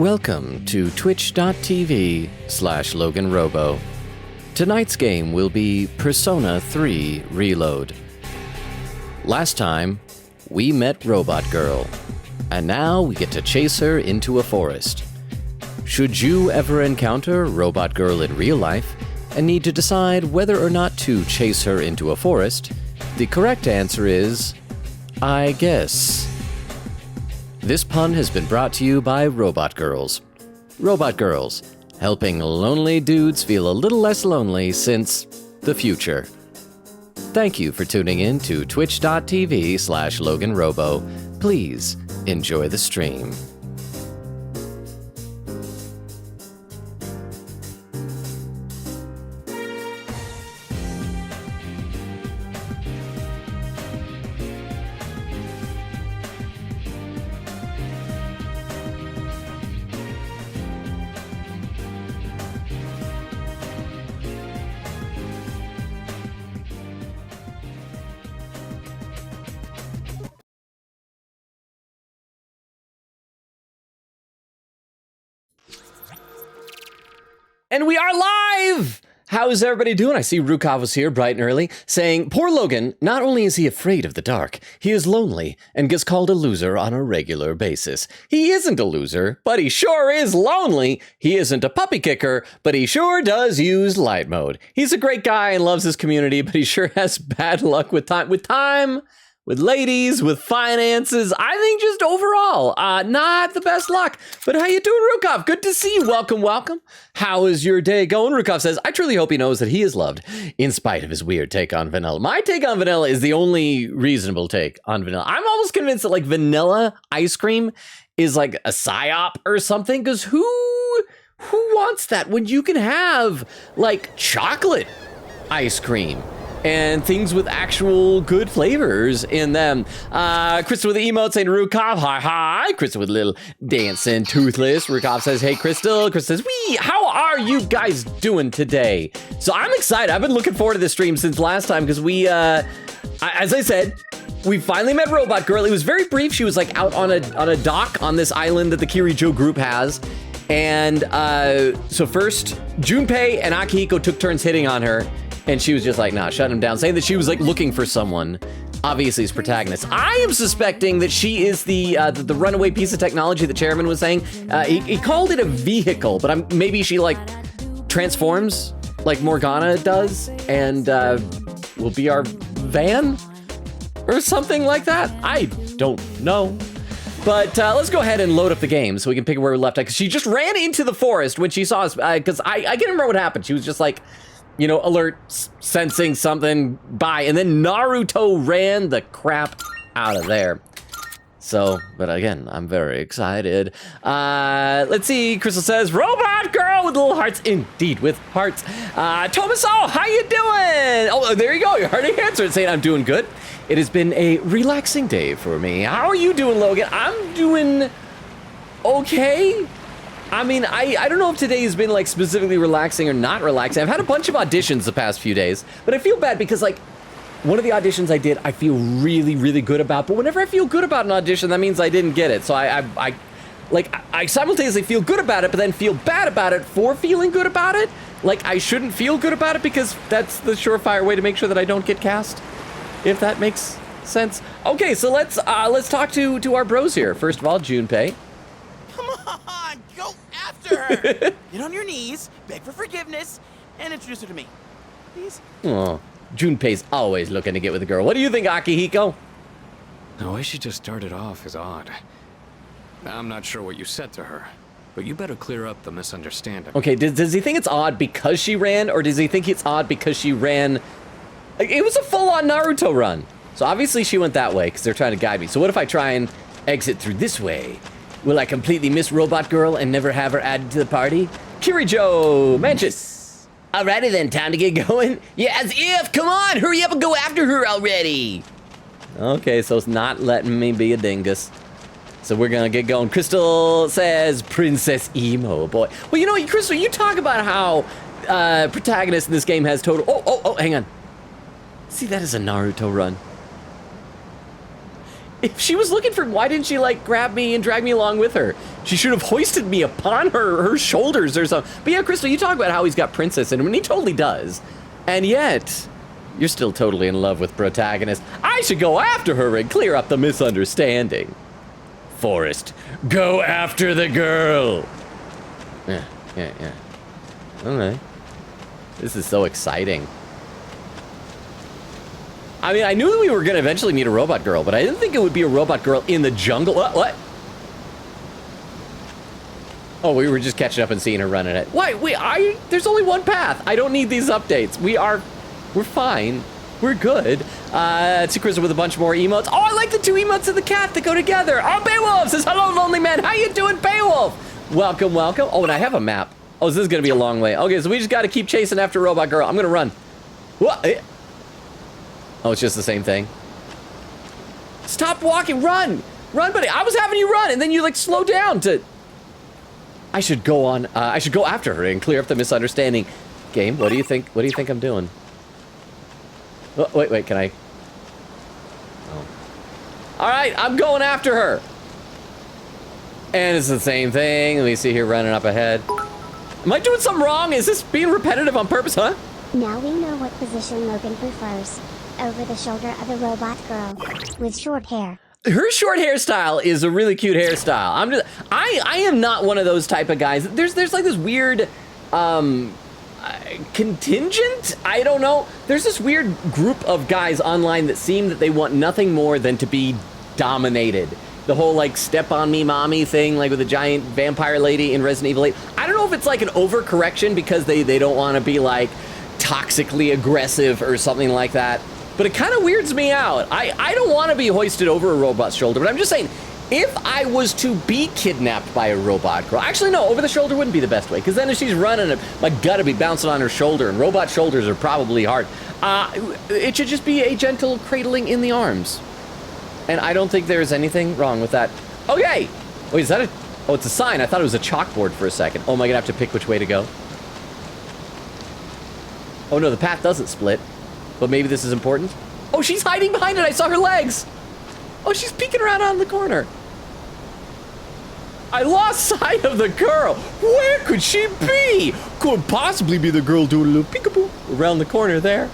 Welcome to twitch.tv/LoganRobo. Tonight's game will be Persona 3 Reload. Last time, we met Robot Girl, and now we get to chase her into a forest. Should you ever encounter Robot Girl in real life and need to decide whether or not to chase her into a forest, the correct answer is, I guess. This pun has been brought to you by Robot Girls. Robot Girls, helping lonely dudes feel a little less lonely since the future. Thank you for tuning in to twitch.tv/LoganRobo. Please enjoy the stream. And we are live! How's everybody doing? I see Rukov was here bright and early, saying, poor Logan, not only is he afraid of the dark, he is lonely and gets called a loser on a regular basis. He isn't a loser, but he sure is lonely. He isn't a puppy kicker, but he sure does use light mode. He's a great guy and loves his community, but he sure has bad luck with time, with ladies, with finances. I think just overall, not the best luck. But how you doing, Rukov? Good to see you. Welcome, welcome. How is your day going? Rukov says, I truly hope he knows that he is loved, in spite of his weird take on vanilla. My take on vanilla is the only reasonable take on vanilla. I'm almost convinced that like vanilla ice cream is like a psyop or something, because who wants that when you can have like chocolate ice cream and things with actual good flavors in them? Krista with the emote saying, Rukov, hi. Krista with a little dancing toothless. Rukov says, hey, Crystal. Krista says, how are you guys doing today? So I'm excited. I've been looking forward to this stream since last time because we, as I said, we finally met Robot Girl. It was very brief. She was like out on a dock on this island that the Kirijo group has. And so first, Junpei and Akihiko took turns hitting on her. And she was just like, nah, shutting him down, saying that she was like looking for someone, obviously as protagonist. I am suspecting that she is the runaway piece of technology the chairman was saying. He called it a vehicle, but maybe she like transforms like Morgana does and will be our van or something like that. I don't know. But let's go ahead and load up the game so we can pick where we left at. Because she just ran into the forest when she saw us. Because I can't remember what happened. She was just like, you know, alert, sensing something by, and then Naruto ran the crap out of there. So, but again, I'm very excited. Let's see, Crystal says, Robot Girl with little hearts. Indeed, with hearts. Thomas, how you doing? Oh, there you go, you already answered, saying I'm doing good. It has been a relaxing day for me. How are you doing, Logan? I'm doing okay. I mean, I don't know if today has been like specifically relaxing or not relaxing. I've had a bunch of auditions the past few days, but I feel bad because like one of the auditions I did, I feel really, really good about. But whenever I feel good about an audition, that means I didn't get it. So I simultaneously feel good about it, but then feel bad about it for feeling good about it. Like I shouldn't feel good about it because that's the surefire way to make sure that I don't get cast, if that makes sense. Okay, so let's talk to our bros here. First of all, Junpei. Come on, go after her. Get on your knees, beg for forgiveness, and introduce her to me, please. Oh, Junpei's always looking to get with a girl. What do you think, Akihiko? The way she just started off is odd. I'm not sure what you said to her, but you better clear up the misunderstanding. Okay, does he think it's odd because she ran, or does he think it's odd because she ran? It was a full-on Naruto run. So obviously she went that way because they're trying to guide me. So what if I try and exit through this way? Will I completely miss Robot Girl and never have her added to the party? Kirijo, mention. Alrighty then, time to get going. Yeah, as if, come on, hurry up and go after her already. Okay, so it's not letting me be a dingus. So we're gonna get going. Crystal says, Princess Emo, boy. Well, you know, Crystal, you talk about how protagonist in this game has total, oh, hang on. See, that is a Naruto run. If she was looking for, why didn't she like grab me and drag me along with her? She should have hoisted me upon her shoulders or something. But yeah, Crystal, you talk about how he's got princess in him, and he totally does. And yet, you're still totally in love with protagonist. I should go after her and clear up the misunderstanding. Forrest, go after the girl. Yeah. Okay. This is so exciting. I mean, I knew that we were going to eventually meet a robot girl, but I didn't think it would be a robot girl in the jungle. What? Oh, we were just catching up and seeing her running it. Why? Wait, there's only one path. I don't need these updates. We're fine. We're good. It's a Crystal with a bunch more emotes. Oh, I like the 2 emotes of the cat that go together. Oh, Beowulf says, hello, lonely man. How you doing, Beowulf? Welcome. Oh, and I have a map. Oh, this is going to be a long way. Okay, so we just got to keep chasing after Robot Girl. I'm going to run. What? Oh, it's just the same thing. Stop walking. Run, buddy. I was having you run, and then you, like, slow down to... I should go after her and clear up the misunderstanding. Game, what do you think? What do you think I'm doing? Oh, wait, can I? Oh. All right, I'm going after her. And it's the same thing. Let me see here, running up ahead. Am I doing something wrong? Is this being repetitive on purpose, huh? Now we know what position Logan prefers. Over the shoulder of the robot girl. With short hair. Her short hairstyle is a really cute hairstyle. I am not one of those type of guys. There's like this weird, contingent? I don't know. There's this weird group of guys online that seem that they want nothing more than to be dominated. The whole, like, step on me mommy thing, like with the giant vampire lady in Resident Evil 8. I don't know if it's like an overcorrection because they don't want to be, like, toxically aggressive or something like that. But it kind of weirds me out. I don't want to be hoisted over a robot's shoulder, but I'm just saying, if I was to be kidnapped by a robot girl, actually no, over the shoulder wouldn't be the best way, because then if she's running, my gut would be bouncing on her shoulder, and robot shoulders are probably hard. It should just be a gentle cradling in the arms. And I don't think there's anything wrong with that. Okay! Wait, is that oh, it's a sign. I thought it was a chalkboard for a second. Oh, am I gonna have to pick which way to go? Oh no, the path doesn't split. But maybe this is important. Oh, she's hiding behind it. I saw her legs. Oh, she's peeking around on the corner. I lost sight of the girl. Where could she be? Could possibly be the girl doing a little peekaboo around the corner there.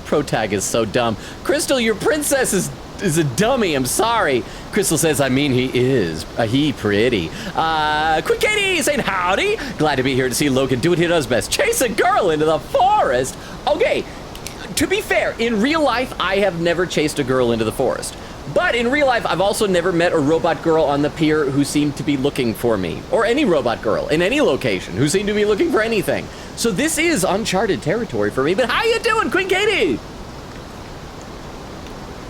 Protag is so dumb. Crystal, your princess is a dummy. I'm sorry. Crystal says, I mean, he is. He pretty. Quick Katie saying howdy. Glad to be here to see Logan do what he does best. Chase a girl into the forest. Okay, to be fair, in real life, I have never chased a girl into the forest. But in real life, I've also never met a robot girl on the pier who seemed to be looking for me. Or any robot girl in any location who seemed to be looking for anything. So this is uncharted territory for me. But how you doing, Queen Katie?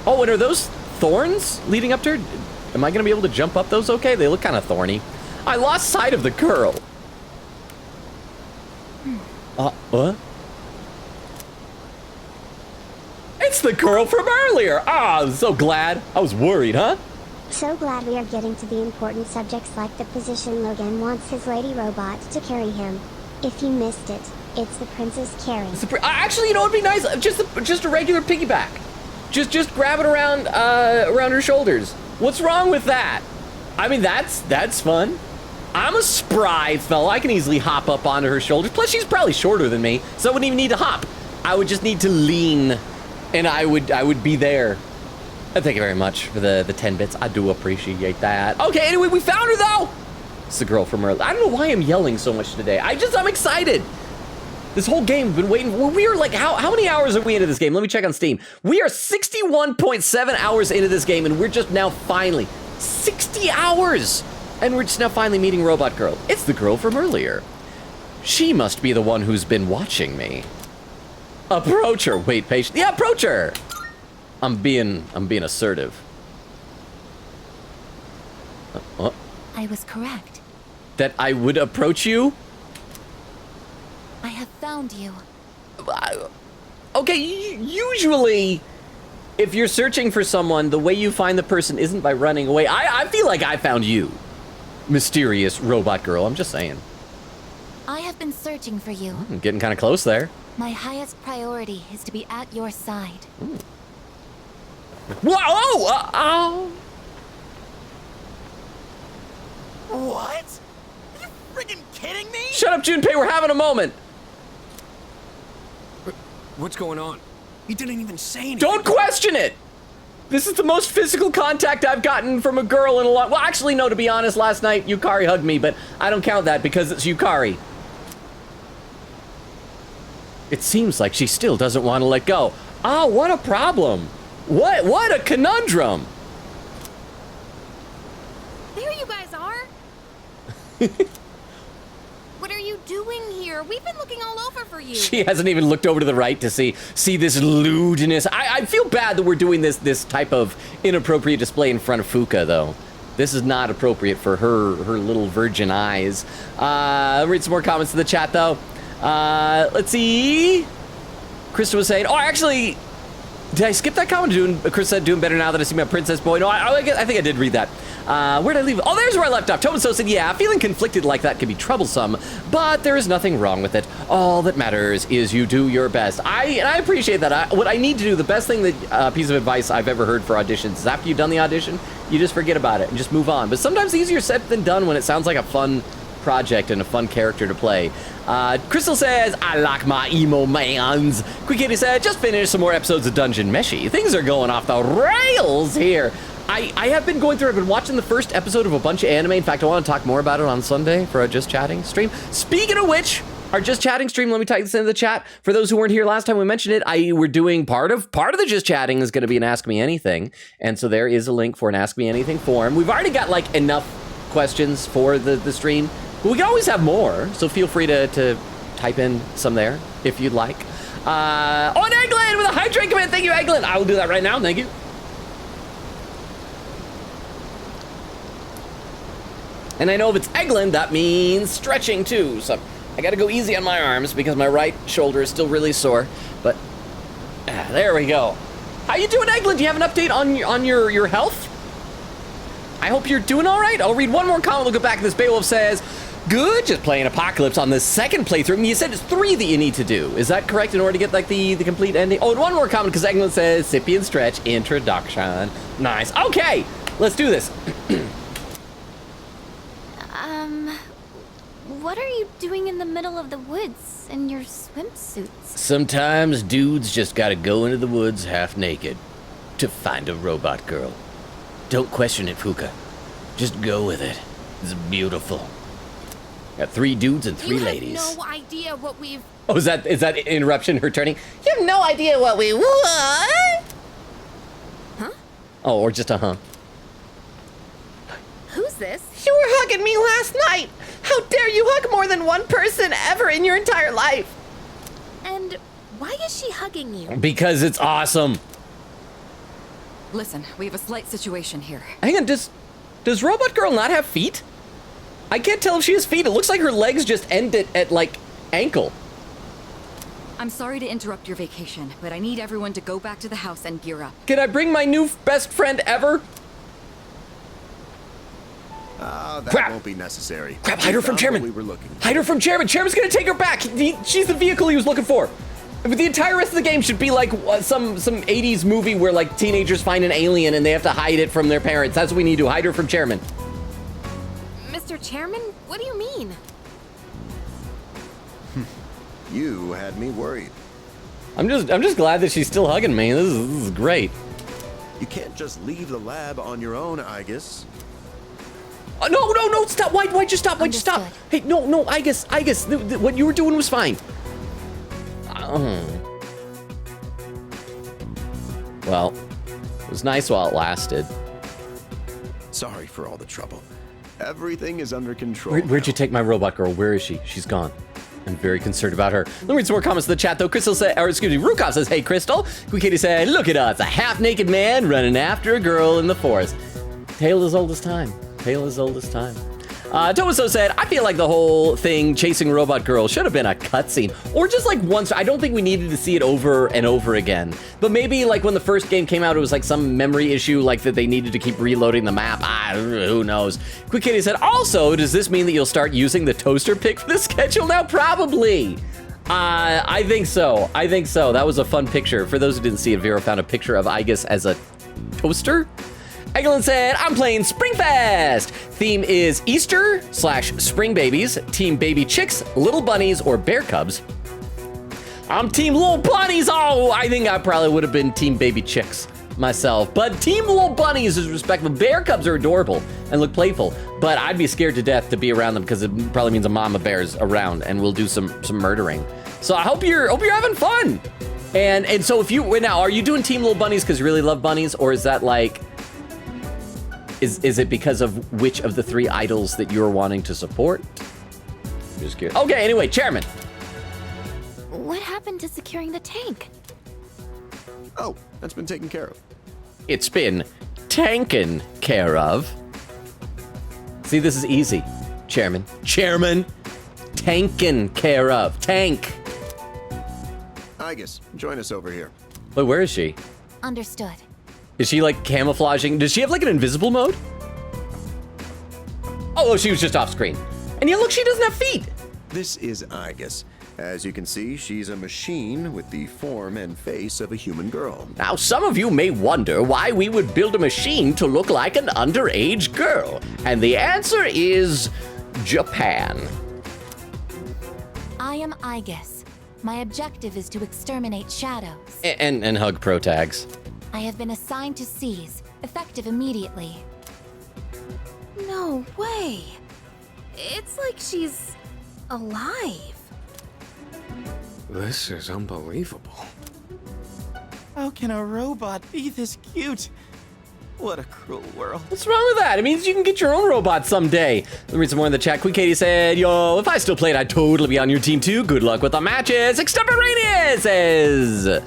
Oh, and are those thorns leading up to her? Am I going to be able to jump up those okay? They look kind of thorny. I lost sight of the girl. What? It's the girl from earlier. Ah, I'm so glad. I was worried, huh? So glad we are getting to the important subjects like the position Logan wants his lady robot to carry him. If you missed it, it's the Princess Carrie. Actually, you know what'd be nice? Just a regular piggyback. Just grab it around around her shoulders. What's wrong with that? I mean, that's fun. I'm a spry fella. I can easily hop up onto her shoulders. Plus, she's probably shorter than me, so I wouldn't even need to hop. I would just need to lean, and I would be there. Thank you very much for the 10 bits. I do appreciate that. Okay, anyway, we found her though. It's the girl from earlier. I don't know why I'm yelling so much today. I'm excited. This whole game, we've been waiting. We are like, how many hours are we into this game? Let me check on Steam. We are 61.7 hours into this game, and we're just now finally 60 hours. And we're just now finally meeting Robot Girl. It's the girl from earlier. She must be the one who's been watching me. Approach her. Wait, patient. Yeah, approach her. I'm being assertive. I was correct. That I would approach you? I have found you. Okay, usually, if you're searching for someone, the way you find the person isn't by running away. I feel like I found you, mysterious robot girl. I'm just saying. I have been searching for you. I'm getting kind of close there. My highest priority is to be at your side. Whoa! What? Are you freaking kidding me? Shut up, Junpei, we're having a moment. What's going on? He didn't even say anything. Don't question it! This is the most physical contact I've gotten from a girl in a long... Well, actually, no, to be honest, last night Yukari hugged me, but I don't count that because it's Yukari. It seems like she still doesn't want to let go. Ah, what a problem. What a conundrum. There you guys are. What are you doing here? We've been looking all over for you. She hasn't even looked over to the right to see this lewdness. I feel bad that we're doing this type of inappropriate display in front of Fuka, though. This is not appropriate for her little virgin eyes. Read some more comments in the chat, though. Let's see. Krista was saying, oh, actually, did I skip that comment? Chris said, doing better now that I see my princess boy. No, I think I did read that. Where did I leave it? Oh, there's where I left off. Tomaso said, yeah, feeling conflicted like that can be troublesome, but there is nothing wrong with it. All that matters is you do your best. I appreciate that. What I need to do, the best thing that piece of advice I've ever heard for auditions is after you've done the audition, you just forget about it and just move on. But sometimes easier said than done when it sounds like a fun project and a fun character to play. Crystal says, I like my emo mans. Quick Kitty said, just finished some more episodes of Dungeon Meshi. Things are going off the rails here. I have been going through, I've been watching the first episode of a bunch of anime. In fact, I want to talk more about it on Sunday for our Just Chatting stream. Speaking of which, our Just Chatting stream, let me type this into the chat. For those who weren't here last time we mentioned it, we're doing part of the Just Chatting is going to be an Ask Me Anything. And so there is a link for an Ask Me Anything form. We've already got like enough questions for the stream, but we can always have more. So feel free to type in some there if you'd like. And Eglin with a hydrate command. Thank you, Eglin. I will do that right now. Thank you. And I know if it's Eglin, that means stretching too. So I gotta go easy on my arms because my right shoulder is still really sore. But there we go. How you doing, Eglin? Do you have an update on your health? I hope you're doing all right. I'll read one more comment. We'll go back to this. Beowulf says, good, just playing Apocalypse on the second playthrough. I mean, you said it's 3 that you need to do. Is that correct in order to get like the complete ending? Oh, and one more comment because Eglin says, Sippy and Stretch introduction. Nice. Okay, let's do this. What are you doing in the middle of the woods in your swimsuits? Sometimes dudes just gotta go into the woods half naked to find a robot girl. Don't question it, Fuka. Just go with it. It's beautiful. Got 3 dudes and 3 ladies. You have no idea what we've... Oh, is that interruption, her turning? You have no idea what we what? Huh? Oh, or just a huh. Who's this? You were hugging me last night! How dare you hug more than one person ever in your entire life? And why is she hugging you? Because it's awesome. Listen, we have a slight situation here. Hang on, does Robot Girl not have feet? I can't tell if she has feet. It looks like her legs just end at like, ankle. I'm sorry to interrupt your vacation, but I need everyone to go back to the house and gear up. Can I bring my new best friend ever? That Crap. won't be necessary. Crap, hide her from We found Chairman. what we were looking for. Hide her from Chairman. Chairman's gonna take her back. She's the vehicle he was looking for. But the entire rest of the game should be like some 80s movie where like teenagers find an alien and they have to hide it from their parents. That's what we need to hide her from Chairman. Mr. Chairman, what do you mean? You had me worried. I'm just glad that she's still hugging me. This is great. You can't just leave the lab on your own, I guess. No, stop. Why'd you stop? Why'd you stop? Understood. Hey, no, I guess, what you were doing was fine. Well, it was nice while it lasted. Sorry for all the trouble. Everything is under control. Where'd you now. take my robot girl? Where is she? She's gone. I'm very concerned about her. Let me read some more comments in the chat, though. Crystal said, or excuse me, Rukov says, hey, Crystal. Quick Kitty said, look at us, a half-naked man running after a girl in the forest. Tale as old as time. Tale as old as time. Tomaso said, I feel like the whole thing chasing Robot Girl should have been a cutscene. Or just like once. I don't think we needed to see it over and over again. But maybe like when the first game came out, it was like some memory issue, like that they needed to keep reloading the map. Who knows? Quick Kitty said, also, does this mean that you'll start using the toaster pick for the schedule now? Probably. I think so. That was a fun picture. For those who didn't see it, Vera found a picture of Igus as a toaster. Eglin said, I'm playing Springfest. Theme is Easter/Spring Babies, Team Baby Chicks, Little Bunnies, or Bear Cubs. I'm Team Little Bunnies. Oh, I think I probably would have been Team Baby Chicks myself. But Team Little Bunnies is respectable. Bear Cubs are adorable and look playful. But I'd be scared to death to be around them because it probably means a mama bear's around and we'll do some murdering. So I hope you're having fun. And so if you, now, are you doing Team Little Bunnies because you really love bunnies? Or is that like, is it because of which of the 3 idols that you're wanting to support? Just curious. Okay, anyway, Chairman. What happened to securing the tank? Oh, that's been taken care of. It's been taken care of. See, this is easy, Chairman. Chairman, taken care of. Tank. Aegis, join us over here. Wait, where is she? Understood. Is she like camouflaging? Does she have like an invisible mode? Oh, she was just off screen. And yeah, look, she doesn't have feet. This is Aegis. As you can see, she's a machine with the form and face of a human girl. Now, some of you may wonder why we would build a machine to look like an underage girl. And the answer is Japan. I am Aegis. My objective is to exterminate shadows. And hug pro tags. I have been assigned to seize, effective immediately. No way. It's like she's alive. This is unbelievable. How can a robot be this cute? What a cruel world. What's wrong with that? It means you can get your own robot someday. Let me read some more in the chat. Queen Katie said, yo, if I still played, I'd totally be on your team too. Good luck with the matches. Extemporaneous says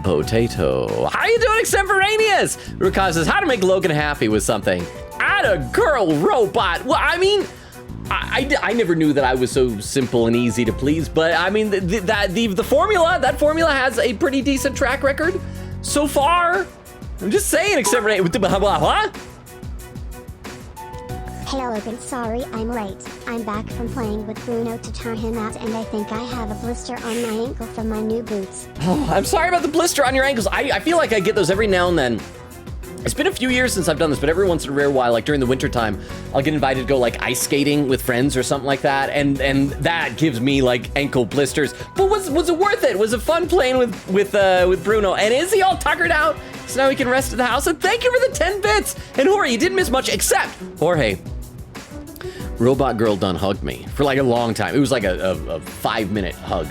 Potato. How you doing, Extemporaneous? Rukaz says, how to make Logan happy with something. Add a girl robot. Well, I mean, I never knew that I was so simple and easy to please, but I mean, the formula, that formula has a pretty decent track record so far. I'm just saying, except for what? Hey Logan, sorry I'm late. I'm back from playing with Bruno to tire him out and I think I have a blister on my ankle from my new boots. Oh, I'm sorry about the blister on your ankles. I feel like I get those every now and then. It's been a few years since I've done this, but every once in a rare while, like during the winter time, I'll get invited to go like ice skating with friends or something like that, and that gives me like ankle blisters. But was it worth it? Was it fun playing with Bruno? And is he all tuckered out? So now he can rest at the house. And thank you for the 10 bits. And Jorge, you didn't miss much, except Jorge. Robot Girl done hugged me for like a long time. It was like a 5-minute hug.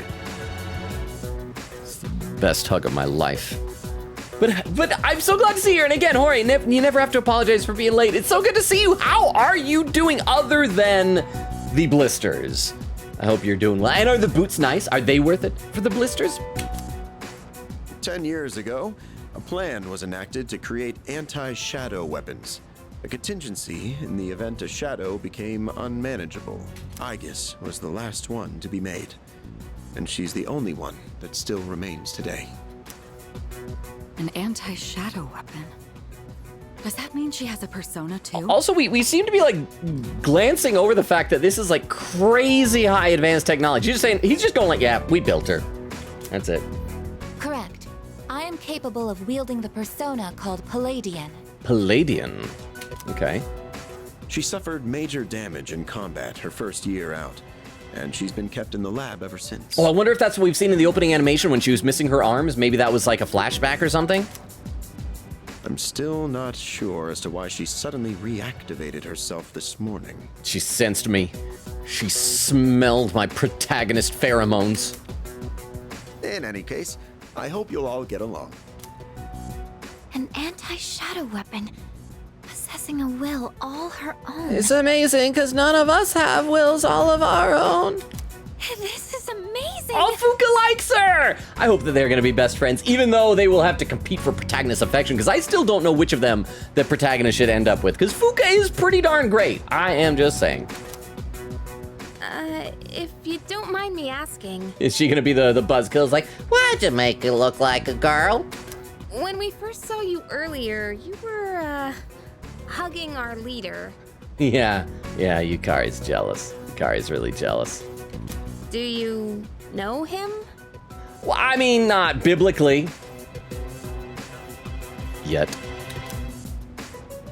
It's the best hug of my life. But I'm so glad to see you. And again, Jorge, you never have to apologize for being late. It's so good to see you. How are you doing other than the blisters? I hope you're doing well. And are the boots nice? Are they worth it for the blisters? 10 years ago, a plan was enacted to create anti-shadow weapons. A contingency in the event a shadow became unmanageable. Aegis was the last one to be made. And she's the only one that still remains today. An anti-shadow weapon. Does that mean she has a persona too? Also, we seem to be like glancing over the fact that this is like crazy high advanced technology. He's just saying, he's just going like, yeah, we built her. That's it. Correct. I am capable of wielding the persona called Palladian. Palladian. Okay. She suffered major damage in combat her first year out, and she's been kept in the lab ever since. Oh, I wonder if that's what we've seen in the opening animation when she was missing her arms. Maybe that was like a flashback or something. I'm still not sure as to why she suddenly reactivated herself this morning. She sensed me. She smelled my protagonist pheromones. In any case, I hope you'll all get along. An anti-shadow weapon. Possessing a will all her own. It's amazing because none of us have wills all of our own. This is amazing. Oh, Fuka likes her! I hope that they're going to be best friends, even though they will have to compete for protagonist affection, because I still don't know which of them the protagonist should end up with, because Fuka is pretty darn great. I am just saying. If you don't mind me asking. Is she going to be the buzzkills like, Why'd you make it look like a girl? When we first saw you earlier, you were, hugging our leader. yeah, Yukari's jealous. Yukari's really jealous. Do you know him? Well, I mean, not biblically. Yet.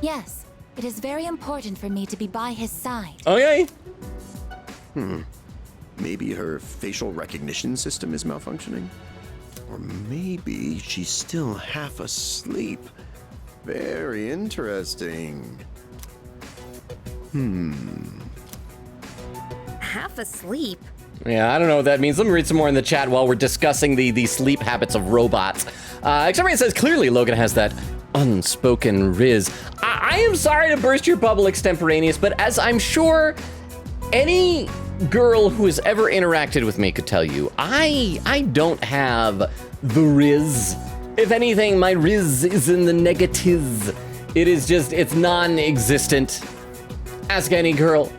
Yes, it is very important for me to be by his side. Okay. Maybe her facial recognition system is malfunctioning? Or maybe she's still half asleep. Very interesting. Half asleep. Yeah, I don't know what that means. Let me read some more in the chat while we're discussing the sleep habits of robots. Except says, clearly Logan has that unspoken riz. I am sorry to burst your bubble, Extemporaneous, but as I'm sure any girl who has ever interacted with me could tell you, I don't have the riz. If anything, my riz is in the negatives. It is just, it's non-existent. Ask any girl.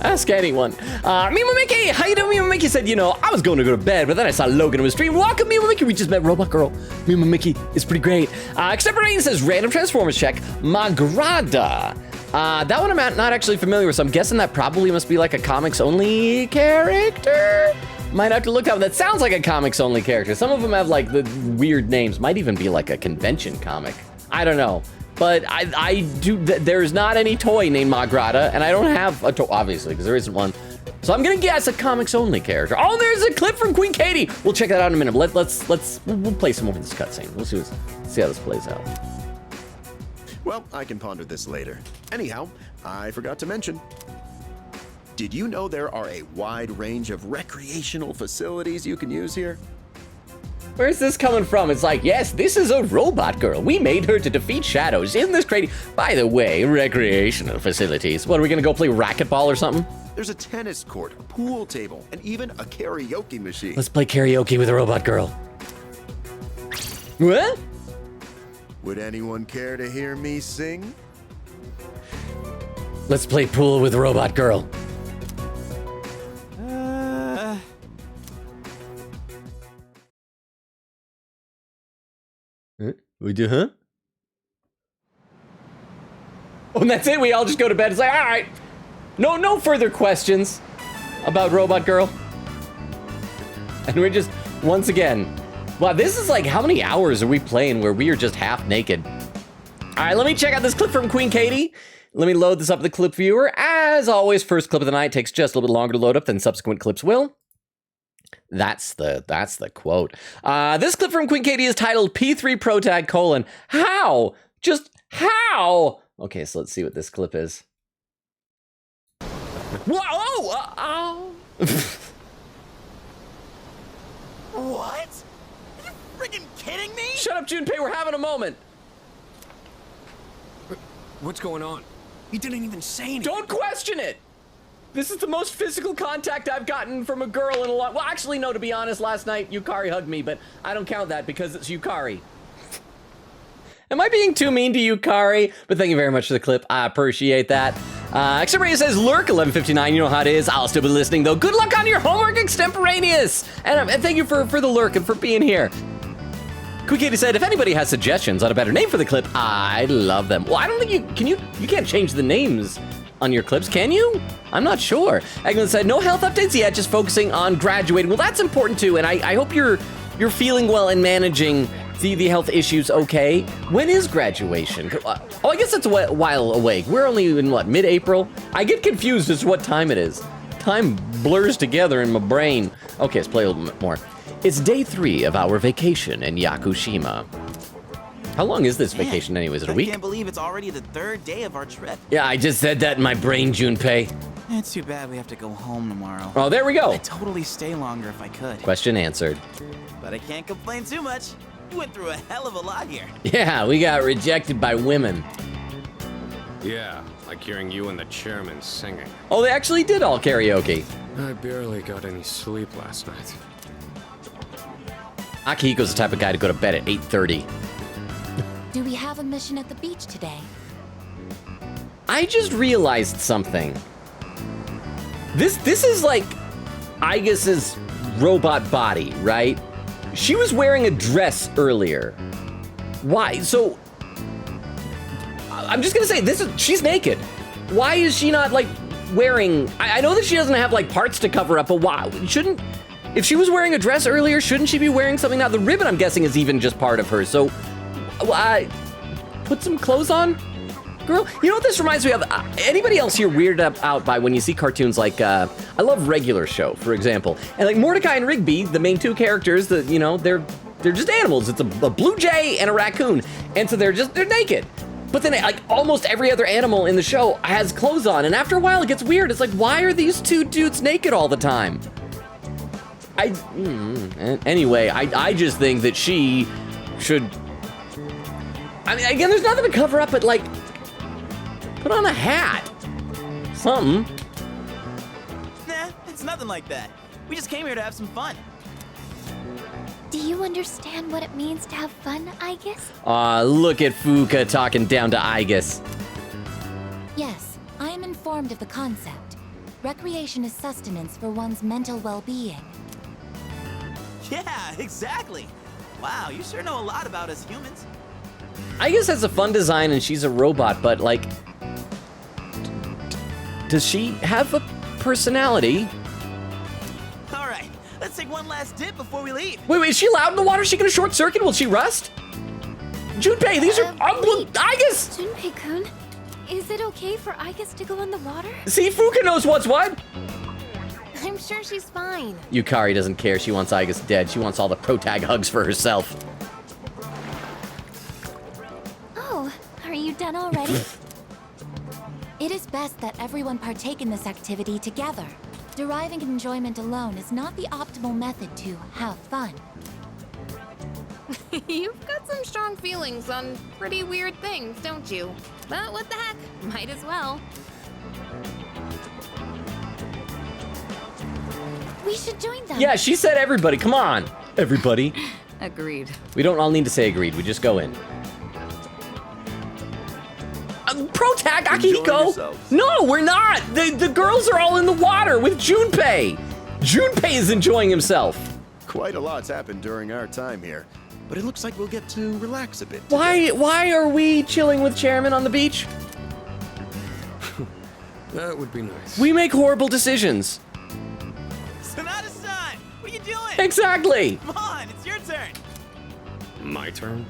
Ask anyone. Mima Mickey, how you doing? Mima Mickey said, I was going to go to bed, but then I saw Logan on his stream. Welcome, Mima Mickey. We just met Robot Girl. Mima Mickey is pretty great. Extemporaneous says, random Transformers check. Magrada. That one I'm not actually familiar with, so I'm guessing that probably must be like a comics-only character? Might have to look up. That sounds like a comics-only character. Some of them have like the weird names. Might even be like a convention comic. I don't know. But I do, there's not any toy named Magrada, and I don't have a toy, obviously, because there isn't one. So I'm gonna guess a comics-only character. Oh, there's a clip from Queen Katie. We'll check that out in a minute. We'll play some more of this cutscene. We'll see how this plays out. Well, I can ponder this later. Anyhow, I forgot to mention. Did you know there are a wide range of recreational facilities you can use here? Where's this coming from? It's like, yes, this is a robot girl. We made her to defeat shadows in this crazy. By the way, recreational facilities. What, are we gonna go play racquetball or something? There's a tennis court, a pool table, and even a karaoke machine. Let's play karaoke with a robot girl. What? Would anyone care to hear me sing? Let's play pool with a robot girl. We do, huh? Oh, and that's it. We all just go to bed. It's like, all right, no further questions about Robot Girl. And we're just, once again, wow, this is like, how many hours are we playing where we are just half naked? All right, let me check out this clip from Queen Katie. Let me load this up in the clip viewer. As always, first clip of the night takes just a little bit longer to load up than subsequent clips will. That's the quote. This clip from Queen Katie is titled P3 Protag : How? Just how? Okay, so let's see what this clip is. Whoa! What? Are you friggin' kidding me? Shut up, Junpei. We're having a moment. What's going on? He didn't even say anything. Don't question it. This is the most physical contact I've gotten from a girl in a lot. Well, actually, no, to be honest, last night Yukari hugged me, but I don't count that because it's Yukari. Am I being too mean to Yukari? But thank you very much for the clip. I appreciate that. Extemporaneous says, Lurk 1159. You know how it is. I'll still be listening, though. Good luck on your homework, Extemporaneous. And thank you for the lurk and for being here. Queen Katie said, if anybody has suggestions on a better name for the clip, I'd love them. Well, I don't think you can't change the names on your clips, can you? I'm not sure. Eglin said, no health updates yet, just focusing on graduating. Well, that's important too, and I hope you're feeling well and managing the health issues okay. When is graduation? Oh, I guess it's a while away. We're only in, what, mid-April? I get confused as to what time it is. Time blurs together in my brain. Okay, let's play a little bit more. It's day 3 of our vacation in Yakushima. How long is this vacation anyways? Is it a week? I can't believe it's already the 3rd day of our trip. Yeah, I just said that in my brain, Junpei. It's too bad we have to go home tomorrow. Oh, there we go. I'd totally stay longer if I could. Question answered. But I can't complain too much. You went through a hell of a lot here. Yeah, we got rejected by women. Yeah, like hearing you and the chairman singing. Oh, they actually did all karaoke. I barely got any sleep last night. Akihiko's the type of guy to go to bed at 8:30. Do we have a mission at the beach today? I just realized something. This is like Aigus's robot body, right? She was wearing a dress earlier. Why? So I'm just gonna say she's naked. Why is she not like wearing? I know that she doesn't have like parts to cover up, but why shouldn't? If she was wearing a dress earlier, shouldn't she be wearing something now? The ribbon, I'm guessing, is even just part of her. So, put some clothes on? girl. You know what this reminds me of? Anybody else here weirded out by when you see cartoons like, I love Regular Show, for example. And like Mordecai and Rigby, the main two characters, that you know, they're just animals. It's a blue jay and a raccoon. And so they're naked. But then like almost every other animal in the show has clothes on. And after a while it gets weird. It's like, why are these two dudes naked all the time? Anyway, I just think that she should, I mean, again, there's nothing to cover up, but like, put on a hat. Something. Nah, it's nothing like that. We just came here to have some fun. Do you understand what it means to have fun, Aigis? Aw, look at Fuka talking down to Aigis. Yes, I am informed of the concept. Recreation is sustenance for one's mental well-being. Yeah, exactly. Wow, you sure know a lot about us humans. Aigis has a fun design and she's a robot, but like, does she have a personality? All right, let's take one last dip before we leave. Wait, is she allowed in the water? Is she gonna short circuit? Will she rust? Junpei, these are Aigis! Junpei-kun, is it okay for Aigis to go in the water? See, Fuka knows what's what. I'm sure she's fine. Yukari doesn't care. She wants Aigis dead. She wants all the protag hugs for herself. Oh, are you done already? It is best that everyone partake in this activity together. Deriving enjoyment alone is not the optimal method to have fun. You've got some strong feelings on pretty weird things, don't you? But what the heck, might as well. We should join them. Yeah, she said everybody. Come on. Everybody. Agreed. We don't all need to say agreed. We just go in. Protag Akihiko? No, we're not. The girls are all in the water with Junpei. Junpei is enjoying himself. Quite a lot's happened during our time here, but it looks like we'll get to relax a bit. Why are we chilling with Chairman on the beach? That would be nice. We make horrible decisions. Sonata-san, what are you doing? Exactly. Come on, it's your turn. My turn?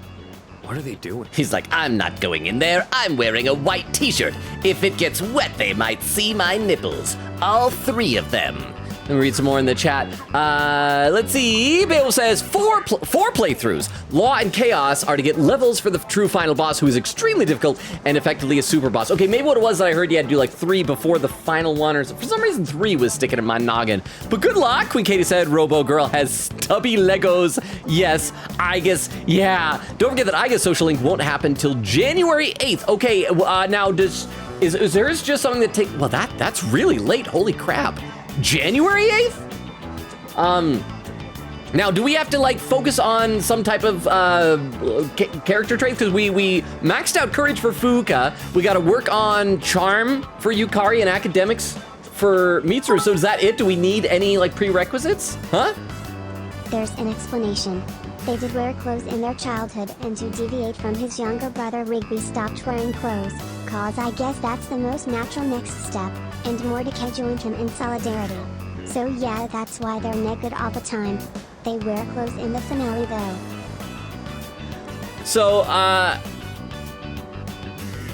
What are they doing? He's like, I'm not going in there. I'm wearing a white t-shirt. If it gets wet, they might see my nipples. All 3 of them. Let me read some more in the chat. Let's see. Beowulf says, four playthroughs. Law and Chaos are to get levels for the true final boss, who is extremely difficult and effectively a super boss. Okay, maybe what it was that I heard you had to do like 3 before the final one, or for some reason 3 was sticking in my noggin. But good luck. Queen Katie said, Robo Girl has stubby Legos. Yes, Aigis. Yeah. Don't forget that Aigis Social Link won't happen till January 8th. Okay, now is there just something that take? Well, that's really late. Holy crap. January 8th? Now, do we have to like focus on some type of character trait? Because we maxed out courage for Fuka. We got to work on charm for Yukari and academics for Mitsuru. So is that it? Do we need any like prerequisites? Huh? There's an explanation. They did wear clothes in their childhood, and to deviate from his younger brother Rigby stopped wearing clothes, cause I guess that's the most natural next step, and Mordecai joined him in solidarity. So yeah, that's why they're naked all the time. They wear clothes in the finale though. So,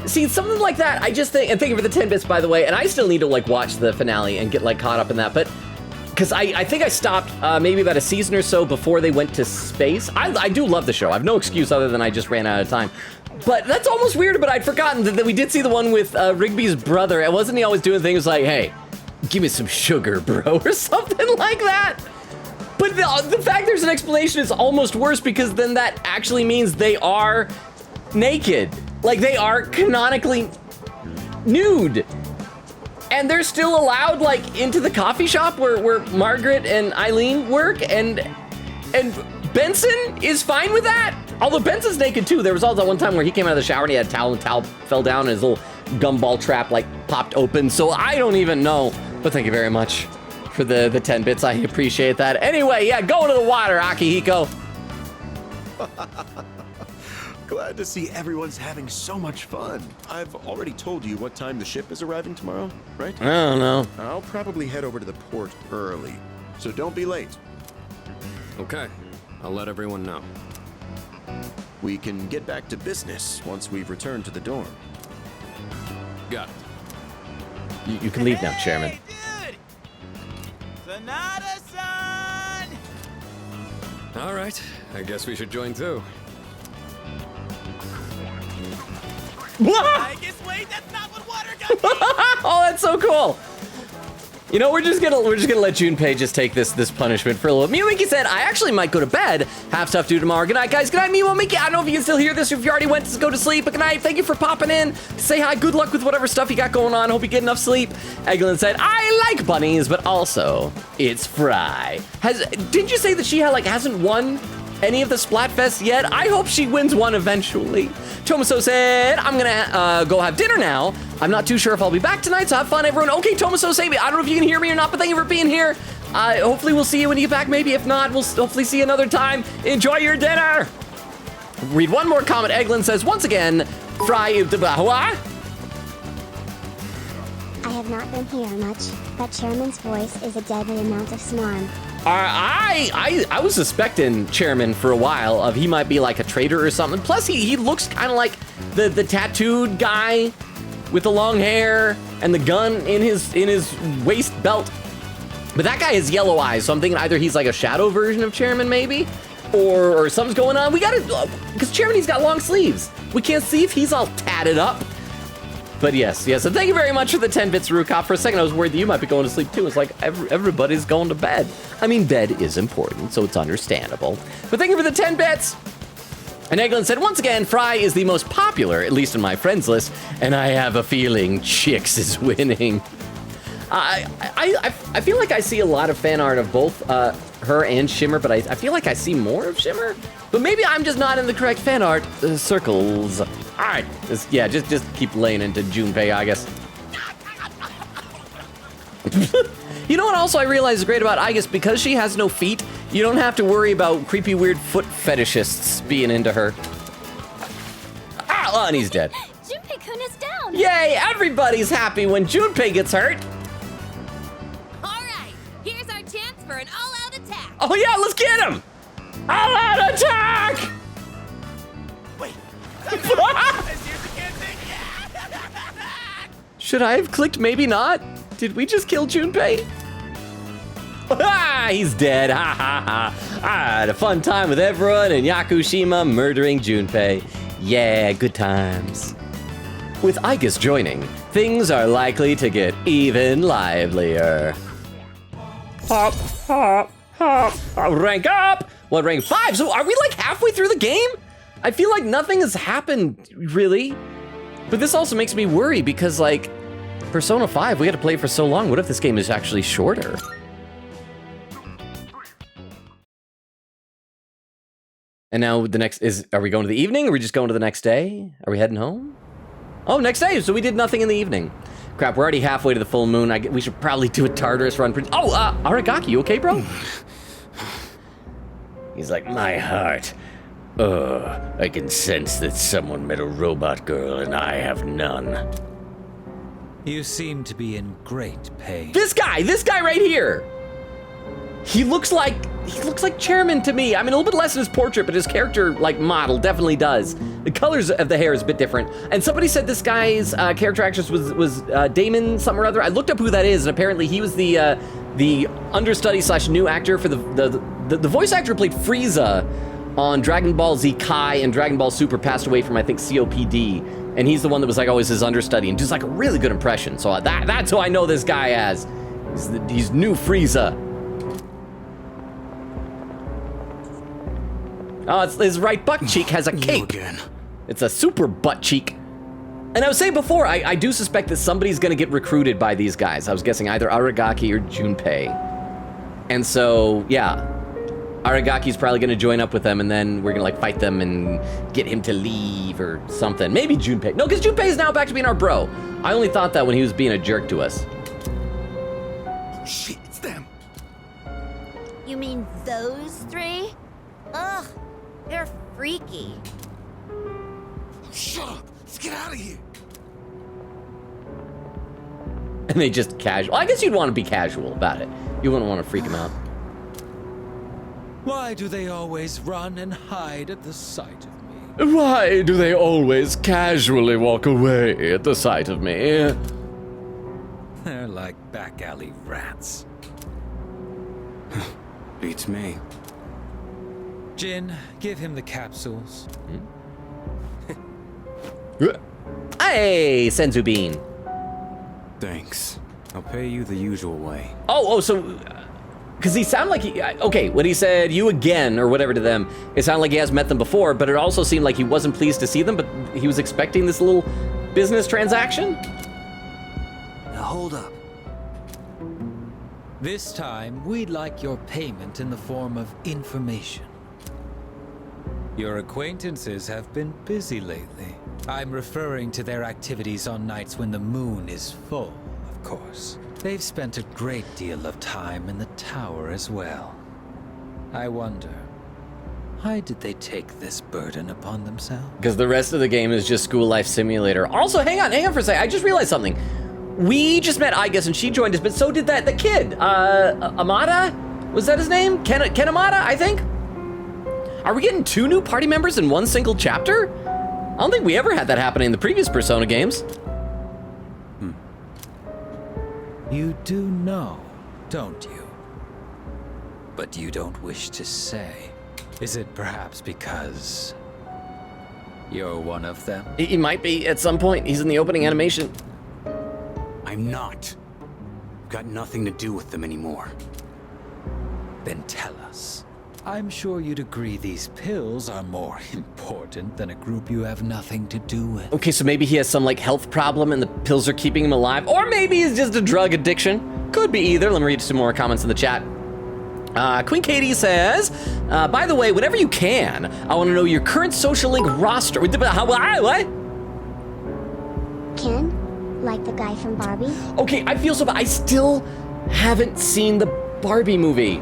see, something like that, I just think, and thank you for the 10 bits, by the way, and I still need to like watch the finale and get like caught up in that, but because I think I stopped maybe about a season or so before they went to space. I do love the show. I have no excuse other than I just ran out of time. But that's almost weird, but I'd forgotten that we did see the one with Rigby's brother. And wasn't he always doing things like, hey, give me some sugar, bro, or something like that? But the fact there's an explanation is almost worse, because then that actually means they are naked. Like, they are canonically nude. And they're still allowed, like, into the coffee shop where Margaret and Eileen work, and Benson is fine with that. Although Benson's naked too. There was also one time where he came out of the shower and he had a towel, and the towel fell down and his little gumball trap like popped open. So I don't even know. But thank you very much for the 10 bits. I appreciate that. Anyway, yeah, go to the water, Akihiko. Glad to see everyone's having so much fun. I've already told you what time the ship is arriving tomorrow, right? I don't know. I'll probably head over to the port early, so don't be late. Okay, I'll let everyone know. We can get back to business once we've returned to the dorm. Got it. You can leave now, Chairman. Hey, dude! Sonata-san! All right, I guess we should join too. I guess, wait, that's not what water gun means! Oh, that's so cool. You know, we're just gonna let Junpei just take this punishment for a little. Miyamiki said, I actually might go to bed. Have stuff to do tomorrow. Good night, guys. Good night, Miyamiki. I don't know if you can still hear this or if you already went to go to sleep, but good night. Thank you for popping in. Say hi. Good luck with whatever stuff you got going on. Hope you get enough sleep. Eglin said, I like bunnies, but also it's Fry. Didn't you say that she hasn't won any of the Splatfests yet? I hope she wins one eventually. Tomaso said, I'm gonna go have dinner now. I'm not too sure if I'll be back tonight, so have fun, everyone. Okay, Tomaso, say me. I don't know if you can hear me or not, but thank you for being here. Hopefully we'll see you when you get back. Maybe if not, we'll hopefully see you another time. Enjoy your dinner. Read one more comment. Eglin says, once again, Fry. I have not been here much, but Chairman's voice is a deadly amount of smarm. I was suspecting Chairman for a while of he might be like a traitor or something. Plus, he looks kind of like the tattooed guy with the long hair and the gun in his waist belt. But that guy has yellow eyes, so I'm thinking either he's like a shadow version of Chairman, maybe, or something's going on. We gotta, because Chairman, he's got long sleeves. We can't see if he's all tatted up. But yes, so thank you very much for the 10 bits, Rukop. For a second, I was worried that you might be going to sleep too. It's like everybody's going to bed. I mean, bed is important, so it's understandable. But thank you for the 10 bits. And Eglin said, once again, Fry is the most popular, at least in my friends list, and I have a feeling Chix is winning. I feel like I see a lot of fan art of both her and Shimmer, but I feel like I see more of Shimmer. But maybe I'm just not in the correct fan art circles. All right, just keep laying into Junpei, I guess. You know what also I realize is great about Aigis? Because she has no feet, you don't have to worry about creepy, weird foot fetishists being into her. Ah, and he's dead. Junpei-kun is down! Yay, everybody's happy when Junpei gets hurt. Alright, here's our chance for an all-out attack. Oh yeah, let's get him! All-out attack! Wait. Should I have clicked maybe not? Did we just kill Junpei? Ah, he's dead. Ha ha ha. I had a fun time with everyone in Yakushima murdering Junpei. Yeah, good times. With Aigis joining, things are likely to get even livelier. Hop, hop, hop. Rank up! What, rank 5? So are we like halfway through the game? I feel like nothing has happened, really. But this also makes me worry because, like, Persona 5, we had to play it for so long. What if this game is actually shorter? And now the next are we going to the evening? Or are we just going to the next day? Are we heading home? Oh, next day, so we did nothing in the evening. Crap, we're already halfway to the full moon. We should probably do a Tartarus run. Oh, Aragaki, you okay, bro? He's like, my heart. I can sense that someone met a robot girl and I have none. You seem to be in great pain. This guy right here. He looks like Chairman to me. I mean, a little bit less in his portrait, but his character, like, model definitely does. The colors of the hair is a bit different. And somebody said this guy's character actress was Damon something or other. I looked up who that is, and apparently he was the understudy / new actor for the voice actor who played Frieza on Dragon Ball Z Kai and Dragon Ball Super, passed away from, I think, COPD. And he's the one that was, like, always his understudy and does, like, a really good impression. So that's who I know this guy as. He's new Frieza. Oh, his right butt cheek has a cape. It's a super butt cheek. And I was saying before, I do suspect that somebody's gonna get recruited by these guys. I was guessing either Aragaki or Junpei. And so, yeah. Aragaki's probably gonna join up with them, and then we're gonna, like, fight them and get him to leave or something. Maybe Junpei. No, because Junpei is now back to being our bro. I only thought that when he was being a jerk to us. Oh, shit, it's them. You mean those three? Ugh, they're freaky. Shut up. Let's get out of here. And they just casual. I guess you'd want to be casual about it. You wouldn't want to freak him out. Why do they always run and hide at the sight of me? Why do they always casually walk away at the sight of me? They're like back alley rats. Beats me. Jin, give him the capsules. Hey, Senzu Bean. Thanks. I'll pay you the usual way. So, because he sounded like okay, when he said you again or whatever to them, it sounded like he has met them before, but it also seemed like he wasn't pleased to see them, but he was expecting this little business transaction. Now hold up. This time, we'd like your payment in the form of information. Your acquaintances have been busy lately. I'm referring to their activities on nights when the moon is full, of course. They've spent a great deal of time in the tower as well. I wonder, why did they take this burden upon themselves? Because the rest of the game is just School Life Simulator. Also, hang on for a second. I just realized something. We just met Igus and she joined us, but so did the kid. Amada? Was that his name? Ken Amada, I think? Are we getting 2 new party members in one single chapter? I don't think we ever had that happen in the previous Persona games. You do know, don't you? But you don't wish to say. Is it perhaps because you're one of them? He might be at some point. He's in the opening animation. I'm not. Got nothing to do with them anymore. Then tell us. I'm sure you'd agree these pills are more important than a group you have nothing to do with. Okay, so maybe he has some health problem and the pills are keeping him alive, or maybe it's just a drug addiction. Could be either. Let me read some more comments in the chat. Queen Katie says, by the way, whenever you can, I want to know your current Social Link roster. What? Ken? Like the guy from Barbie? Okay, I feel so bad. I still haven't seen the Barbie movie.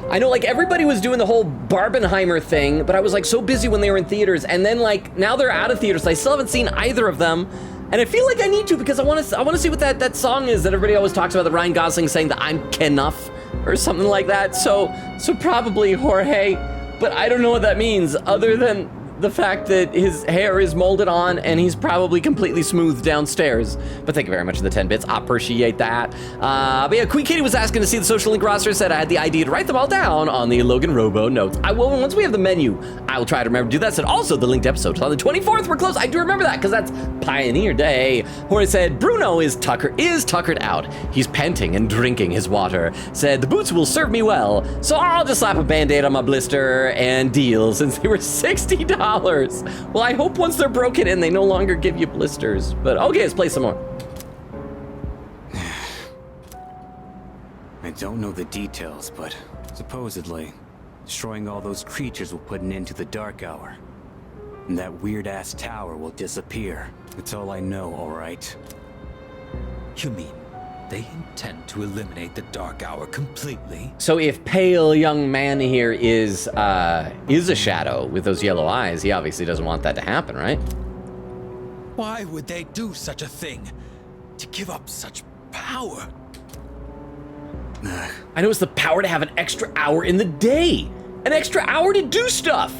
I know everybody was doing the whole Barbenheimer thing, but I was so busy when they were in theaters, and then now they're out of theaters. So I still haven't seen either of them, and I feel like I need to because I want to see what that song is that everybody always talks about. That Ryan Gosling saying that I'm Kenuff or something like that. So probably Jorge, but I don't know what that means other than the fact that his hair is molded on and he's probably completely smooth downstairs. But thank you very much for the 10 bits. I appreciate that. But yeah, Queen Katie was asking to see the Social Link roster. Said I had the idea to write them all down on the Logan Robo notes. I will, once we have the menu, I will try to remember to do that. Said also the linked episode on the 24th. We're close. I do remember that because that's Pioneer Day. Jorge said Bruno is tuckered out. He's panting and drinking his water. Said the boots will serve me well, so I'll just slap a band-aid on my blister and deal since they were $60. Well, I hope once they're broken in, they no longer give you blisters. But okay, let's play some more. I don't know the details, but supposedly, destroying all those creatures will put an end to the Dark Hour. And that weird-ass tower will disappear. That's all I know, all right? You mean they intend to eliminate the Dark Hour completely? So if pale young man here is a shadow with those yellow eyes, he obviously doesn't want that to happen, right? Why would they do such a thing? To give up such power? I know it's the power to have an extra hour in the day. An extra hour to do stuff.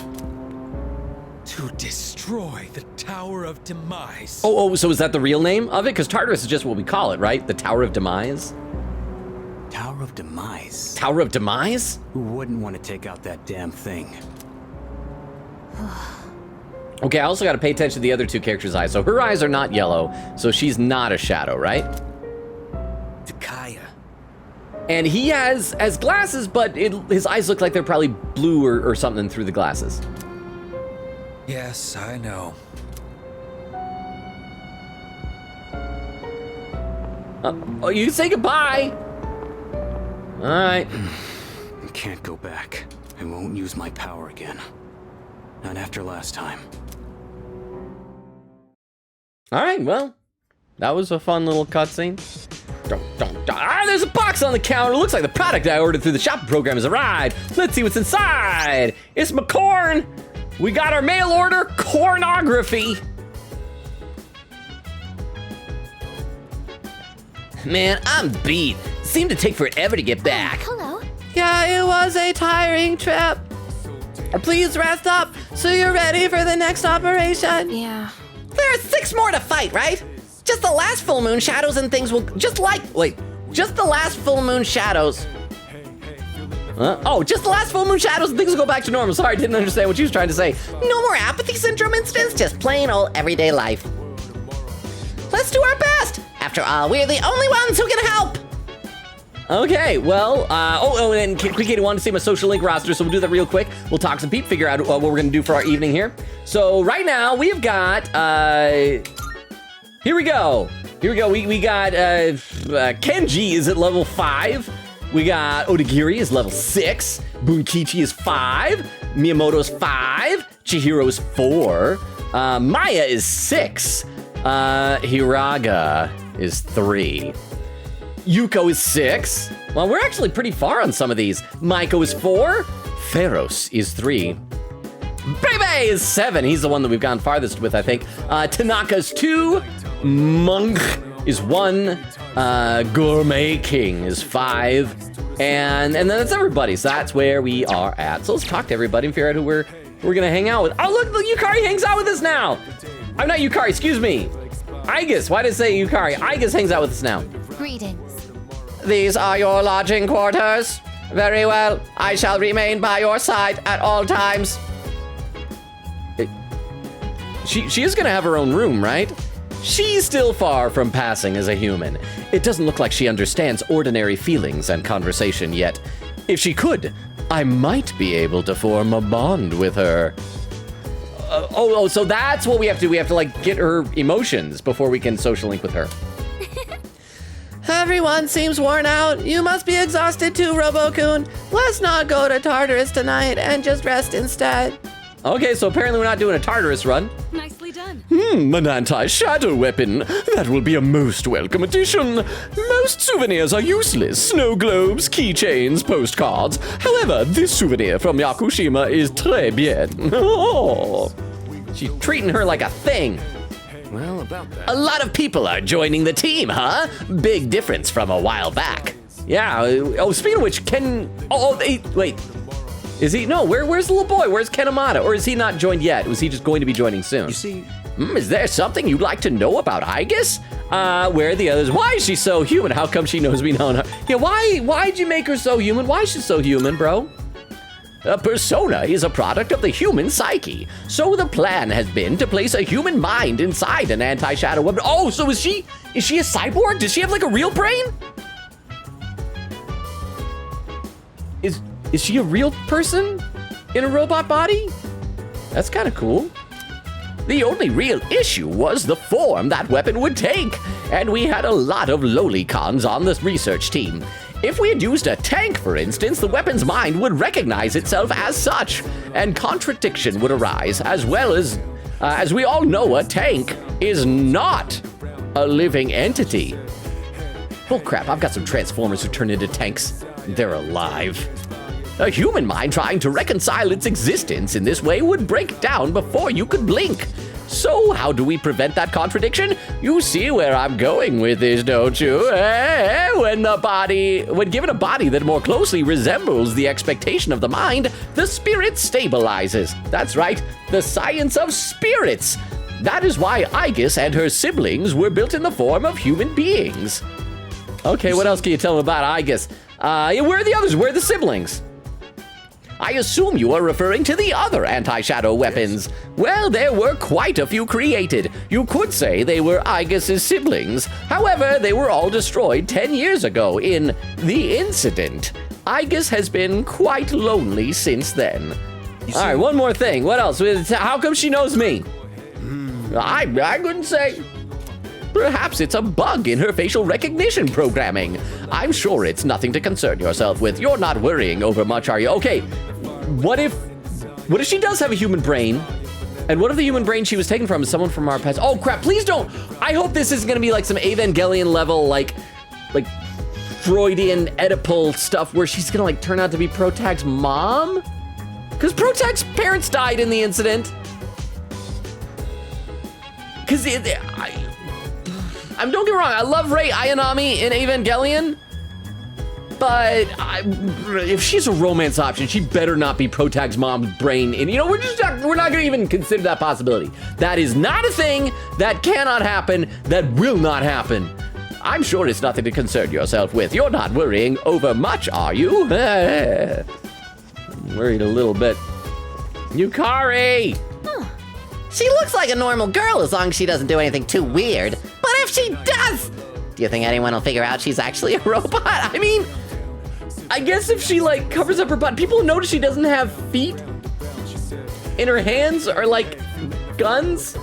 To destroy the Tower of Demise. So is that the real name of it? Because Tartarus is just what we call it, right? The Tower of Demise? Tower of Demise? Tower of Demise? Who wouldn't want to take out that damn thing? Okay, I also got to pay attention to the other 2 characters' eyes. So her eyes are not yellow, so she's not a shadow, right? Takaya. And he has glasses, but his eyes look like they're probably blue or something through the glasses. Yes, I know. You can say goodbye. All right. I can't go back. I won't use my power again. Not after last time. All right, well, that was a fun little cutscene. There's a box on the counter. Looks like the product I ordered through the shopping program has arrived. Let's see what's inside. It's my corn. We got our mail order cornography. Man, I'm beat. Seemed to take forever to get back. Hello. Yeah, it was a tiring trip. Please rest up so you're ready for the next operation. Yeah. There are 6 more to fight, right? Just the last full moon shadows and things will just the last full moon shadows. Just the last full moon shadows and things will go back to normal. Sorry, I didn't understand what she was trying to say. No more apathy syndrome incidents, just plain old everyday life. Let's do our best. After all, we're the only ones who can help. Okay, well, and Katie wanted to see my social link roster, so we'll do that real quick. We'll talk some people, figure out what we're gonna do for our evening here. So right now we've got, here we go. We got Kenji is at level 5. We got Odagiri is level 6. Bunkichi is 5. Miyamoto's 5. Chihiro's 4. Maya is 6. Hiraga is 3. Yuko is 6. Well, we're actually pretty far on some of these. Maiko is 4. Pharos is 3. Bebe is 7. He's the one that we've gone farthest with, I think. Tanaka's 2. Monk is 1. Gourmet King is 5. And then that's everybody. So that's where we are at. So let's talk to everybody and figure out who we're gonna hang out with. Oh, look, Yukari hangs out with us now. I'm not Yukari, excuse me. Aigis, why did I say Yukari? Aigis hangs out with us now. Greetings. These are your lodging quarters. Very well. I shall remain by your side at all times. She is gonna have her own room, right? She's still far from passing as a human. It doesn't look like she understands ordinary feelings and conversation yet. If she could, I might be able to form a bond with her. So that's what we have to do. We have to like get her emotions before we can social link with her. Everyone seems worn out. You must be exhausted too, Robo-kun. Let's not go to Tartarus tonight and just rest instead. Okay, so apparently we're not doing a Tartarus run. Nicely done. An anti-shadow weapon. That will be a most welcome addition. Most souvenirs are useless. Snow globes, keychains, postcards. However, this souvenir from Yakushima is très bien. Oh. She's treating her like a thing. Well, about that. A lot of people are joining the team, huh? Big difference from a while back. Yeah, speaking of which, wait. Is he? No, where's the little boy? Where's Kenomata? Or is he not joined yet? Was he just going to be joining soon? You see, Is there something you'd like to know about Aigis? Where are the others? Why is she so human? How come she knows me now? Yeah, why'd you make her so human? Why is she so human, bro? A persona is a product of the human psyche. So the plan has been to place a human mind inside an anti-shadow weapon. Oh, so is she a cyborg? Does she have like a real brain? Is she a real person in a robot body? That's kind of cool. The only real issue was the form that weapon would take, and we had a lot of lolicons on the research team. If we had used a tank, for instance, the weapon's mind would recognize itself as such, and contradiction would arise, as well as we all know, a tank is not a living entity. Oh crap, I've got some Transformers who turn into tanks. They're alive. A human mind trying to reconcile its existence in this way would break down before you could blink. So how do we prevent that contradiction? You see where I'm going with this, don't you? When given a body that more closely resembles the expectation of the mind, the spirit stabilizes. That's right, the science of spirits. That is why Aigis and her siblings were built in the form of human beings. Okay, what else can you tell them about Aigis? Where are the others? Where are the siblings? I assume you are referring to the other anti-shadow weapons. Well, there were quite a few created. You could say they were Aigis' siblings. However, they were all destroyed 10 years ago in the incident. Aigis has been quite lonely since then. All right, one more thing. What else? How come she knows me? I couldn't say. Perhaps it's a bug in her facial recognition programming. I'm sure it's nothing to concern yourself with. You're not worrying over much, are you? Okay, what if she does have a human brain? And what if the human brain she was taken from is someone from our past? Oh crap, please don't. I hope this isn't gonna be like some Evangelion level, like Freudian Oedipal stuff where she's gonna like turn out to be Protag's mom? Because Protag's parents died in the incident. Because don't get me wrong, I love Rei Ayanami in Evangelion, But if she's a romance option, she better not be Protag's mom's brain. And we're not gonna even consider that possibility. That is not a thing. That cannot happen. That will not happen. I'm sure it's nothing to concern yourself with. You're not worrying over much, are you? I'm worried a little bit. Yukari! She looks like a normal girl as long as she doesn't do anything too weird. But if she does, do you think anyone will figure out she's actually a robot? I mean, I guess if she like covers up her butt, people notice she doesn't have feet and her hands are like guns.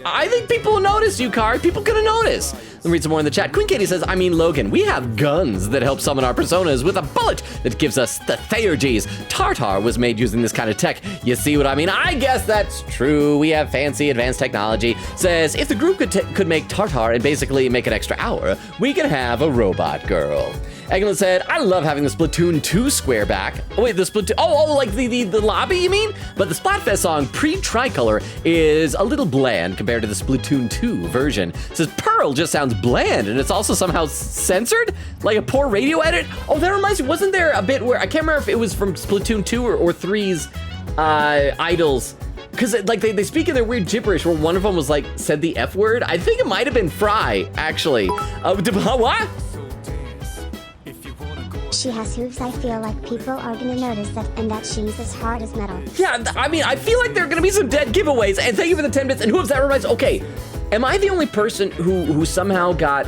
I think people will notice, Yukari. People gonna notice. Let me read some more in the chat. Queen Katie says, I mean, Logan, we have guns that help summon our personas with a bullet that gives us the Theurgies. Tartar was made using this kind of tech. You see what I mean? I guess that's true. We have fancy advanced technology. Says, if the group could make Tartar and basically make an extra hour, we can have a robot girl. Eglin said, I love having the Splatoon 2 square back. Oh, wait, the Splatoon, like the lobby, you mean? But the Splatfest song, Pre-Tricolor, is a little bland compared to the Splatoon 2 version. It says, Pearl just sounds bland, and it's also somehow censored? Like a poor radio edit? Oh, that reminds me, wasn't there a bit where, I can't remember if it was from Splatoon 2 or 3's idols, because like they speak in their weird gibberish where one of them was like, said the F word? I think it might have been Fry, actually. What? She has hooves. I feel like people are gonna notice that and that she's as hard as metal. Yeah, I mean, I feel like there are gonna be some dead giveaways. And thank you for the 10 bits. And hooves, that reminds, okay, am I the only person who somehow got,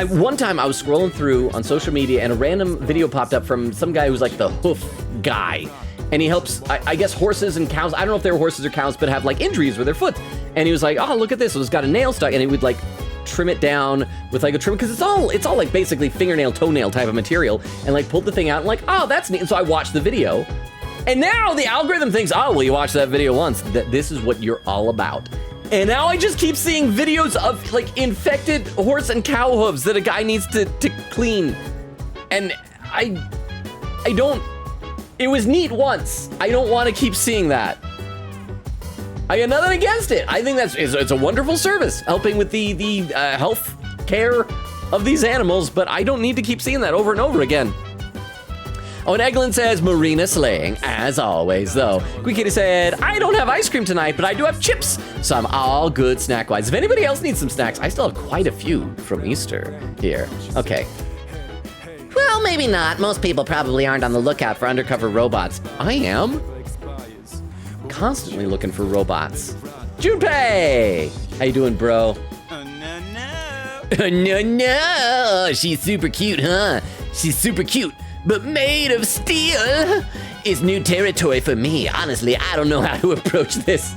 one time I was scrolling through on social media and a random video popped up from some guy who's like the hoof guy. And he helps, I guess, horses and cows. I don't know if they were horses or cows, but have like injuries with their foot. And he was like, oh, look at this. So it's got a nail stuck, and he would like trim it down with like a trim, because it's all like basically fingernail, toenail type of material, and like pulled the thing out and like, oh, that's neat. And so I watched the video, and now the algorithm thinks, oh, well, you watched that video once, that this is what you're all about. And now I just keep seeing videos of like infected horse and cow hooves that a guy needs to clean. And I don't, it was neat once. I don't want to keep seeing that. I got nothing against it. I think it's a wonderful service, helping with the health care of these animals, but I don't need to keep seeing that over and over again. Oh, and Eglin says, Marina slaying, as always, though. Queen Kitty said, I don't have ice cream tonight, but I do have chips, so I'm all good snack-wise. If anybody else needs some snacks, I still have quite a few from Easter here. Okay. Well, maybe not. Most people probably aren't on the lookout for undercover robots. I am. Constantly looking for robots. Junpei! How you doing, bro? No, she's super cute, huh? She's super cute, but made of steel. It's new territory for me. Honestly, I don't know how to approach this.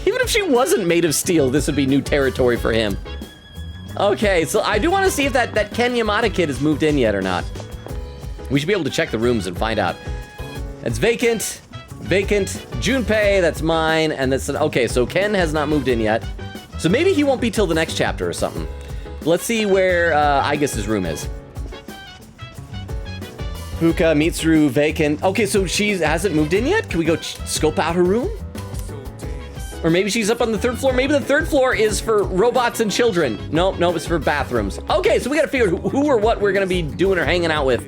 Even if she wasn't made of steel, this would be new territory for him. Okay, so I do want to see if that Ken Yamada kid has moved in yet or not. We should be able to check the rooms and find out. It's vacant. Vacant. Junpei, that's mine. And that's, okay, so Ken has not moved in yet. So maybe he won't be till the next chapter or something. Let's see where Aigis' room is. Fuka, Mitsuru, vacant. Okay, so she hasn't moved in yet? Can we go scope out her room? Or maybe she's up on the 3rd floor. Maybe the 3rd floor is for robots and children. No, it's for bathrooms. Okay, so we gotta figure who or what we're gonna be doing or hanging out with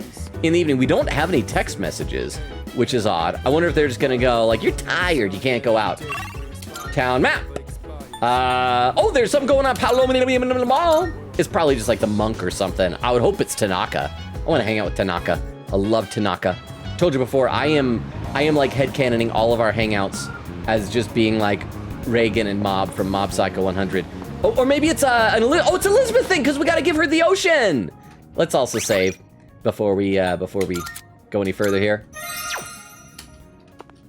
in the evening. We don't have any text messages, which is odd. I wonder if they're just gonna go like, you're tired, you can't go out. Town map. Oh, there's something going on. Mall. It's probably just like the monk or something. I would hope it's Tanaka. I want to hang out with Tanaka. I love Tanaka. Told you before, I am like headcanoning all of our hangouts as just being like Reagan and Mob from Mob Psycho 100. Oh, or maybe it's it's Elizabeth thing because we got to give her the ocean. Let's also save before we go any further here.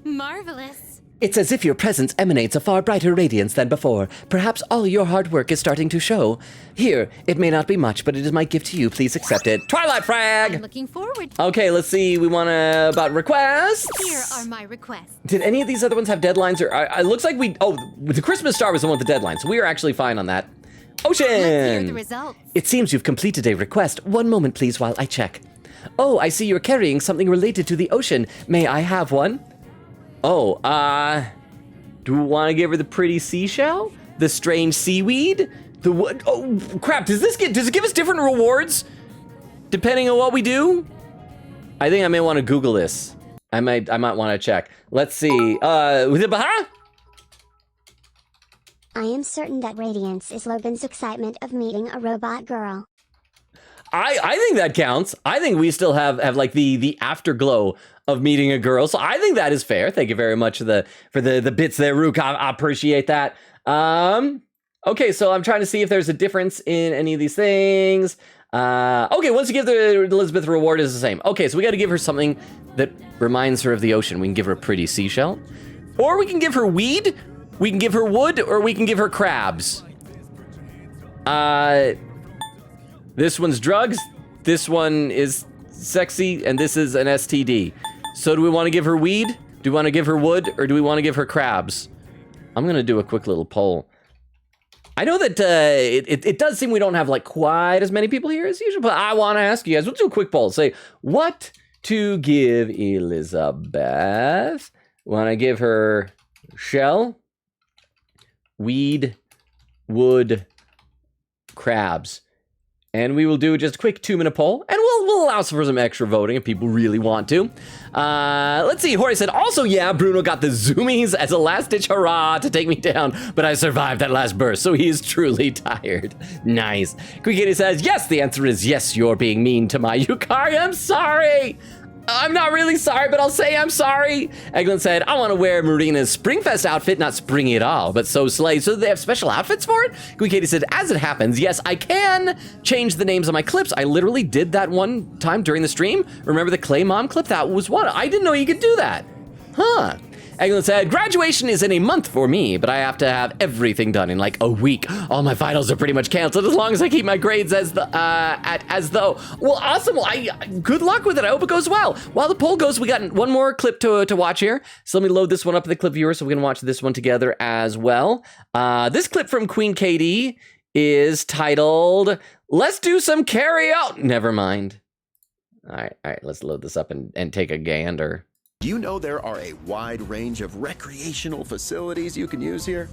Marvelous. It's as if your presence emanates a far brighter radiance than before. Perhaps all your hard work is starting to show. Here, it may not be much, but it is my gift to you. Please accept it. Twilight Frag! I'm looking forward. Okay, let's see. We want to about requests. Here are my requests. Did any of these other ones have deadlines? Or it looks like the Christmas Star was the one with the deadline, so we are actually fine on that. Ocean! Let's hear the results. It seems you've completed a request. One moment, please, while I check. Oh, I see you're carrying something related to the ocean. May I have one? Oh, do we want to give her the pretty seashell? The strange seaweed? The what? Oh, crap, does it give us different rewards? depending on what we do, I think I may want to Google this. I might want to check. Let's see. With the Baha? I am certain that Radiance is Logan's excitement of meeting a robot girl. I think that counts. I think we still have like the afterglow of meeting a girl. So I think that is fair. Thank you very much for the bits there, Rook. I appreciate that. Okay, so I'm trying to see if there's a difference in any of these things. Okay, once you give the Elizabeth reward is the same. Okay, so we got to give her something that reminds her of the ocean. We can give her a pretty seashell, or we can give her weed, we can give her wood, or we can give her crabs. This one's drugs, this one is sexy, and this is an STD. So do we want to give her weed? Do we want to give her wood, or do we want to give her crabs? I'm gonna do a quick little poll. I know that it does seem we don't have like quite as many people here as usual, but I want to ask you guys, we'll do a quick poll. Say, what to give Elizabeth? Want to give her shell, weed, wood, crabs? And we will do just a quick 2-minute poll, and we'll allow for some extra voting if people really want to. Let's see, Jorge said, also, yeah, Bruno got the zoomies as a last-ditch hurrah to take me down, but I survived that last burst, so he is truly tired. Nice. Quick Kitty says, yes, the answer is yes, you're being mean to my Yukari. I'm sorry. I'm not really sorry, but I'll say I'm sorry. Eglin said, I want to wear Marina's Springfest outfit, not springy at all, but so slay. So they have special outfits for it? Quick Katie said, as it happens, yes, I can change the names of my clips. I literally did that one time during the stream. Remember the Clay Mom clip? That was one. I didn't know you could do that. Huh. Eglin said, graduation is in a month for me, but I have to have everything done in like a week. All my finals are pretty much canceled as long as I keep my grades as though. Well, awesome. Well, good luck with it. I hope it goes well. While the poll goes, we got one more clip to watch here. So let me load this one up in the clip viewer so we can watch this one together as well. This clip from Queen KD is titled, Let's Do Some Karaoke. Never mind. All right, let's load this up and take a gander. Do you know there are a wide range of recreational facilities you can use here?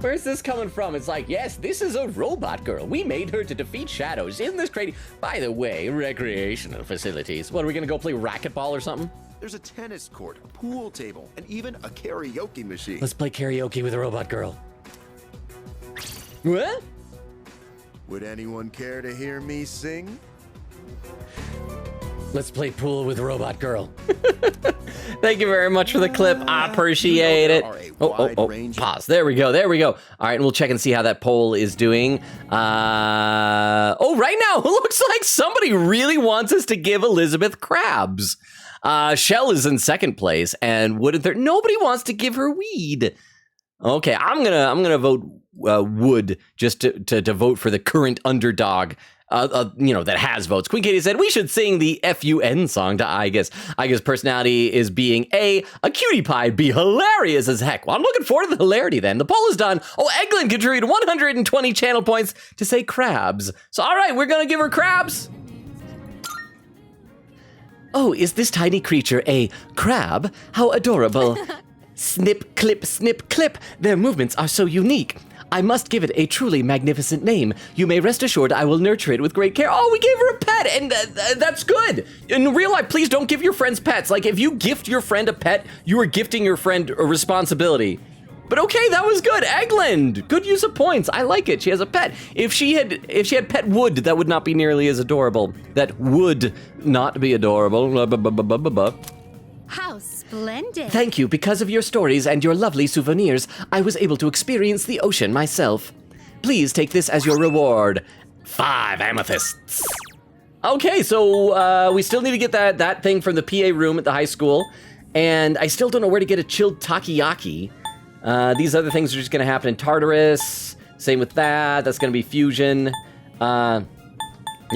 Where's this coming from? It's like, yes, this is a robot girl. We made her to defeat shadows. Isn't this crazy? By the way, recreational facilities. What, are we gonna go play racquetball or something? There's a tennis court, a pool table, and even a karaoke machine. Let's play karaoke with a robot girl. What? Would anyone care to hear me sing? Let's play pool with Robot Girl. Thank you very much for the clip. I appreciate it. Pause. There we go. All right, and we'll check and see how that poll is doing. Right now, it looks like somebody really wants us to give Elizabeth crabs. Shell is in second place, and Wood in third. Nobody wants to give her weed. Okay, I'm gonna vote Wood just to vote for the current underdog. That has votes. Queen Katie said, we should sing the FUN song to Igus. Igus' personality is being A cutie pie, B, hilarious as heck. Well, I'm looking forward to the hilarity then. The poll is done. Oh, Eglin contributed 120 channel points to say crabs. So, all right, we're going to give her crabs. Oh, is this tiny creature a crab? How adorable. Snip, clip. Their movements are so unique. I must give it a truly magnificent name. You may rest assured I will nurture it with great care. Oh, we gave her a pet, and that's good. In real life, please don't give your friends pets. Like, if you gift your friend a pet, you are gifting your friend a responsibility. But okay, that was good. Eglin, good use of points. I like it. She has a pet. If she had pet Wood, that would not be nearly as adorable. That would not be adorable. How splendid. Thank you. Because of your stories and your lovely souvenirs, I was able to experience the ocean myself. Please take this as your reward. 5 amethysts. Okay, so we still need to get that thing from the PA room at the high school, and I still don't know where to get a chilled takoyaki. These other things are just going to happen in Tartarus. Same with that. That's going to be fusion. Yeah,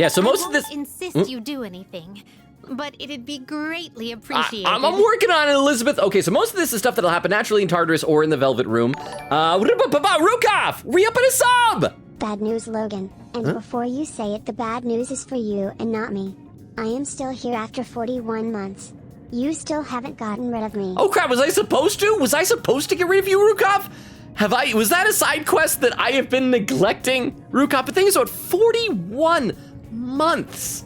so most of this... I won't insist you do anything, but it'd be greatly appreciated. I'm working on it, Elizabeth. Okay, so most of this is stuff that'll happen naturally in Tartarus or in the Velvet Room. Rukov, re-up in a sub! Bad news, Logan. And before you say it, the bad news is for you and not me. I am still here after 41 months. You still haven't gotten rid of me. Oh crap, was I supposed to? Was I supposed to get rid of you, Rukov? Was that a side quest that I have been neglecting? Rukov, the thing is, 41 months.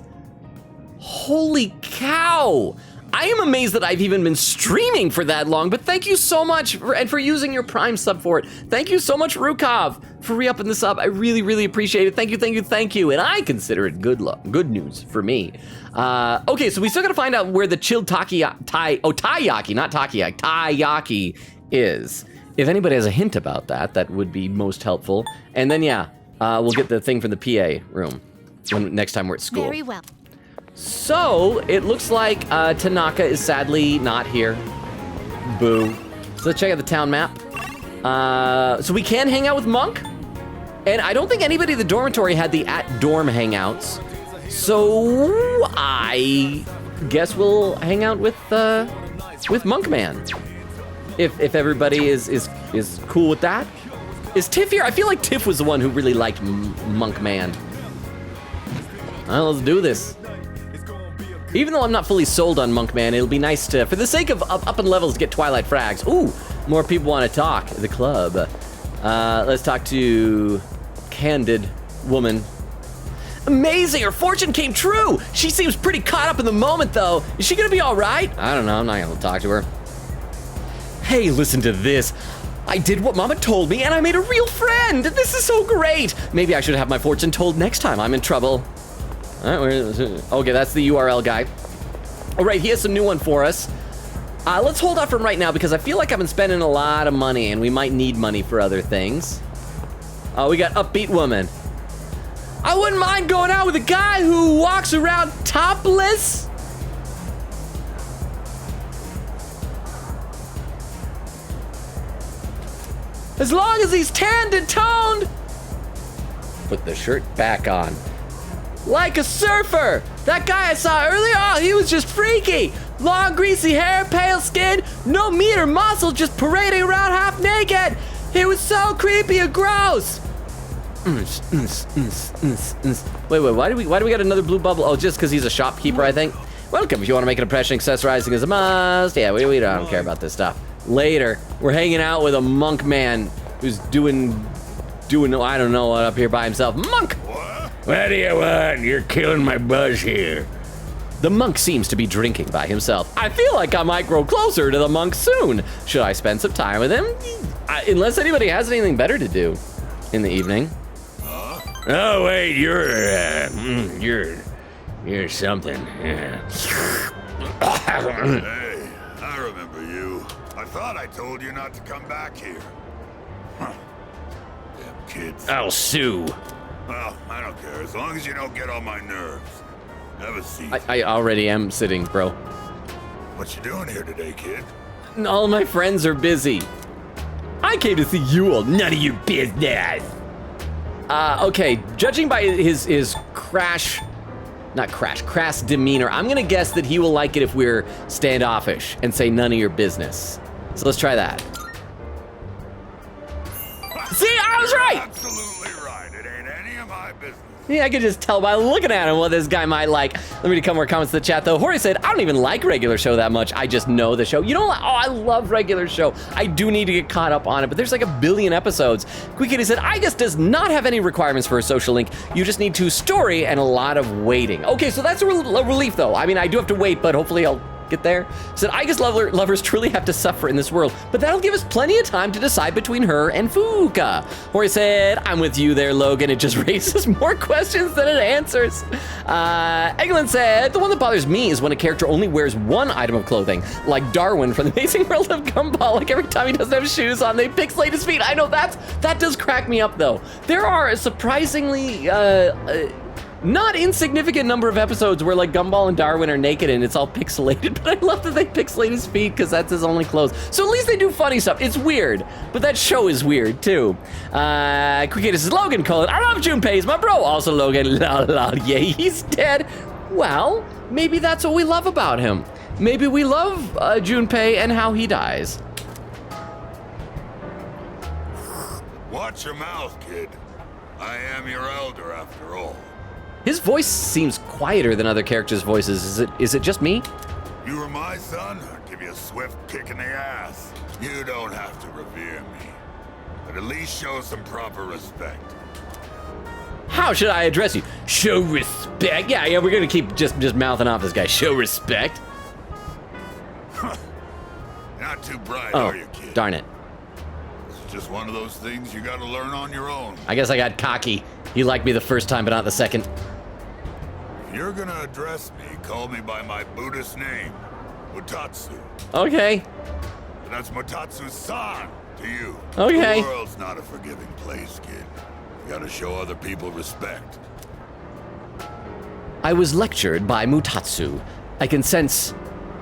Holy cow! I am amazed that I've even been streaming for that long, but thank you so much for using your Prime sub for it. Thank you so much, Rukov, for re-upping the sub. I really, really appreciate it. Thank you, thank you, thank you. And I consider it good news for me. Okay, so we still gotta find out where the chilled taiyaki, not takoyaki, taiyaki is. If anybody has a hint about that, that would be most helpful. And then, yeah, we'll get the thing from the PA room next time we're at school. Very well. So, it looks like Tanaka is sadly not here. Boo. So let's check out the town map. So we can hang out with Monk. And I don't think anybody in the dormitory had the at-dorm hangouts. So, I guess we'll hang out with Monkman. If everybody is cool with that. Is Tiff here? I feel like Tiff was the one who really liked Monkman. Well, let's do this. Even though I'm not fully sold on Monkman, it'll be nice to, for the sake of up in levels, get Twilight frags. Ooh, more people want to talk at the club. Let's talk to Candid Woman. Amazing, her fortune came true. She seems pretty caught up in the moment, though. Is she gonna be all right? I don't know, I'm not gonna talk to her. Hey, listen to this. I did what Mama told me, and I made a real friend. This is so great. Maybe I should have my fortune told next time I'm in trouble. All right, okay, that's the URL guy. All right, he has some new one for us. Let's hold off from right now because I feel like I've been spending a lot of money and we might need money for other things. We got Upbeat Woman. I wouldn't mind going out with a guy who walks around topless. As long as he's tanned and toned. Put the shirt back on. Like a surfer! That guy I saw earlier, oh, he was just freaky! Long, greasy hair, pale skin, no meat or muscle, just parading around half naked! It was so creepy and gross! Wait, why do we got another blue bubble? Oh, just because he's a shopkeeper, I think. Welcome, if you want to make an impression, accessorizing is a must. Yeah, we don't care about this stuff. Later, we're hanging out with a monk man who's doing, I don't know what up here by himself. Monk! What do you want? You're killing my buzz here. The monk seems to be drinking by himself. I feel like I might grow closer to the monk soon. Should I spend some time with him? Unless anybody has anything better to do in the evening. Oh wait, you're something. Hey, I remember you. I thought I told you not to come back here. Huh. Damn kids. I'll sue. Well, I don't care, as long as you don't get on my nerves. Have a seat. I already am sitting, bro. What you doing here today, kid? All my friends are busy. I came to see you all. None of your business. Okay, judging by his crass demeanor, I'm gonna guess that he will like it if we're standoffish and say none of your business. So let's try that. See, I was right! Absolutely right. It ain't any of my business. Yeah, I can just tell by looking at him what this guy might like. Let me come more comments to the chat though. Hori said, I don't even like regular show that much. I just know the show. You don't like, oh, I love regular show. I do need to get caught up on it, but there's like 1 billion episodes. Quick Kitty said, I guess does not have any requirements for a social link. You just need to story and a lot of waiting. Okay, so that's a relief though. I mean, I do have to wait, but hopefully I'll get there. Said, I guess lovers truly have to suffer in this world, but that'll give us plenty of time to decide between her and Fuuka. Hori said, I'm with you there, Logan. It just raises more questions than it answers. Eglin said, the one that bothers me is when a character only wears one item of clothing, like Darwin from The Amazing World of Gumball. Like every time he doesn't have shoes on, they pixelate his feet. I know that does crack me up though. There are a surprisingly, not insignificant number of episodes where like Gumball and Darwin are naked and it's all pixelated, but I love that they pixelate his feet because that's his only clothes. So at least they do funny stuff. It's weird, but that show is weird too. Quick, this is Logan calling. I love Junpei, he's my bro. Also Logan, la la, yeah, he's dead. Well, maybe that's what we love about him. Maybe we love Junpei and how he dies. Watch your mouth, kid. I am your elder after all. His voice seems quieter than other characters' voices. Is it just me? You were my son, I'd give you a swift kick in the ass. You don't have to revere me, but at least show some proper respect. How should I address you? Show respect. Yeah, we're gonna keep just mouthing off this guy. Show respect. Not too bright, Oh, are you, kid? darn it. It's just one of those things you gotta learn on your own. I guess I got cocky. He liked me the first time, but not the second. If you're gonna address me, call me by my Buddhist name, Mutatsu. Okay. And that's Mutatsu-san to you. Okay. The world's not a forgiving place, kid. You gotta show other people respect. I was lectured by Mutatsu. I can sense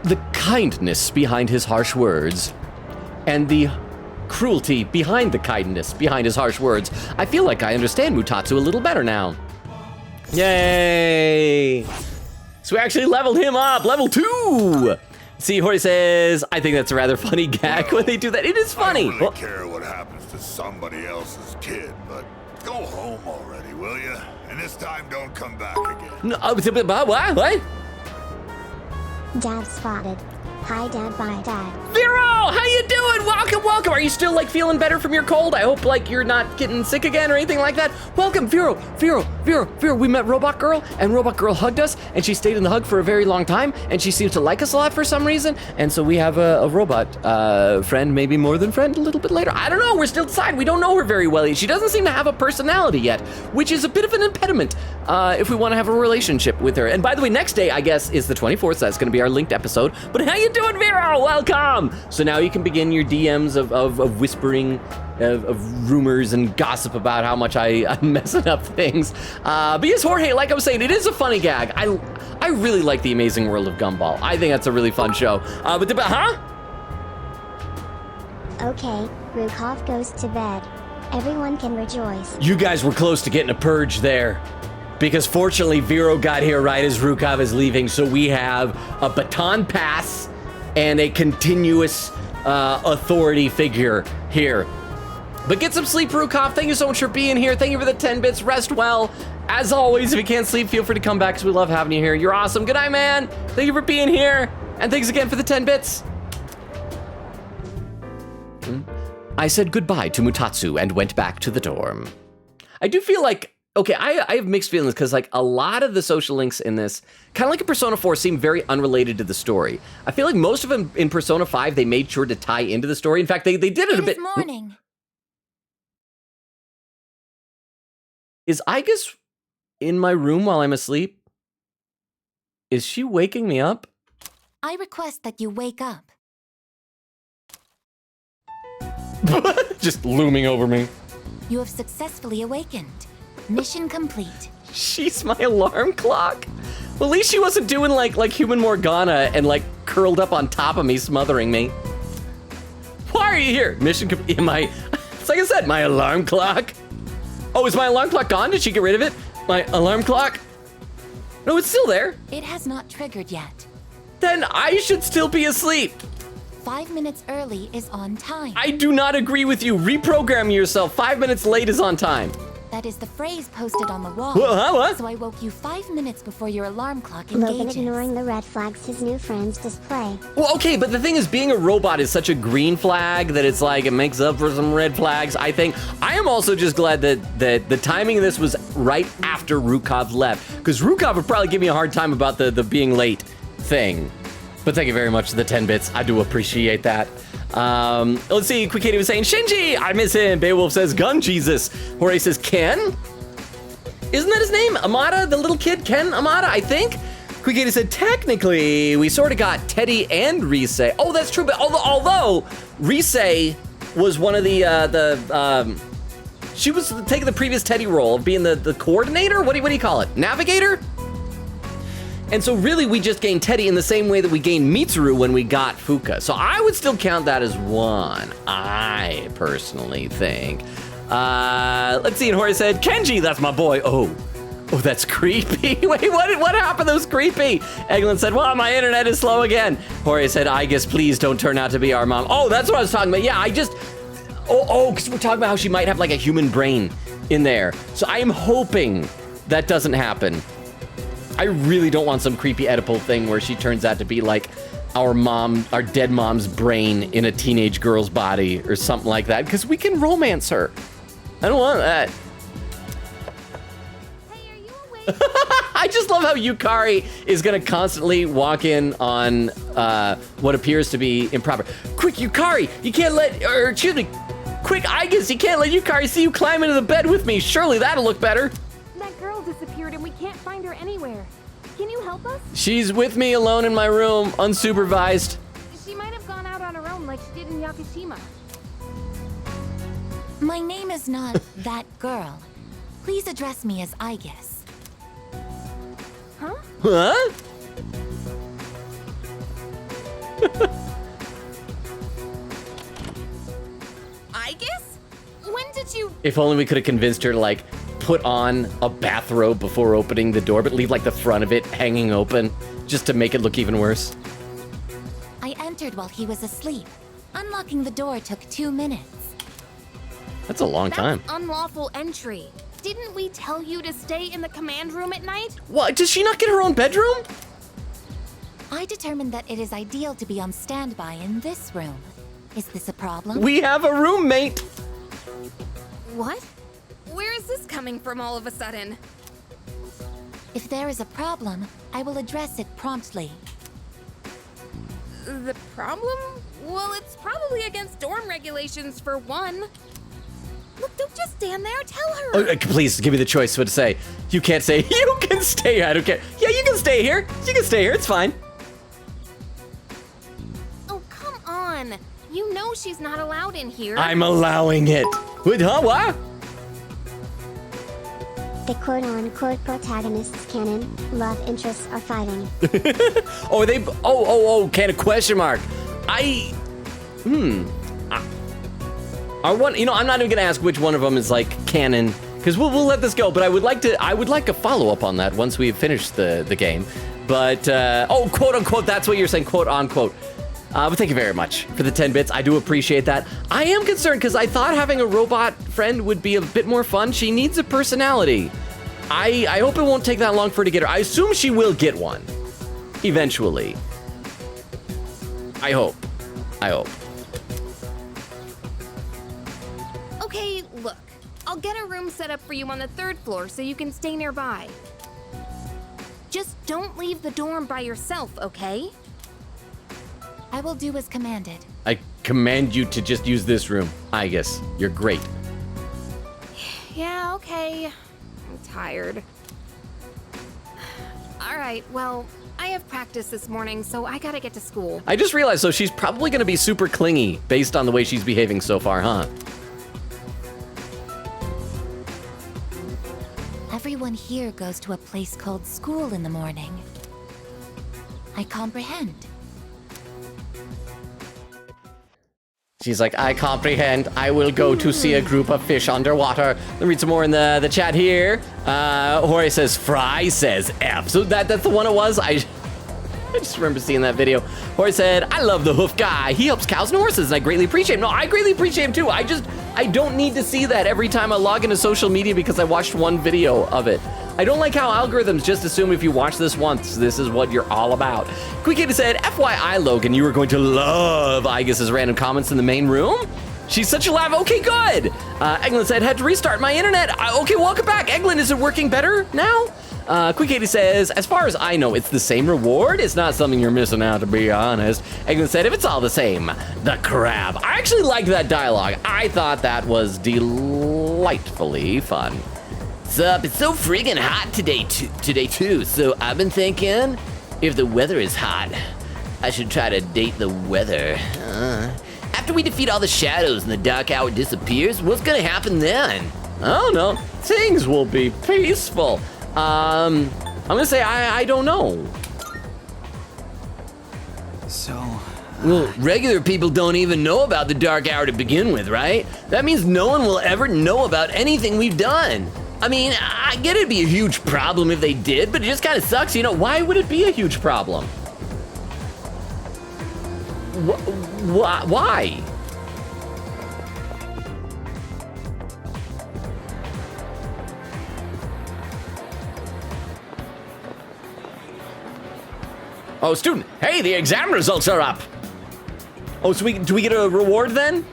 the kindness behind his harsh words and the cruelty behind the kindness behind his harsh words. I feel like I understand Mutatsu a little better now. Yay! So we actually leveled him up, level 2! See, Hori says, I think that's a rather funny gag when they do that. It is funny. I don't really care what happens to somebody else's kid, but go home already, will you? And this time don't come back again. No, what? Dad spotted. Hi, Dad. Bye, Dad. Vero, how you doing? Welcome. Are you still like feeling better from your cold? I hope like you're not getting sick again or anything like that. Welcome, Vero. We met Robot Girl, and Robot Girl hugged us, and she stayed in the hug for a very long time, and she seems to like us a lot for some reason. And so we have a robot friend, maybe more than friend, a little bit later. I don't know. We're still deciding. We don't know her very well. She doesn't seem to have a personality yet, which is a bit of an impediment if we want to have a relationship with her. And by the way, next day I guess is the 24th. So that's going to be our linked episode. But how you doing, Vero? Welcome. So now you can begin your DMs of whispering of rumors and gossip about how much I'm messing up things. But yes, Jorge, like I was saying, it is a funny gag. I really like The Amazing World of Gumball. I think that's a really fun show. Okay, Rukov goes to bed. Everyone can rejoice. You guys were close to getting a purge there. Because fortunately, Vero got here right as Rukov is leaving, so we have a baton pass and a continuous authority figure here. But get some sleep, Rukov. Thank you so much for being here. Thank you for the 10 bits. Rest well. As always, if you can't sleep, feel free to come back because we love having you here. You're awesome. Good night, man. Thank you for being here. And thanks again for the 10 bits. I said goodbye to Mutatsu and went back to the dorm. I do feel like, okay, I have mixed feelings because like a lot of the social links in this, kind of like in Persona 4, seem very unrelated to the story. I feel like most of them in Persona 5, they made sure to tie into the story. In fact, they did it a bit. Morning. Is Aigis in my room while I'm asleep? Is she waking me up? I request that you wake up. Just looming over me. You have successfully awakened. Mission complete. She's my alarm clock. Well, at least she wasn't doing like human Morgana and like curled up on top of me, smothering me. Why are you here? Mission complete. It's like I said, my alarm clock. Oh, is my alarm clock gone? Did she get rid of it? My alarm clock? No, it's still there. It has not triggered yet. Then I should still be asleep. 5 minutes early is on time. I do not agree with you. Reprogram yourself. 5 minutes late is on time. That is the phrase posted on the wall. What? So I woke you 5 minutes before your alarm clock engages. Logan ignoring the red flags his new friends display. Well, okay, but the thing is, being a robot is such a green flag that it's like it makes up for some red flags, I think. I am also just glad that the timing of this was right after Rukov left, because Rukov would probably give me a hard time about the being late thing. But thank you very much for the 10 bits. I do appreciate that. Let's see, Quick Katie was saying, Shinji, I miss him. Beowulf says, Gun Jesus. Jorge says, Ken? Isn't that his name? Amada, the little kid? Ken Amada, I think? Quick Katie said, technically, we sort of got Teddy and Rise. Oh, that's true, but although Rise was one of she was taking the previous Teddy role of being the coordinator? What do you call it? Navigator? And so really we just gained Teddy in the same way that we gained Mitsuru when we got Fuka. So I would still count that as one, I personally think. Let's see, and Hori said, Kenji, that's my boy. Oh, that's creepy. Wait, what happened? That was creepy. Eglin said, well, my internet is slow again. Hori said, I guess please don't turn out to be our mom. Oh, that's what I was talking about. Yeah, because we're talking about how she might have like a human brain in there. So I am hoping that doesn't happen. I really don't want some creepy Oedipal thing where she turns out to be like our dead mom's brain in a teenage girl's body or something like that, because we can romance her. I don't want that. I just love how Yukari is gonna constantly walk in on what appears to be improper. Quick, Yukari, you can't let, or excuse me, quick, Aigis, you can't let Yukari see you climb into the bed with me. Surely that'll look better. That girl disappeared and we can't find her anywhere. Can you help us? She's with me alone in my room, unsupervised. She might have gone out on her own like she did in Yakushima. My name is not that girl. Please address me as Aigis. Huh? Huh? Aigis? When did you... If only we could have convinced her to like put on a bathrobe before opening the door, but leave like the front of it hanging open just to make it look even worse. I entered while he was asleep. Unlocking the door took 2 minutes. That's a long time. Unlawful entry. Didn't we tell you to stay in the command room at night? What? Does she not get her own bedroom? I determined that it is ideal to be on standby in this room. Is this a problem? We have a roommate. What? Where is this coming from all of a sudden? If there is a problem, I will address it promptly. The problem? Well, it's probably against dorm regulations for one. Look, don't just stand there. Tell her. Oh, please give me the choice what to say. You can't say, you can stay. I don't care. Yeah, you can stay here. You can stay here. It's fine. Oh, come on. You know she's not allowed in here. I'm allowing it. Wait, huh? What? The quote-unquote protagonists canon, love interests are fighting. Oh, they. Oh, kind of question mark. I want. You know, I'm not even gonna ask which one of them is like canon, because we'll let this go. But I would like a follow up on that once we've finished the game. But quote unquote. That's what you're saying. Quote unquote. But thank you very much for the 10 bits. I do appreciate that. I am concerned because I thought having a robot friend would be a bit more fun. She needs a personality. I hope it won't take that long for her to get her. I assume she will get one eventually. I hope. Okay, look. I'll get a room set up for you on the 3rd floor so you can stay nearby. Just don't leave the dorm by yourself, okay? I will do as commanded. I command you to just use this room. I guess you're great. Yeah, okay. I'm tired. All right, well, I have practice this morning, so I gotta get to school. I just realized, so she's probably gonna be super clingy based on the way she's behaving so far, huh? Everyone here goes to a place called school in the morning. I comprehend. She's like, I comprehend. I will go to see a group of fish underwater. Let me read some more in the chat here. Jorge says, Fry says F. So that's the one it was? I just remember seeing that video. Jorge said, I love the hoof guy. He helps cows and horses, and I greatly appreciate him. No, I greatly appreciate him too. I don't need to see that every time I log into social media because I watched one video of it. I don't like how algorithms just assume if you watch this once, this is what you're all about. Quick Kitty said, FYI, Logan, you are going to love Aigis' random comments in the main room. She's such a laugh. Okay, good. Eglin said, had to restart my internet. Okay, welcome back. Eglin, is it working better now? Quick Katie says, as far as I know, it's the same reward. It's not something you're missing out, to be honest. Eglin said, if it's all the same, the crab. I actually liked that dialogue. I thought that was delightfully fun. Sup, it's so friggin' hot today too, so I've been thinking, if the weather is hot, I should try to date the weather. After we defeat all the shadows and the dark hour disappears, what's gonna happen then? I don't know. Things will be peaceful. I'm gonna say I don't know. So... Well, regular people don't even know about the dark hour to begin with, right? That means no one will ever know about anything we've done. I mean, I get it'd be a huge problem if they did, but it just kind of sucks, you know? Why would it be a huge problem? Why? Oh, student, hey, the exam results are up. Oh, so do we get a reward then?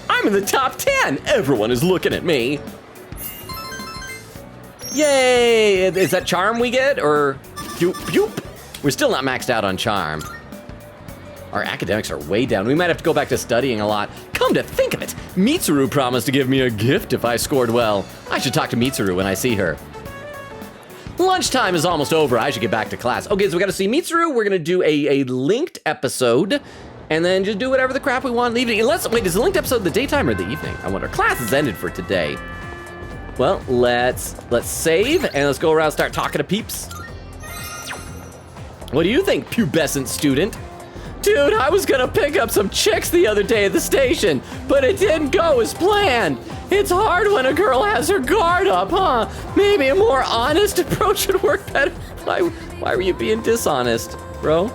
I'm in the top 10. Everyone is looking at me. Yay! Is that charm we get, or Pyoop, pyoop. We're still not maxed out on charm. Our academics are way down. We might have to go back to studying a lot. Come to think of it, Mitsuru promised to give me a gift if I scored well. I should talk to Mitsuru when I see her. Lunchtime is almost over. I should get back to class. Okay, so we got to see Mitsuru. We're going to do a linked episode, and then just do whatever the crap we want in the evening. Unless, wait, is the linked episode the daytime or the evening? I wonder. Class is ended for today. Well, let's save, and let's go around and start talking to peeps. What do you think, pubescent student? Dude, I was gonna pick up some chicks the other day at the station, but it didn't go as planned. It's hard when a girl has her guard up, huh? Maybe a more honest approach would work better. Why were you being dishonest, bro?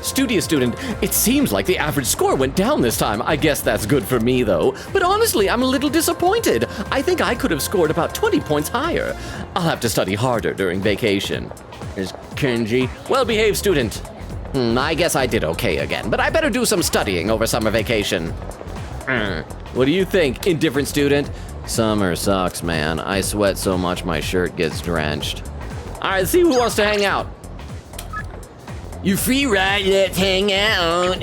Studious student, it seems like the average score went down this time. I guess that's good for me, though. But honestly, I'm a little disappointed. I think I could have scored about 20 points higher. I'll have to study harder during vacation. There's Kenji. Well-behaved student. I guess I did okay again, but I better do some studying over summer vacation. What do you think, indifferent student? Summer sucks, man. I sweat so much my shirt gets drenched. All right, let's see who wants to hang out. You free, right? Let's hang out.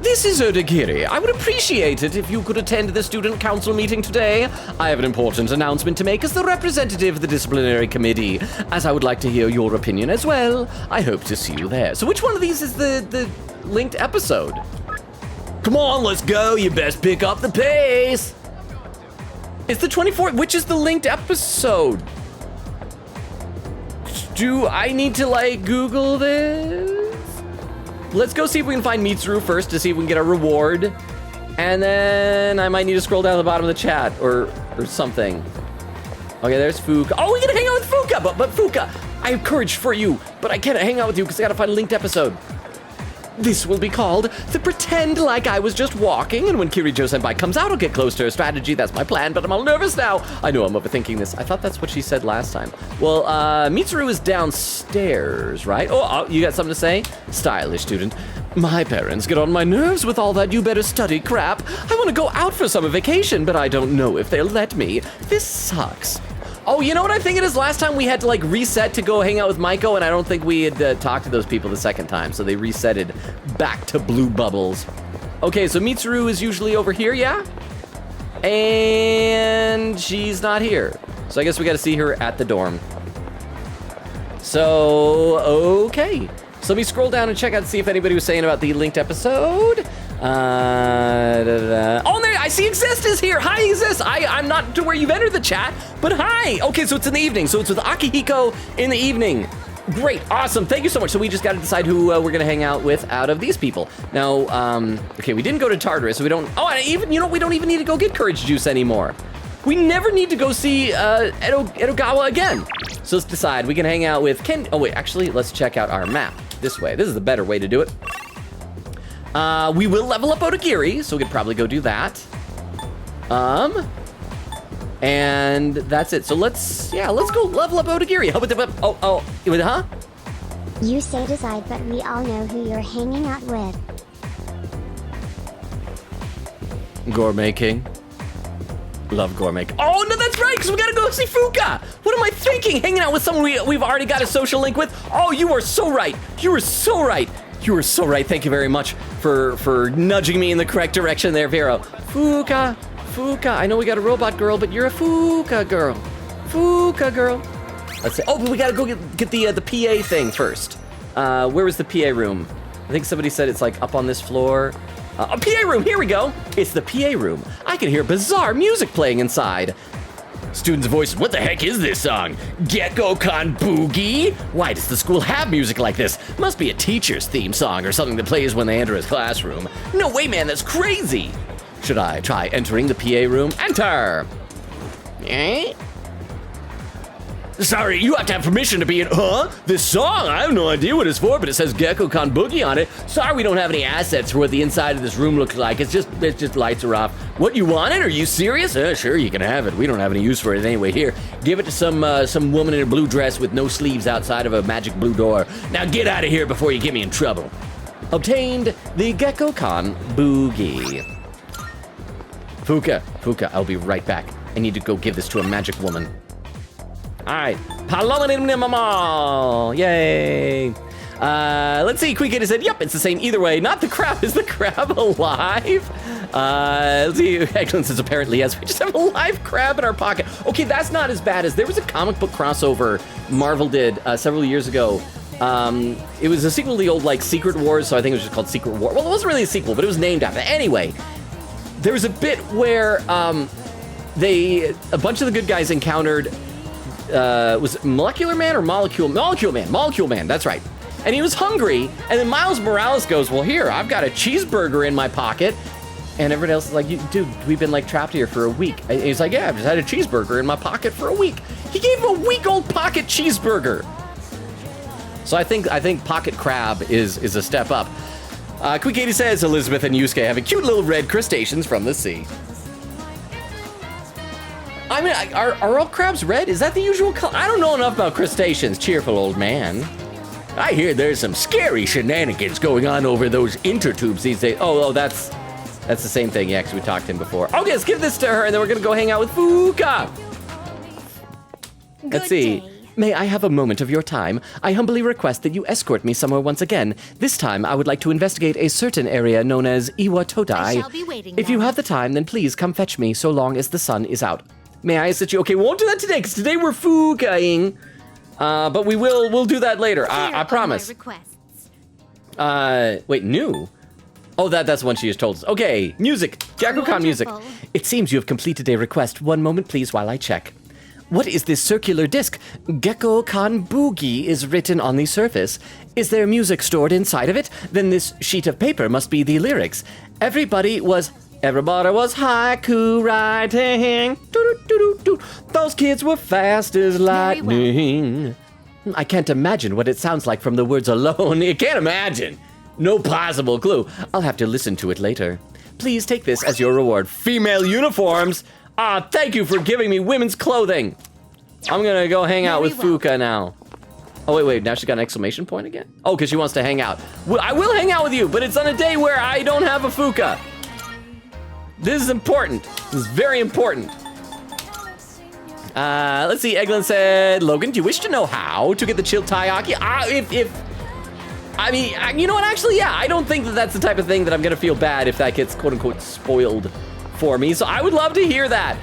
This is Odagiri. I would appreciate it if you could attend the student council meeting today. I have an important announcement to make as the representative of the disciplinary committee, as I would like to hear your opinion as well. I hope to see you there. So which one of these is the linked episode? Come on, let's go. You best pick up the pace. It's the 24th. Which is the linked episode? Do I need to, like, Google this? Let's go see if we can find Mitsuru first to see if we can get a reward. And then I might need to scroll down to the bottom of the chat or something. Okay, there's Fuka. Oh, we gotta hang out with Fuka, but Fuka, I have courage for you, but I can't hang out with you because I gotta find a linked episode. This will be called the Pretend Like I Was Just Walking, and when Kirijo-senpai comes out, I'll get close to her strategy. That's my plan, but I'm all nervous now. I know I'm overthinking this. I thought that's what she said last time. Well, Mitsuru is downstairs, right? Oh, you got something to say? Stylish student. My parents get on my nerves with all that you better study crap. I want to go out for summer vacation, but I don't know if they'll let me. This sucks. Oh, you know what I think it is? Last time we had to, like, reset to go hang out with Maiko, and I don't think we had talked to those people the second time, so they resetted back to blue bubbles. Okay, so Mitsuru is usually over here, yeah? And she's not here. So I guess we gotta see her at the dorm. So, okay. So let me scroll down and check out and see if anybody was saying about the linked episode. Oh, there, I see Exist is here. Hi, Exist. I'm not to where you've entered the chat, but hi. Okay, so it's in the evening. So it's with Akihiko in the evening. Great, awesome. Thank you so much. So we just got to decide who we're going to hang out with out of these people. Now, okay, we didn't go to Tartarus, so we don't, oh, and even, you know, we don't even need to go get Courage Juice anymore. We never need to go see Edogawa again. So let's decide. We can hang out with Ken. Oh, wait, actually, let's check out our map this way. This is the better way to do it. We will level up Odagiri, so we could probably go do that. And that's it. So let's go level up Odagiri. How about the, huh? You say decide, but we all know who you're hanging out with. Gourmet King. Love Gourmet King. Oh, no, that's right, because we gotta go see Fuka. What am I thinking? Hanging out with someone we've already got a social link with? Oh, you are so right. You are so right. You are so right. Thank you very much for nudging me in the correct direction there, Vero. Fuka. I know we got a robot girl, but you're a Fuka girl. Fuka girl. Let's see. Oh, but we gotta go get the PA thing first. Where was the PA room? I think somebody said it's like up on this floor. A PA room, here we go. It's the PA room. I can hear bizarre music playing inside. Student's voice, what the heck is this song? Gekko-kan Boogie? Why does the school have music like this? Must be a teacher's theme song or something that plays when they enter his classroom. No way, man, that's crazy. Should I try entering the PA room? Enter! Eh? Sorry, you have to have permission to be in, huh? This song, I have no idea what it's for, but it says Gekko-kan Boogie on it. Sorry we don't have any assets for what the inside of this room looks like. It's just lights are off. What, you want it? Are you serious? Sure, you can have it. We don't have any use for it anyway. Here, give it to some woman in a blue dress with no sleeves outside of a magic blue door. Now get out of here before you get me in trouble. Obtained the Gekko-kan Boogie. Fuka, I'll be right back. I need to go give this to a magic woman. All right, Paloma. Yay. Let's see, Queen Katie said, yep, it's the same either way. Not the crab. Is the crab alive? Let's see, Eglin says apparently yes. We just have a live crab in our pocket. Okay, that's not as bad as there was a comic book crossover Marvel did several years ago. It was a sequel to the old like Secret Wars, so I think it was just called Secret War. Well, it wasn't really a sequel, but it was named after. Anyway, there was a bit where a bunch of the good guys encountered, was it Molecular Man or Molecule Man, that's right. And he was hungry, and then Miles Morales goes, well, here, I've got a cheeseburger in my pocket. And everybody else is like, dude, we've been like trapped here for a week. And he's like, yeah, I've just had a cheeseburger in my pocket for a week. He gave him a week-old pocket cheeseburger. So I think pocket crab is a step up. Queen Katie says Elizabeth and Yusuke having cute little red crustaceans from the sea. I mean, are all crabs red? Is that the usual color? I don't know enough about crustaceans, cheerful old man. I hear there's some scary shenanigans going on over those intertubes these days. Oh, that's the same thing, yeah, because we talked to him before. Okay, let's give this to her, and then we're gonna go hang out with Fuuka. Let's see. May I have a moment of your time? I humbly request that you escort me somewhere once again. This time, I would like to investigate a certain area known as Iwatodai. I shall be waiting If you have the time, then please come fetch me so long as the sun is out. May I assist you? Okay, we won't do that today, because today we're Fuuka-ing. But we'll do that later. I promise. Wait, new? Oh, that's one she just told us. Okay, music. Gyaku-kan music. It seems you have completed a request. One moment, please, while I check. What is this circular disc? Gekko-kan Boogie is written on the surface. Is there music stored inside of it? Then this sheet of paper must be the lyrics. Everybody was haiku writing. Doo-doo-doo-doo-doo. Those kids were fast as lightning. I can't imagine what it sounds like from the words alone. You can't imagine. No possible clue. I'll have to listen to it later. Please take this as your reward. Female uniforms. Thank you for giving me women's clothing. I'm gonna go hang out with Fuuka now. Oh, wait, now she's got an exclamation point again? Oh, because she wants to hang out. I will hang out with you, but it's on a day where I don't have a Fuuka. This is important. This is very important. Let's see, Eglin said, Logan, do you wish to know how to get the chilled taiyaki? I mean, you know what, actually, yeah, I don't think that's the type of thing that I'm gonna feel bad if that gets quote-unquote spoiled for me, so I would love to hear that.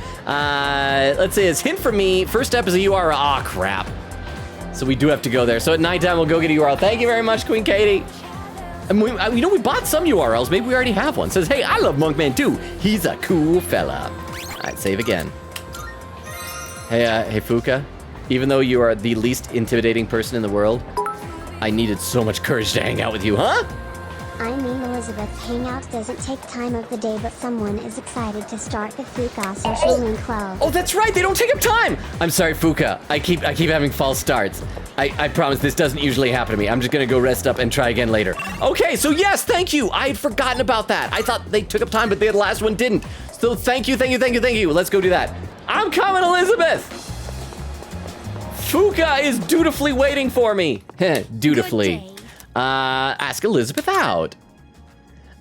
Let's see, it's hint from me, first step is a URL, crap. So we do have to go there, so at nighttime we'll go get a URL. Thank you very much, Queen Katie. And we bought some URLs, maybe we already have one. It says, hey, I love Monkman too. He's a cool fella. All right, save again. Hey, Fuuka, even though you are the least intimidating person in the world, I needed so much courage to hang out with you, huh? I mean, Elizabeth, hangout doesn't take time of the day, but someone is excited to start the Fuuka social link club. Oh, that's right, they don't take up time. I'm sorry, Fuuka. I keep having false starts. I promise this doesn't usually happen to me. I'm just gonna go rest up and try again later. Okay, so yes, thank you. I had forgotten about that. I thought they took up time, but the last one didn't. So thank you. Let's go do that. I'm coming, Elizabeth. Fuuka is dutifully waiting for me. Dutifully. Ask Elizabeth out.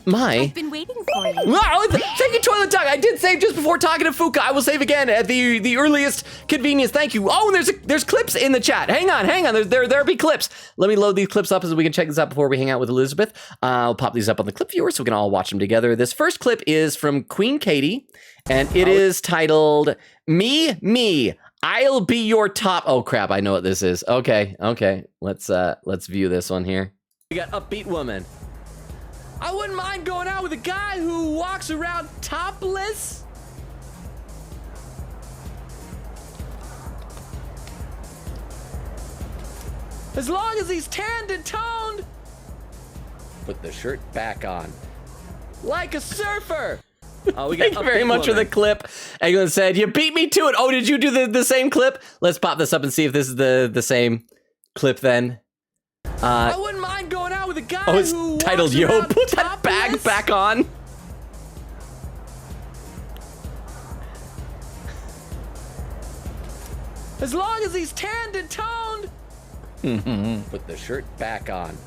I've been waiting for you. Wow, thank you, Toilet Dog. I did save just before talking to Fuuka. I will save again at the earliest convenience. Thank you. Oh, and there's clips in the chat. Hang on. There'll be clips. Let me load these clips up so we can check this out before we hang out with Elizabeth. I'll pop these up on the clip viewer so we can all watch them together. This first clip is from Queen Katie, and it is titled Me. I'll be your top. Oh crap! I know what this is. Okay. Let's view this one here. We got Upbeat Woman. I wouldn't mind going out with a guy who walks around topless. As long as he's tanned and toned. Put the shirt back on. Like a surfer. Oh, we got Thank you very much for the clip. Eglin said, you beat me to it. Oh, did you do the same clip? Let's pop this up and see if this is the same clip then. I wouldn't mind going out with a guy who it's titled, yo, put that bag back on. As long as he's tanned and toned. Put the shirt back on.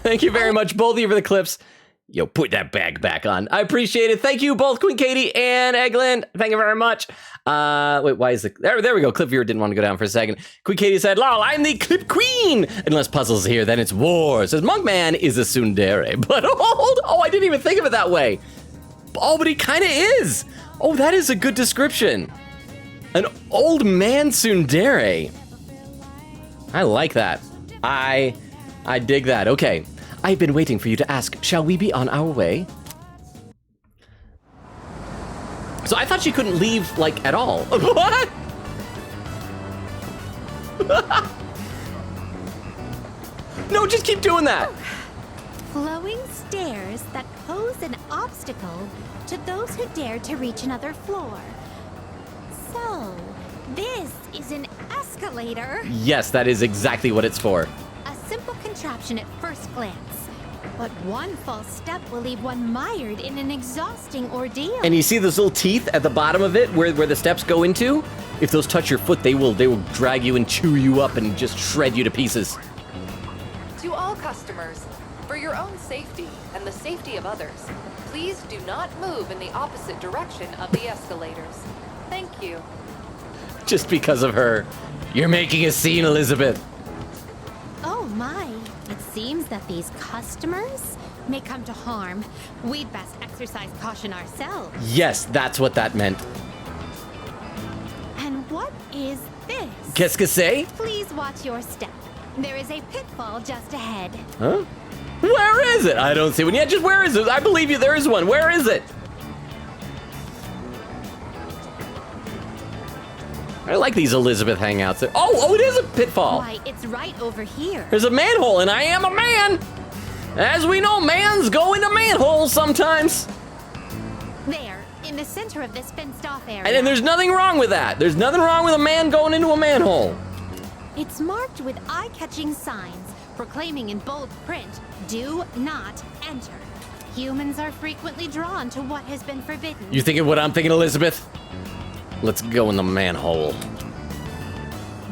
Thank you very much, both of you, for the clips. Yo, put that bag back on. I appreciate it. Thank you both, Queen Katie and Eglin. Thank you very much. Wait, why is the... There we go. Clip viewer didn't want to go down for a second. Queen Katie said, lol, I'm the Clip Queen. Unless Puzzle's here, then it's war. Says, Monkman is a tsundere. But I didn't even think of it that way. Oh, but he kind of is. Oh, that is a good description. An old man tsundere. I like that. I dig that. Okay. I've been waiting for you to ask, shall we be on our way? So I thought she couldn't leave, like, at all. What? No, just keep doing that. Flowing stairs that pose an obstacle to those who dare to reach another floor. So, this is an escalator. Yes, that is exactly what it's for. A simple contraption at first glance. But one false step will leave one mired in an exhausting ordeal. And you see those little teeth at the bottom of it where the steps go into? If those touch your foot, they will drag you and chew you up and just shred you to pieces. To all customers, for your own safety and the safety of others, please do not move in the opposite direction of the escalators. Thank you. Just because of her. You're making a scene, Elizabeth. Oh my. It seems that these customers may come to harm. We'd best exercise caution ourselves. Yes, that's what that meant. And what is this? Qu'est-ce que c'est? Please watch your step. There is a pitfall just ahead. Huh? Where is it? I don't see one yet. Just where is it? I believe you. There is one. Where is it? I like these Elizabeth hangouts. Oh, it is a pitfall. Why, it's right over here. There's a manhole, and I am a man. As we know, mans go into manholes sometimes. There, in the center of this fenced-off area. And there's nothing wrong with that. There's nothing wrong with a man going into a manhole. It's marked with eye-catching signs, proclaiming in bold print, do not enter. Humans are frequently drawn to what has been forbidden. You thinking what I'm thinking, Elizabeth? Let's go in the manhole.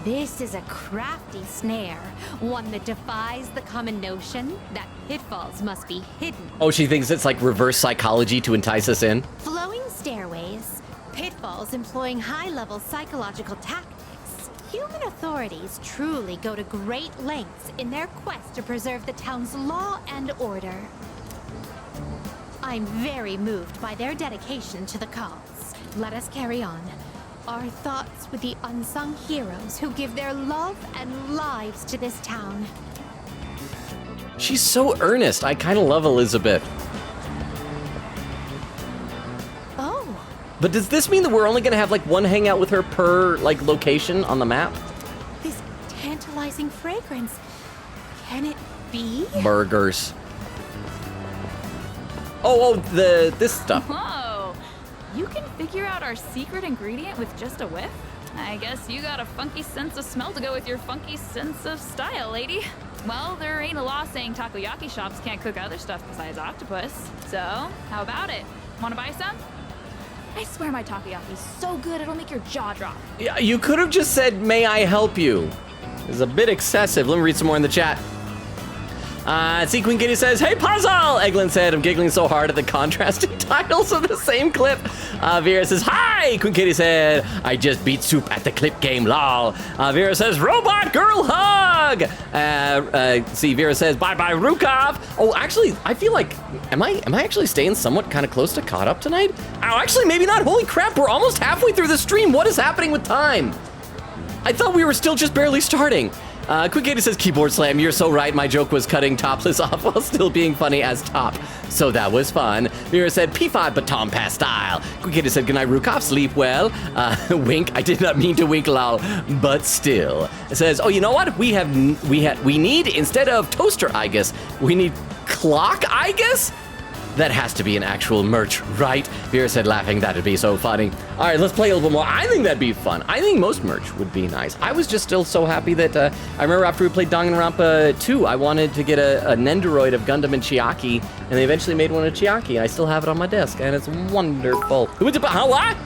This is a crafty snare, one that defies the common notion that pitfalls must be hidden. Oh, she thinks it's like reverse psychology to entice us in? Flowing stairways, pitfalls employing high-level psychological tactics. Human authorities truly go to great lengths in their quest to preserve the town's law and order. I'm very moved by their dedication to the cause. Let us carry on. Our thoughts with the unsung heroes who give their love and lives to this town. She's so earnest. I kind of love Elizabeth. Oh. But does this mean that we're only going to have like one hangout with her per like location on the map? This tantalizing fragrance. Can it be? Burgers. Oh, this stuff. Whoa! You can figure out our secret ingredient with just a whiff? I guess you got a funky sense of smell to go with your funky sense of style, lady. Well, there ain't a law saying takoyaki shops can't cook other stuff besides octopus. So, how about it? Wanna buy some? I swear my takoyaki's so good it'll make your jaw drop. Yeah, you could have just said, may I help you? It's a bit excessive. Let me read some more in the chat. See, Queen Kitty says, hey, Puzzle! Eglin said, I'm giggling so hard at the contrasting titles of the same clip. Vera says, hi! Queen Kitty said, I just beat Soup at the clip game, lol. Vera says, robot girl hug! See, Vera says, bye-bye, Rukov! Oh, actually, I feel like, am I actually staying somewhat kind of close to caught up tonight? Oh, actually, maybe not. Holy crap, we're almost halfway through the stream. What is happening with time? I thought we were still just barely starting. Quick Katie says, keyboard slam, you're so right. My joke was cutting Topless off while still being funny as Top. So that was fun. Mira said, P5 baton pass style. Quick Katie said, good night, Rukov, sleep well. Wink, I did not mean to wink, lol, but still. It says, oh, you know what? We need, instead of toaster, I guess, we need clock, I guess? That has to be an actual merch, right? Vera said, laughing, that'd be so funny. All right, let's play a little bit more. I think that'd be fun. I think most merch would be nice. I was just still so happy that, I remember after we played Danganronpa 2, I wanted to get a Nendoroid of Gundam and Chiaki, and they eventually made one of Chiaki, and I still have it on my desk, and it's wonderful. What?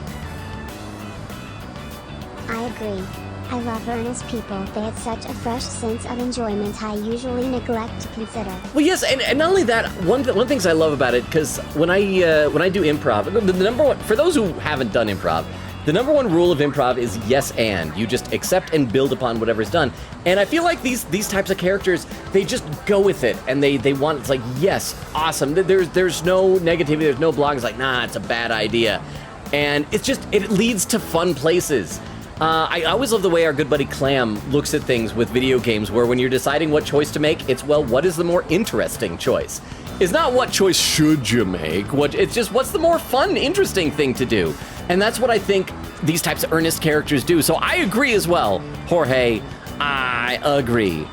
I agree. I love earnest people. They have such a fresh sense of enjoyment I usually neglect to consider. Well, yes, and not only that, one of the things I love about it, because when I do improv, the number one, for those who haven't done improv, the number one rule of improv is yes and. You just accept and build upon whatever's done. And I feel like these types of characters, they just go with it, and they want, it's like, yes, awesome. There's no negativity, there's no blog, it's like, nah, it's a bad idea. And it's just, it leads to fun places. I always love the way our good buddy Clam looks at things with video games, where when you're deciding what choice to make, it's, well, what is the more interesting choice? It's not what choice should you make, it's just what's the more fun, interesting thing to do. And that's what I think these types of earnest characters do. So I agree as well, Jorge, I agree.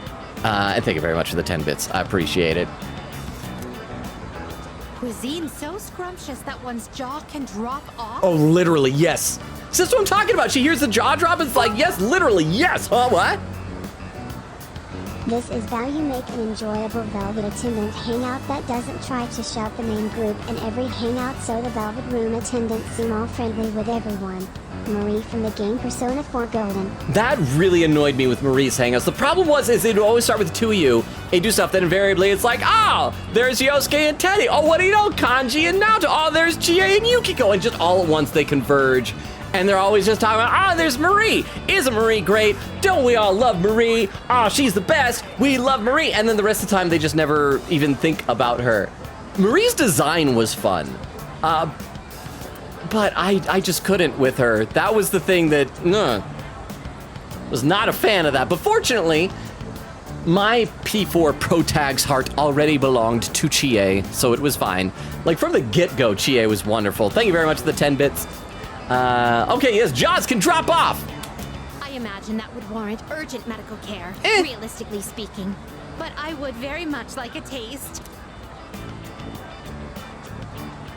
And thank you very much for the 10 bits, I appreciate it. Cuisine so scrumptious that one's jaw can drop off? Oh, literally, yes. So that's what I'm talking about. She hears the jaw drop, it's like, yes, literally, yes. Huh, what? This is value make an enjoyable Velvet attendant hangout that doesn't try to shout the main group in every hangout, so the Velvet room attendants seem all friendly with everyone. Marie from the game Persona 4 Golden. That really annoyed me with Marie's hangouts. The problem is it would always start with the two of you. They do stuff, then invariably it's like, oh, there's Yosuke and Teddy. Oh, what do you know, Kanji and Naoto. Oh, there's Chie and Yukiko. And just all at once they converge. And they're always just talking about, there's Marie. Isn't Marie great? Don't we all love Marie? Oh, she's the best. We love Marie. And then the rest of the time, they just never even think about her. Marie's design was fun. But I just couldn't with her. That was the thing that, was not a fan of that. But fortunately, my P4 Pro Tag's heart already belonged to Chie, so it was fine. Like, from the get-go, Chie was wonderful. Thank you very much for the 10 bits. Okay, yes, jaws can drop off. I imagine that would warrant urgent medical care, realistically speaking. But I would very much like a taste.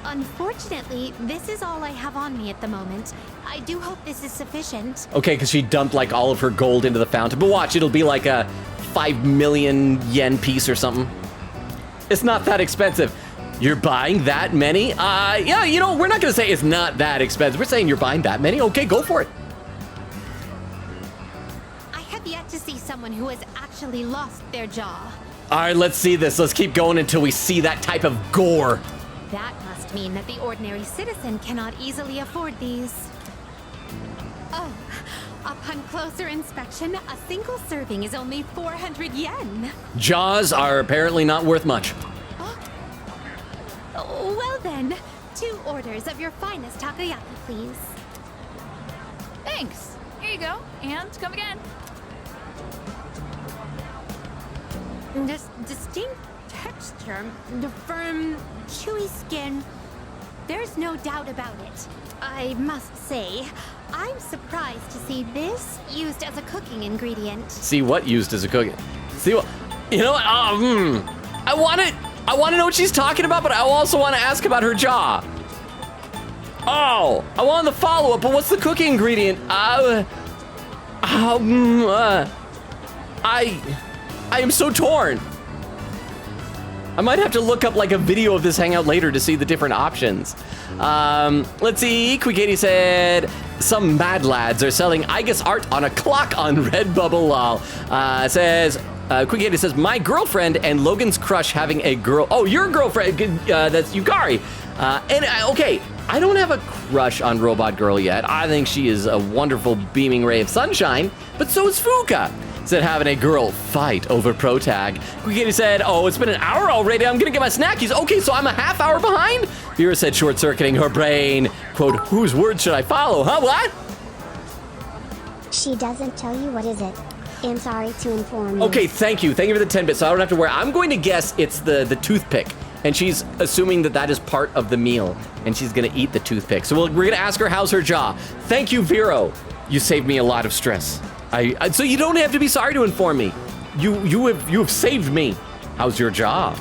Unfortunately, this is all I have on me at the moment. I do hope this is sufficient. Okay, because she dumped like all of her gold into the fountain. But watch, it'll be like a 5 million yen piece or something. It's not that expensive. You're buying that many? Yeah, you know, we're not gonna say it's not that expensive. We're saying you're buying that many. Okay, go for it. I have yet to see someone who has actually lost their jaw. All right, let's see this. Let's keep going until we see that type of gore. That must mean that the ordinary citizen cannot easily afford these. Oh, upon closer inspection, a single serving is only 400 yen. Jaws are apparently not worth much. Well then, 2 orders of your finest takoyaki, please. Thanks. Here you go. And come again. Distinct texture, the firm, chewy skin. There's no doubt about it. I must say, I'm surprised to see this used as a cooking ingredient. See what used as a cooking? See what? You know what? I want to know what she's talking about, but I also want to ask about her jaw. Oh, I want the follow-up, but what's the cooking ingredient? I am so torn. I might have to look up like a video of this hangout later to see the different options. Let's see, Quickady said, some mad lads are selling Igus art on a clock on Redbubble, lol. Says, Quickady says, my girlfriend and Logan's crush having a girl. Oh, your girlfriend, that's Yukari. Okay, I don't have a crush on Robot Girl yet. I think she is a wonderful beaming ray of sunshine, but so is Fuka. Said having a girl fight over Pro Tag. Quickady said, oh, it's been an hour already. I'm gonna get my snackies. Okay, so I'm a half hour behind? Vera said, short-circuiting her brain. Quote, whose words should I follow? Huh, what? She doesn't tell you, what is it? I'm sorry to inform you. Okay, thank you. Thank you for the 10 bits, so I don't have to worry. I'm going to guess it's the toothpick. And she's assuming that is part of the meal. And she's gonna eat the toothpick. So we're gonna ask her, how's her jaw? Thank you, Vero. You saved me a lot of stress. So you don't have to be sorry to inform me. You have saved me. How's your jaw?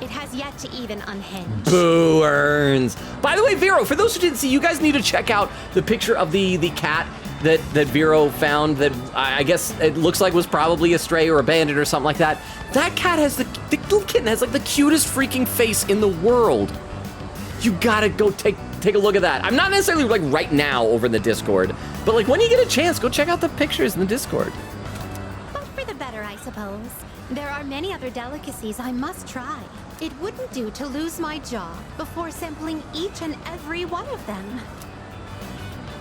It has yet to even unhinge. Boo earns. By the way, Vero, for those who didn't see, you guys need to check out the picture of the cat that Vero found that I guess it looks like was probably a stray or abandoned or something like that. That cat has the little kitten has like the cutest freaking face in the world. You gotta go take take a look at that. I'm not necessarily like right now over in the Discord, but like when you get a chance, go check out the pictures in the Discord. But for the better, I suppose. There are many other delicacies I must try. It wouldn't do to lose my jaw before sampling each and every one of them.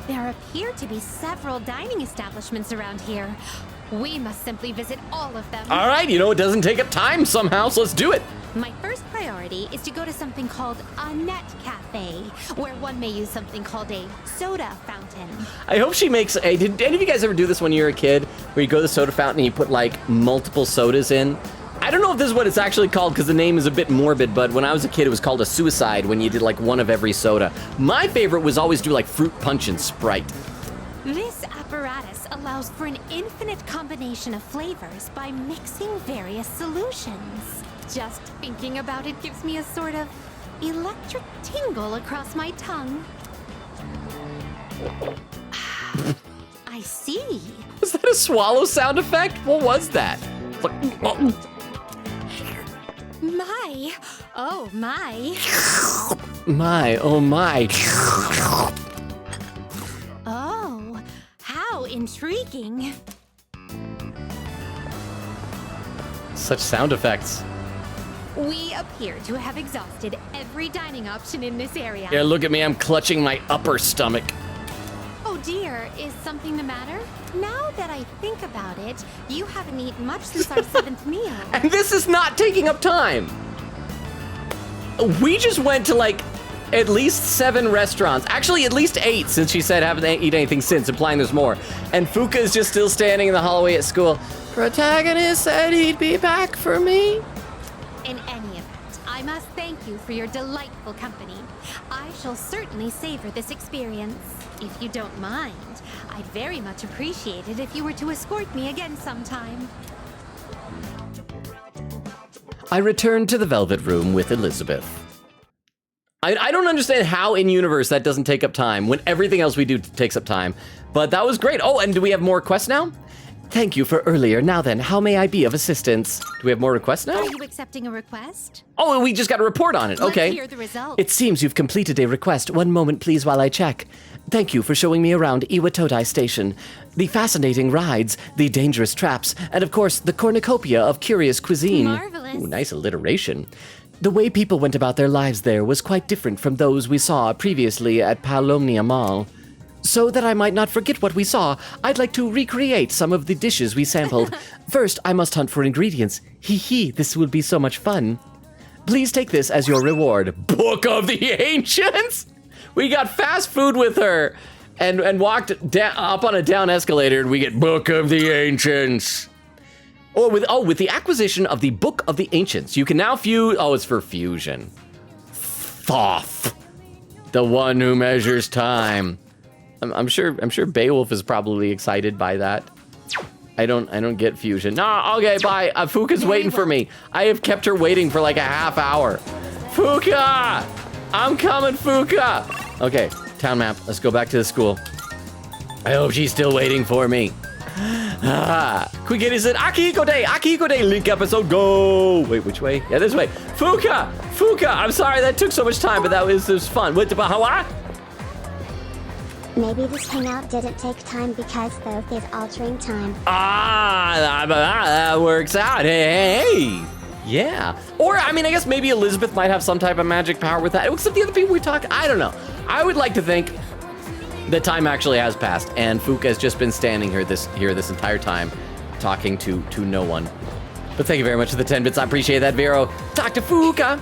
There appear to be several dining establishments around here. We must simply visit all of them. All right, you know, it doesn't take up time somehow, so let's do it. My first priority is to go to something called a net cafe, where one may use something called a soda fountain. I hope she makes a, did any of you guys ever do this when you were a kid, where you go to the soda fountain and you put like multiple sodas in? I don't know if this is what it's actually called because the name is a bit morbid, but when I was a kid, it was called a suicide when you did like one of every soda. My favorite was always do like fruit punch and Sprite. This apparatus allows for an infinite combination of flavors by mixing various solutions. Just thinking about it gives me a sort of electric tingle across my tongue. I see. Was that a swallow sound effect? What was that? Like, oh. My, oh my. My, oh my. Oh, how intriguing. Such sound effects. We appear to have exhausted every dining option in this area. Yeah, look at me, I'm clutching my upper stomach. Oh dear, is something the matter? Now that I think about it, you haven't eaten much since our 7th meal. And this is not taking up time. We just went to like at least 7 restaurants. Actually, at least 8 since she said haven't eaten anything since, implying there's more. And Fuka is just still standing in the hallway at school. Protagonist said he'd be back for me. In any event, I must thank you for your delightful company. I shall certainly savor this experience. If you don't mind, I'd very much appreciate it if you were to escort me again sometime. I returned to the Velvet Room with Elizabeth. I don't understand how in universe that doesn't take up time when everything else we do takes up time, but that was great. Oh, and do we have more quests now? Thank you for earlier. Now then, how may I be of assistance? Do we have more requests now? Are you accepting a request? Oh, we just got a report on it. Okay. Let's hear the results. It seems you've completed a request. One moment, please, while I check. Thank you for showing me around Iwatodai Station. The fascinating rides, the dangerous traps, and of course, the cornucopia of curious cuisine. Marvelous. Ooh, nice alliteration. The way people went about their lives there was quite different from those we saw previously at Palomnia Mall. So that I might not forget what we saw, I'd like to recreate some of the dishes we sampled. First, I must hunt for ingredients. Hee hee, this will be so much fun. Please take this as your reward. Book of the Ancients? We got fast food with her and walked up on a down escalator and we get Book of the Ancients. With the acquisition of the Book of the Ancients, you can now fuse, it's for fusion. Thoth, the one who measures time. I'm sure Beowulf is probably excited by that. I don't get fusion. No, okay, bye. Fuka's waiting for me. I have kept her waiting for like a half hour. Fuka! I'm coming, Fuka! Okay, town map. Let's go back to the school. I hope she's still waiting for me. Can we get, is it Akihiko Day, link episode, go! Wait, which way? Yeah, this way. Fuka! I'm sorry that took so much time, but that was fun. What? Maybe this hangout didn't take time because both is altering time. That works out. Hey. Yeah. Or, I mean, I guess maybe Elizabeth might have some type of magic power with that. Except the other people we talk, I don't know. I would like to think that time actually has passed, and Fuka has just been standing here this entire time, talking to no one. But thank you very much for the 10 bits. I appreciate that, Vero. Talk to Fuka.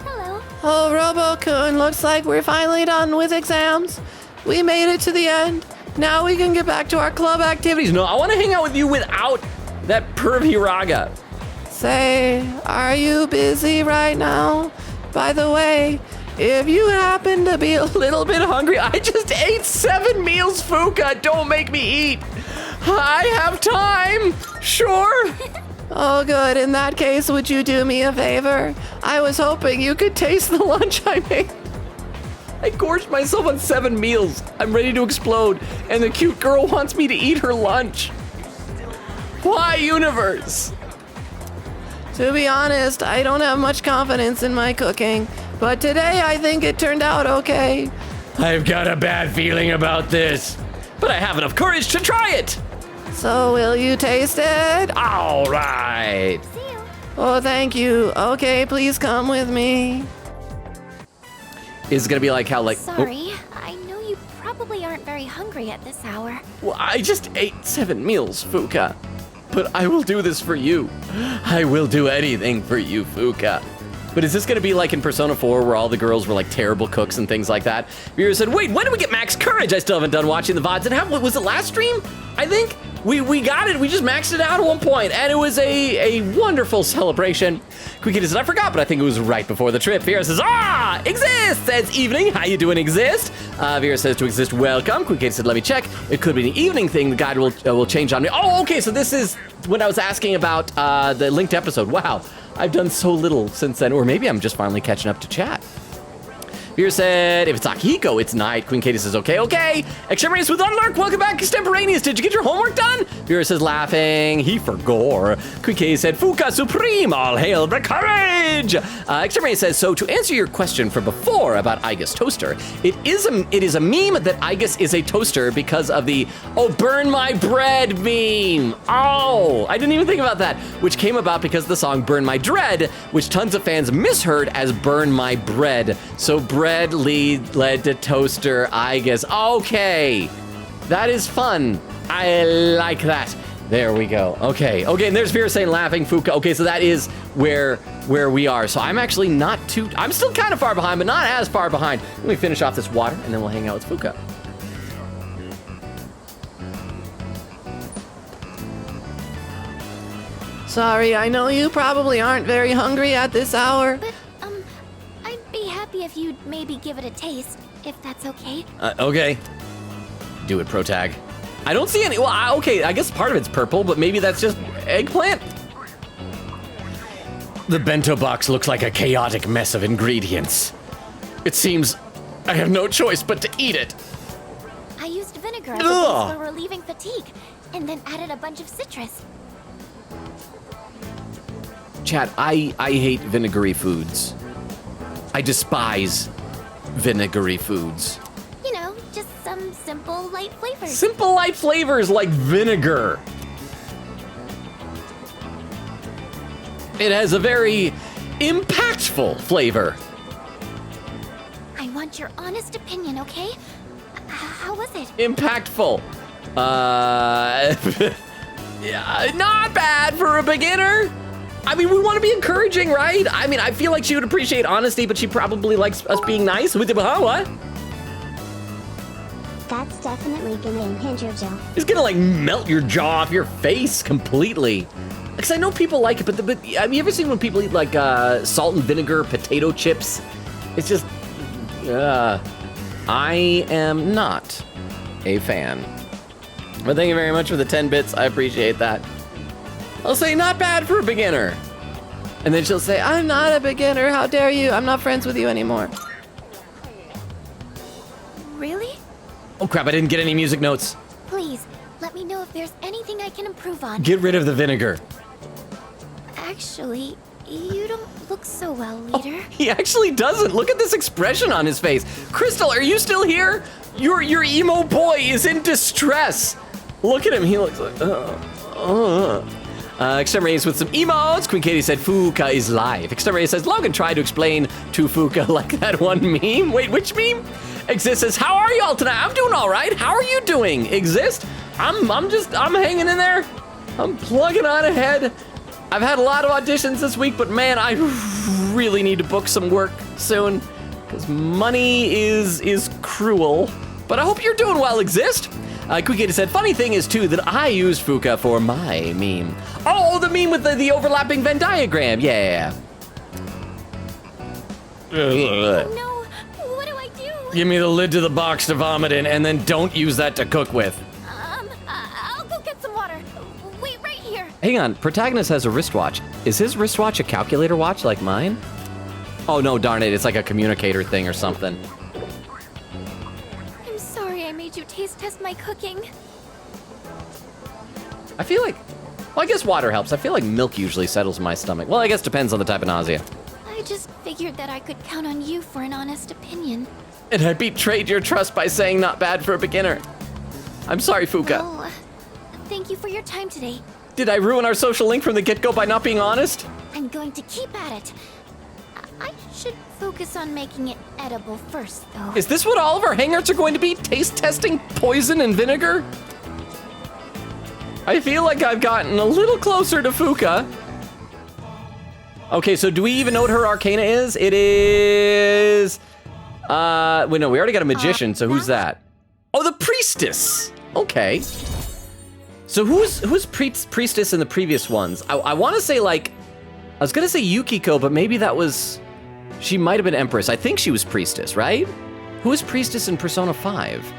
Hello. Oh, Robo-kun, looks like we're finally done with exams. We made it to the end. Now we can get back to our club activities. No, I want to hang out with you without that pervy raga. Say, are you busy right now? By the way, if you happen to be a little bit hungry, I just ate 7 meals, Fuka. Don't make me eat. I have time. Sure. Oh, good. In that case, would you do me a favor? I was hoping you could taste the lunch I made. I gorged myself on 7 meals. I'm ready to explode, and the cute girl wants me to eat her lunch. Why, universe? To be honest, I don't have much confidence in my cooking, but today I think it turned out okay. I've got a bad feeling about this. But I have enough courage to try it. So will you taste it? All right. Oh, thank you. Okay, please come with me. Is it gonna be like how like? Sorry, I know you probably aren't very hungry at this hour. Well, I just ate 7 meals, Fuka. But I will do this for you. I will do anything for you, Fuka. But is this gonna be like in Persona 4 where all the girls were like terrible cooks and things like that? Vera said, wait, when did we get max courage? I still haven't done watching the VODs. And what was it last stream? I think we got it. We just maxed it out at one point, and it was a wonderful celebration. Quickie said, I forgot, but I think it was right before the trip. Vera says, Exist! Says evening. How you doing, Exist? Vera says to Exist, welcome. Quickie said, let me check. It could be an evening thing. The guide will change on me. Oh, okay, so this is when I was asking about the linked episode. Wow, I've done so little since then, or maybe I'm just finally catching up to chat. Vera said, if it's Akihiko, it's night. Queen Katie says, okay. Extremities with Unlurk, welcome back. Extemporaneous, did you get your homework done? Vera says, laughing, he for gore. Queen Katie said, Fuka Supreme, all hail the courage. Extremities says, so to answer your question from before about Igus Toaster, it is a meme that Igus is a toaster because of the, burn my bread meme. Oh, I didn't even think about that, which came about because of the song Burn My Dread, which tons of fans misheard as Burn My Bread. So bread led to toaster, I guess. Okay, that is fun. I like that. There we go. Okay, and there's Vera saying laughing, Fuka. Okay, so that is where we are. So I'm actually I'm still kind of far behind, but not as far behind. Let me finish off this water, and then we'll hang out with Fuka. Sorry, I know you probably aren't very hungry at this hour. But, I'd be happy if you'd maybe give it a taste, if that's okay. Okay. Do it, Protag. I don't see any. Well, okay, I guess part of it's purple, but maybe that's just eggplant. The bento box looks like a chaotic mess of ingredients. It seems I have no choice but to eat it. I used vinegar as a base for relieving fatigue, and then added a bunch of citrus. Chat, I hate vinegary foods. I despise vinegary foods. You know, just some simple, light flavors. Simple, light flavors like vinegar. It has a very impactful flavor. I want your honest opinion, okay? How was it? Impactful. Yeah, not bad for a beginner. I mean, we want to be encouraging, right? I mean, I feel like she would appreciate honesty, but she probably likes us being nice. What? That's definitely gonna impinge your jaw. It's gonna like melt your jaw off your face completely. Because I know people like it, but have you ever seen when people eat like salt and vinegar potato chips? It's just, I am not a fan. But thank you very much for the 10 bits. I appreciate that. I'll say, not bad for a beginner. And then she'll say, I'm not a beginner. How dare you? I'm not friends with you anymore. Really? Oh crap, I didn't get any music notes. Please, let me know if there's anything I can improve on. Get rid of the vinegar. Actually, you don't look so well, leader. Oh, he actually doesn't. Look at this expression on his face. Crystal, are you still here? Your emo boy is in distress. Look at him. He looks like, Exterminates with some emotes. Queen Katie said, Fuka is live. Exterminates says, Logan tried to explain to Fuka like that one meme. Wait, which meme? Exist says, how are y'all tonight? I'm doing all right. How are you doing? Exist? I'm hanging in there. I'm plugging on ahead. I've had a lot of auditions this week, but man, I really need to book some work soon because money is cruel. But I hope you're doing well, Exist. Queen said, funny thing is, too, that I used Fuka for my meme. Oh, the meme with the overlapping Venn diagram. Yeah. Oh, no. What do I do? Give me the lid to the box to vomit in, and then don't use that to cook with. I'll go get some water. Wait right here. Hang on, Protagonist has a wristwatch. Is his wristwatch a calculator watch like mine? Oh, no, darn it. It's like a communicator thing or something. I'm sorry I made you taste test my cooking. I feel like, well, I guess water helps. I feel like milk usually settles my stomach. Well, I guess depends on the type of nausea. I just figured that I could count on you for an honest opinion. And I betrayed your trust by saying not bad for a beginner. I'm sorry, Fuka. Oh, thank you for your time today. Did I ruin our social link from the get-go by not being honest? I'm going to keep at it. I should focus on making it edible first, though. Is this what all of our hangouts are going to be? Taste testing poison and vinegar? I feel like I've gotten a little closer to Fuka. Okay, so do we even know what her arcana is? It is... wait, no, we already got a magician, so who's that? Oh, the priestess! Okay. So who's priestess in the previous ones? I want to say, like... I was going to say Yukiko, but maybe that was... She might have been Empress. I think she was priestess, right? Who is priestess in Persona 5?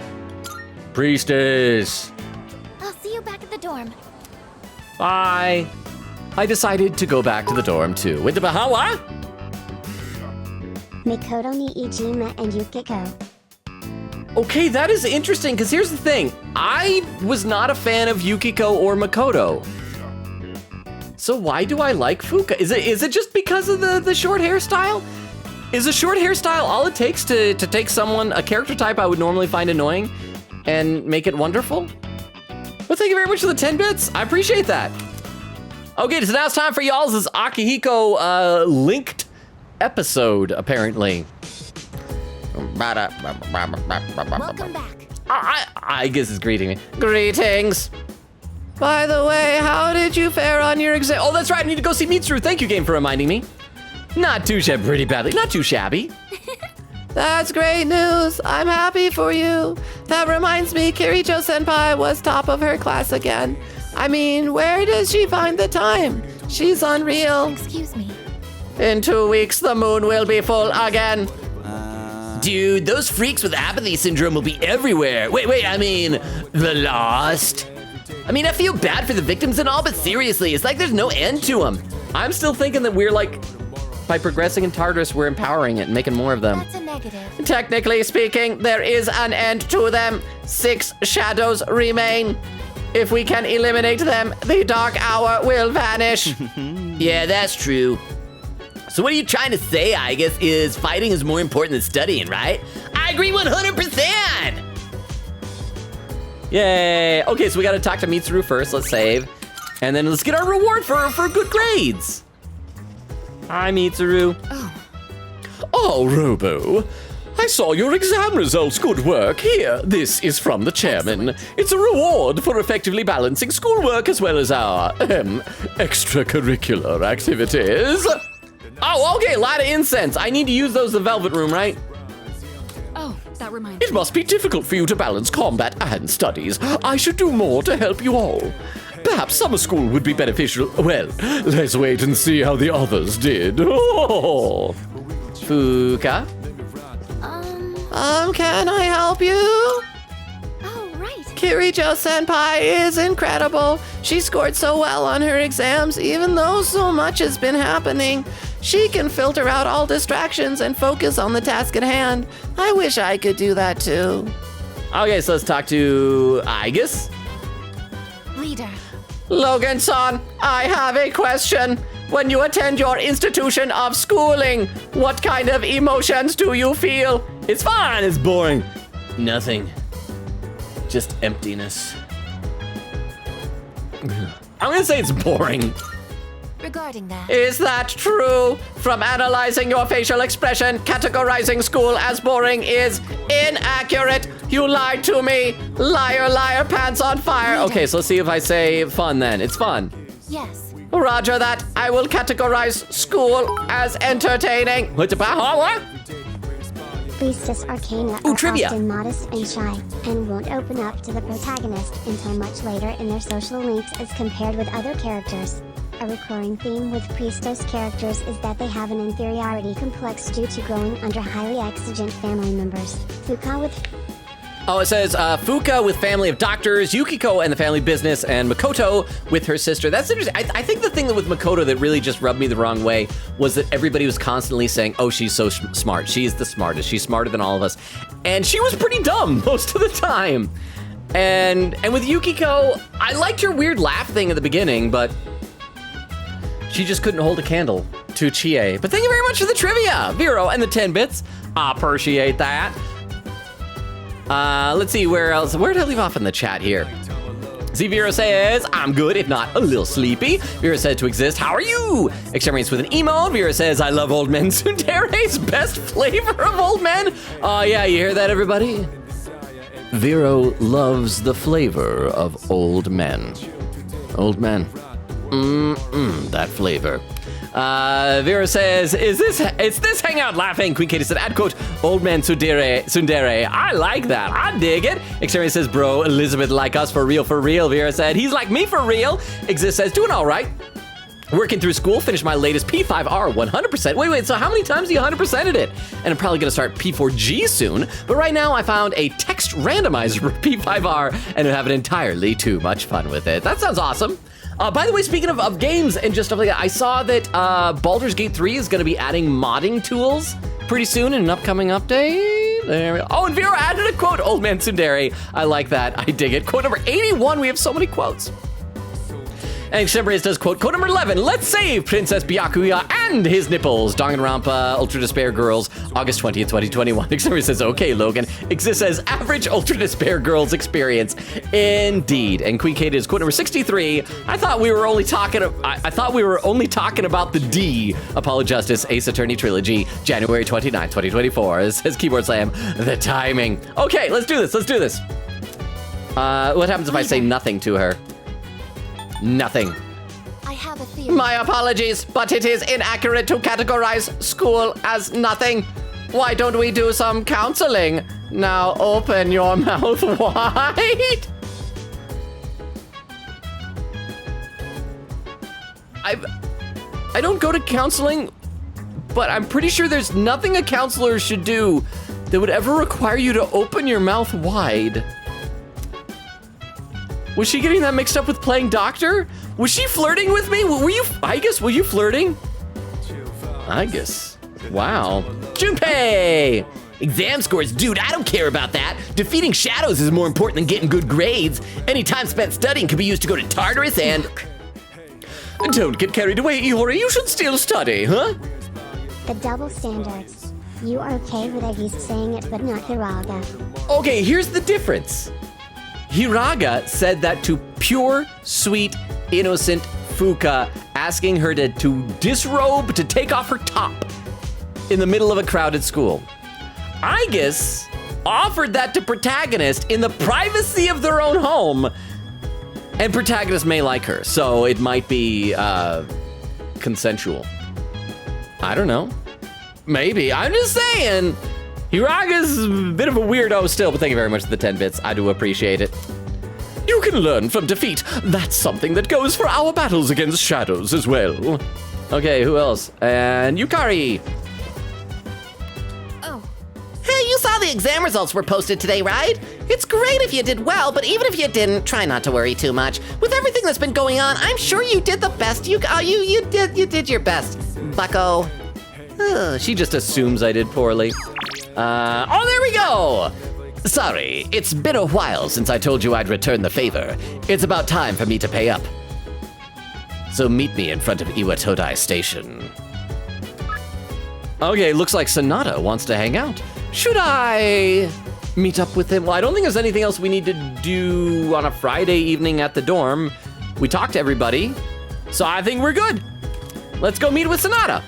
Priestess! I'll see you back at the dorm. Bye. I decided to go back to the dorm too. With the Bahawa? Mikoto ni Ijima and Yukiko. Okay, that is interesting, because here's the thing. I was not a fan of Yukiko or Makoto. So why do I like Fuka? Is it just because of the short hairstyle? Is a short hairstyle all it takes to take someone, a character type I would normally find annoying, and make it wonderful? Well, thank you very much for the 10 bits. I appreciate that. Okay, so now it's time for y'all's Akihiko linked episode, apparently. Welcome back. I guess it's greeting me. Greetings. By the way, how did you fare on your exam? Oh, that's right, I need to go see Mitsuru. Thank you, game, for reminding me. Not too shabby, pretty badly. Not too shabby. That's great news. I'm happy for you. That reminds me, Kirijo-senpai was top of her class again. I mean, where does she find the time? She's unreal. Excuse me. In 2 weeks, the moon will be full again. Dude, those freaks with apathy syndrome will be everywhere. Wait, I mean, the lost. I mean, I feel bad for the victims and all, but seriously, it's like there's no end to them. I'm still thinking that we're like, by progressing in Tartarus, we're empowering it and making more of them. That's a negative. Technically speaking, there is an end to them. 6 shadows remain. If we can eliminate them, the dark hour will vanish. Yeah, that's true. So what are you trying to say, I guess, is fighting is more important than studying, right? I agree 100%! Yay! Okay, so we gotta talk to Mitsuru first, let's save. And then let's get our reward for good grades. Hi, Mitsuru. Oh, Robo. I saw your exam results. Good work. Here, this is from the chairman. It's a reward for effectively balancing schoolwork as well as our, extracurricular activities. Oh, okay, a lot of incense. I need to use those in the Velvet Room, right? Oh, that reminds me. It must be difficult for you to balance combat and studies. I should do more to help you all. Perhaps summer school would be beneficial. Well, let's wait and see how the others did. Oh. Fuka? Can I help you? Oh, right. Kirijo-senpai is incredible. She scored so well on her exams, even though so much has been happening. She can filter out all distractions and focus on the task at hand. I wish I could do that too. Okay, so let's talk to Aigis. Leader. Logan-san, I have a question. When you attend your institution of schooling, what kind of emotions do you feel? It's fine, it's boring. Nothing. Just emptiness. I'm gonna say it's boring. Regarding that. Is that true? From analyzing your facial expression, categorizing school as boring is inaccurate. You lied to me. Liar, liar, pants on fire. Okay, so let's see if I say fun then. It's fun. Yes. Roger that. I will categorize school as entertaining. What's about what? Priestess Arcana are often modest and shy, and won't open up to the protagonist until much later in their social links as compared with other characters. A recurring theme with Priestess characters is that they have an inferiority complex due to growing under highly exigent family members. Fuka with Oh, it says Fuka with family of doctors, Yukiko and the family business, and Makoto with her sister. That's interesting. I think the thing that with Makoto that really just rubbed me the wrong way was that everybody was constantly saying, oh, she's so smart. She's the smartest. She's smarter than all of us. And she was pretty dumb most of the time. And with Yukiko, I liked her weird laugh thing at the beginning, but she just couldn't hold a candle to Chie. But thank you very much for the trivia, Vero, and the 10 bits. I appreciate that. Let's see, where else? Where did I leave off in the chat here? See, Vera says, I'm good, if not a little sleepy. Vera said to exist, how are you? Exterminates with an emo. Vera says, I love old men. Tsundere's best flavor of old men. Oh, yeah, you hear that, everybody? Vero loves the flavor of old men. Old men. That flavor. Vera says, is this hangout laughing? Queen Katie said, add quote, old man Tsundere. I like that. I dig it. Exterminator says, bro, Elizabeth like us for real, for real. Vera said, he's like me for real. Exist says, doing all right. Working through school, finished my latest P5R 100%. Wait, so how many times you 100%ed it? And I'm probably gonna start P4G soon, but right now I found a text randomizer for P5R and I'm having entirely too much fun with it. That sounds awesome. By the way, speaking of games and just stuff like that, I saw that Baldur's Gate 3 is gonna be adding modding tools pretty soon in an upcoming update. There we go. Oh, and Vera added a quote, old man Tsundere. I like that, I dig it. Quote number 81, we have so many quotes. And Extemporaneous does quote number 11, let's save Princess Byakuya and his nipples. Danganronpa Ultra Despair Girls, August 20th, 2021. Extemporaneous says, okay, Logan. Exist says, average Ultra Despair Girls experience. Indeed. And Queen Kate is quote number 63, I thought we were only talking about the D, Apollo Justice Ace Attorney Trilogy, January 29th, 2024. It says Keyboard Slam, the timing. Okay, let's do this. What happens if I say nothing to her? Nothing. I have a theory. My apologies, but it is inaccurate to categorize school as nothing. Why don't we do some counseling? Now open your mouth wide. I don't go to counseling, but I'm pretty sure there's nothing a counselor should do that would ever require you to open your mouth wide. Was she getting that mixed up with playing doctor? Was she flirting with me? Were you flirting? I guess. Wow. Junpei! Exam scores, dude, I don't care about that. Defeating shadows is more important than getting good grades. Any time spent studying can be used to go to Tartarus and... Don't get carried away, Iori, you should still study, huh? The double standards. You are okay with Aegis saying it, but not Hiraga. Okay, here's the difference. Hiraga said that to pure, sweet, innocent Fuka, asking her to disrobe, to take off her top in the middle of a crowded school. Aegis offered that to Protagonist in the privacy of their own home, and Protagonist may like her, so it might be consensual. I don't know. Maybe. I'm just saying. Hiraga's a bit of a weirdo still, but thank you very much for the 10 bits. I do appreciate it. You can learn from defeat. That's something that goes for our battles against shadows as well. Okay, who else? And Yukari. Oh. Hey, you saw the exam results were posted today, right? It's great if you did well, but even if you didn't, try not to worry too much. With everything that's been going on, I'm sure you did the best. You did your best, bucko. She just assumes I did poorly. Oh, there we go! Sorry, it's been a while since I told you I'd return the favor. It's about time for me to pay up. So meet me in front of Iwatodai Station. Okay, looks like Sonata wants to hang out. Should I meet up with him? Well, I don't think there's anything else we need to do on a Friday evening at the dorm. We talked to everybody, so I think we're good. Let's go meet with Sonata.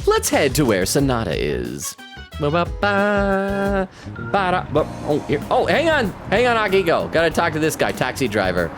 Let's head to where Sonata is. Oh, here. Oh, hang on, Akiko. Gotta talk to this guy, taxi driver.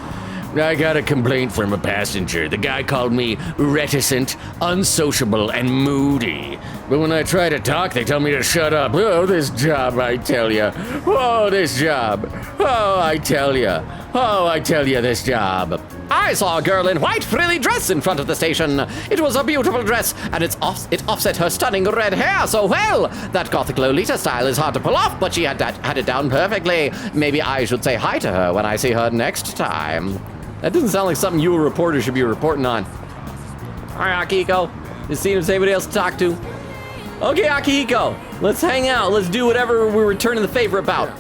I got a complaint from a passenger. The guy called me reticent, unsociable, and moody. But when I try to talk, they tell me to shut up. Oh, this job, I tell ya. Oh, this job. Oh, I tell ya. Oh, I tell ya, this job. I saw a girl in white frilly dress in front of the station. It was a beautiful dress, and it offset her stunning red hair so well. That gothic Lolita style is hard to pull off, but she had it down perfectly. Maybe I should say hi to her when I see her next time. That doesn't sound like something you, a reporter, should be reporting on. All right, Akihiko. You see if there's anybody else to talk to? Okay, Akihiko. Let's hang out. Let's do whatever we're returning the favor about.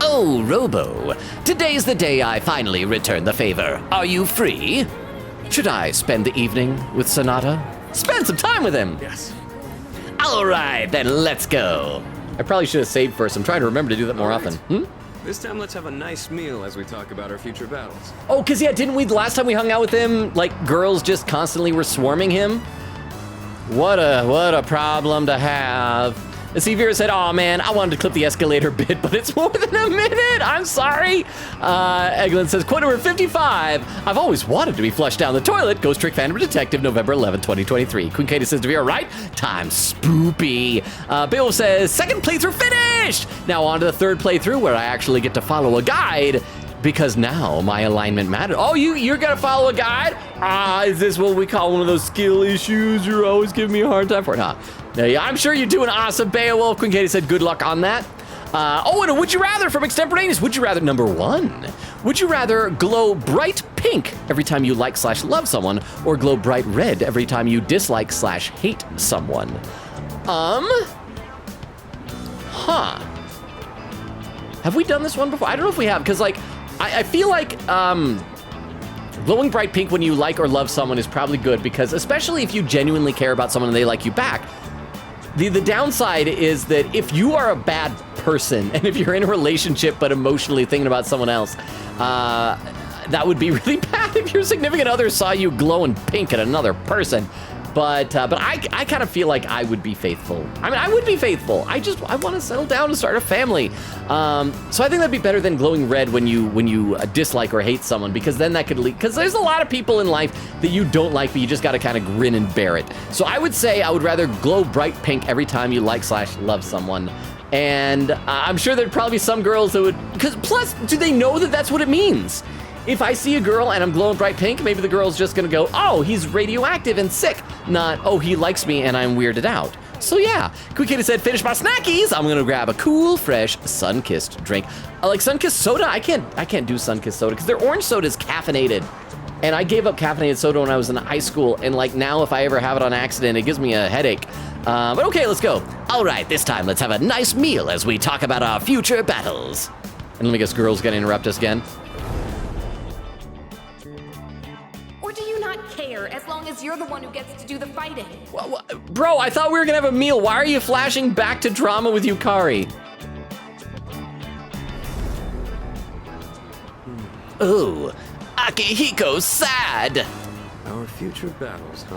Oh, Robo. Today's the day I finally return the favor. Are you free? Should I spend the evening with Sonata? Spend some time with him. Yes. All right, then let's go. I probably should have saved first. I'm trying to remember to do that more often. This time, let's have a nice meal as we talk about our future battles. Oh, because yeah, didn't we, the last time we hung out with him, like, girls just constantly were swarming him? What a problem to have. The Seaviewer said, oh man, I wanted to clip the escalator bit, but it's more than a minute. I'm sorry. Eglin says, quote number 55. I've always wanted to be flushed down the toilet. Ghost Trick Phantom Detective, November 11, 2023. Queen Katie says, to be all right, time spoopy. Beowulf says, second playthrough finished. Now on to the third playthrough where I actually get to follow a guide because now my alignment matters. Oh, you're gonna follow a guide? Is this what we call one of those skill issues you're always giving me a hard time for? Nah. Yeah, I'm sure you're doing awesome, Beowulf. Queen Katie said, good luck on that. And a would you rather from Extemporaneous. Would you rather number 1? Would you rather glow bright pink every time you like/love someone, or glow bright red every time you dislike/hate someone? Have we done this one before? I don't know if we have, because like, I feel like glowing bright pink when you like or love someone is probably good, because especially if you genuinely care about someone and they like you back, the downside is that if you are a bad person and if you're in a relationship but emotionally thinking about someone else, that would be really bad if your significant other saw you glowing pink at another person. But I kind of feel like I would be faithful. I mean, I would be faithful. I want to settle down and start a family. So I think that'd be better than glowing red when you dislike or hate someone, because then that could lead, because there's a lot of people in life that you don't like, but you just got to kind of grin and bear it. So I would say I would rather glow bright pink every time you like/love someone. And I'm sure there'd probably be some girls that would, because plus, do they know that that's what it means? If I see a girl and I'm glowing bright pink, maybe the girl's just gonna go, oh, he's radioactive and sick, not, oh, he likes me and I'm weirded out. So yeah, Quick Kitty said, finish my snackies. I'm gonna grab a cool, fresh, sun-kissed drink. Like sun-kissed soda, I can't do sun-kissed soda because their orange soda is caffeinated. And I gave up caffeinated soda when I was in high school, and like now if I ever have it on accident, it gives me a headache. But okay, let's go. All right, this time let's have a nice meal as we talk about our future battles. And let me guess, girls gonna interrupt us again. Or do you not care as long as you're the one who gets to do the fighting? Bro, I thought we were gonna have a meal. Why are you flashing back to drama with Yukari? Ooh, Akihiko's sad. Our future battles, huh?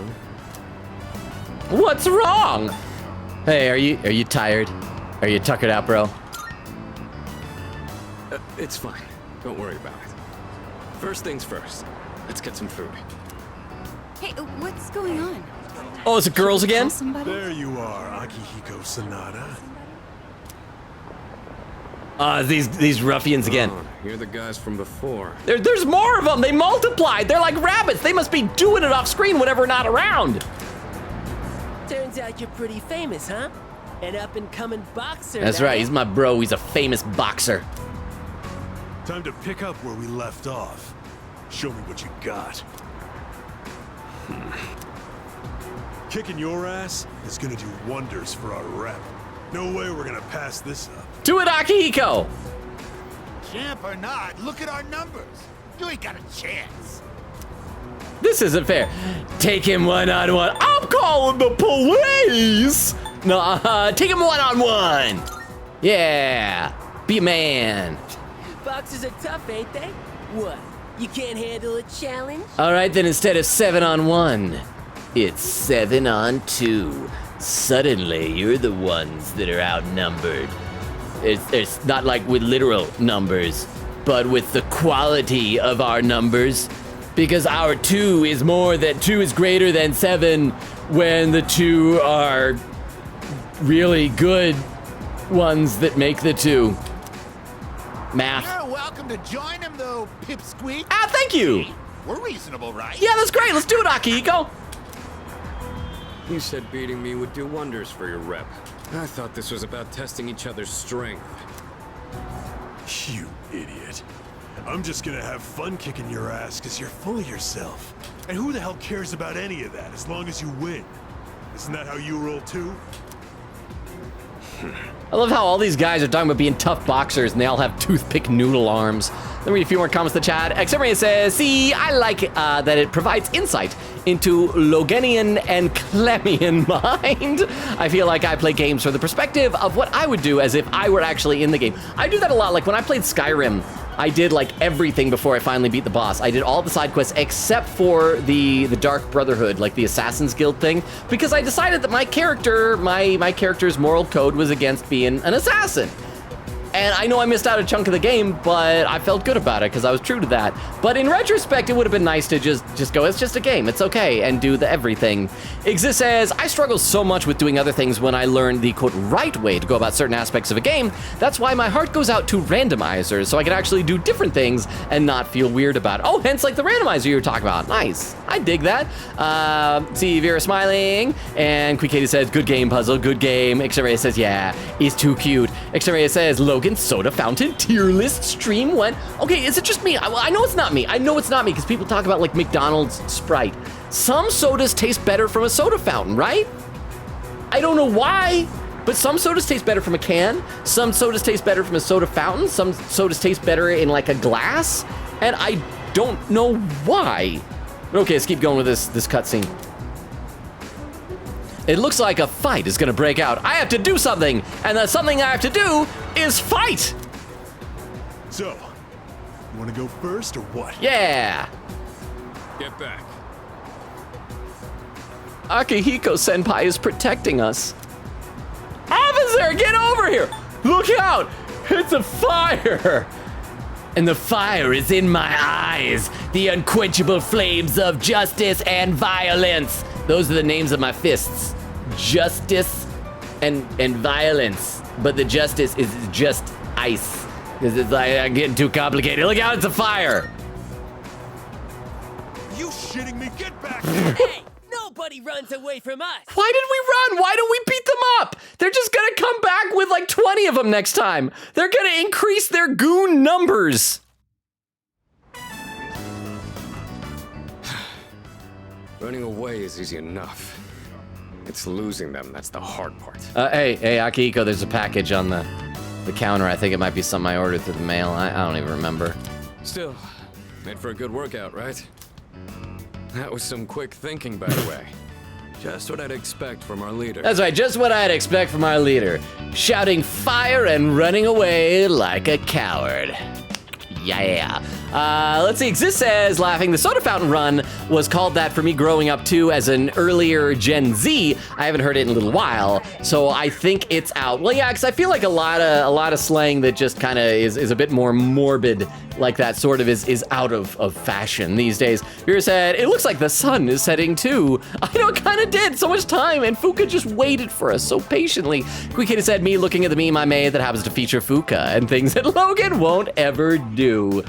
What's wrong? Hey, are you tired? Are you tuckered out, bro? It's fine. Don't worry about it. First things first. Let's get some food. Hey, what's going on? Oh, is it girls again? There you are, Akihiko Sanada. These ruffians again. Oh, you're the guys from before. There's more of them. They multiplied. They're like rabbits. They must be doing it off screen whenever we're not around. Turns out you're pretty famous, huh? An up-and-coming boxer. That's right. He's my bro. He's a famous boxer. Time to pick up where we left off. Show me what you got. Kicking your ass is gonna do wonders for our rep. No way we're gonna pass this up. Do it, Akihiko! Champ or not, look at our numbers. You ain't got a chance. This isn't fair. Take him one-on-one. I'm calling the police! No, take him one-on-one! Yeah! Be a man. Boxers are tough, ain't they? What? You can't handle a challenge? Alright, then instead of 7-on-1, it's 7-on-2. Suddenly, you're the ones that are outnumbered. It's not like with literal numbers, but with the quality of our numbers. Because our 2 is greater than 7 when the 2 are really good ones that make the 2. Math. You're welcome to join him, though, Pipsqueak. Ah, thank you. We're reasonable, right? Yeah, that's great. Let's do it, Akihiko. You said beating me would do wonders for your rep. I thought this was about testing each other's strength. You idiot. I'm just gonna have fun kicking your ass because you're full of yourself. And who the hell cares about any of that as long as you win? Isn't that how you roll too? I love how all these guys are talking about being tough boxers and they all have toothpick noodle arms. Let me read a few more comments in the chat. Extemporaneous says, see, I like that it provides insight into Logenian and Clemian mind. I feel like I play games from the perspective of what I would do as if I were actually in the game. I do that a lot. Like when I played Skyrim, I did like everything before I finally beat the boss. I did all the side quests except for the Dark Brotherhood, like the Assassin's Guild thing, because I decided that my character, my character's moral code was against being an assassin. And I know I missed out a chunk of the game, but I felt good about it because I was true to that. But in retrospect, it would have been nice to just go, it's just a game, it's okay, and do the everything. Exist says, I struggle so much with doing other things when I learned the, quote, right way to go about certain aspects of a game. That's why my heart goes out to randomizers, so I can actually do different things and not feel weird about it. Oh, hence like the randomizer you were talking about. Nice, I dig that. See Vera smiling, and Quick Katie says, good game, Puzzle, good game. Xray says, yeah, he's too cute. Xray says, Logan soda fountain tier list stream went. Okay, is it just me? I know it's not me. I know it's not me because people talk about like McDonald's Sprite. Some sodas taste better from a soda fountain, right? I don't know why, but some sodas taste better from a can. Some sodas taste better from a soda fountain. Some sodas taste better in like a glass. And I don't know why. Okay, let's keep going with this cutscene. It looks like a fight is gonna break out. I have to do something, and the something I have to do is fight! So, you wanna go first or what? Yeah! Get back. Akihiko Senpai is protecting us. Officer, get over here! Look out! It's a fire! And the fire is in my eyes. The unquenchable flames of justice and violence. Those are the names of my fists. Justice and violence. But the justice is just ice. Because it's like I'm getting too complicated. Look out, it's a fire. You shitting me? Get back! Hey! Nobody runs away from us! Why did we run? Why don't we beat them up? They're just gonna come back with like 20 of them next time. They're gonna increase their goon numbers. Running away is easy enough. It's losing them that's the hard part. Hey, Akihiko, there's a package on the counter. I think it might be something I ordered through the mail. I don't even remember. Still, made for a good workout, right? That was some quick thinking, by the way. Just what I'd expect from our leader. That's right, just what I'd expect from our leader. Shouting fire and running away like a coward. Yeah. Let's see, Exist says, laughing, the soda fountain run was called that for me growing up too as an earlier Gen Z. I haven't heard it in a little while, so I think it's out. Well, yeah, because I feel like a lot of slang that just kind of is a bit more morbid like that sort of is out of fashion these days. Vera said, it looks like the sun is setting too. I know it kind of did, so much time, and Fuka just waited for us so patiently. Quick Kid said, me looking at the meme I made that happens to feature Fuka and things that Logan won't ever do.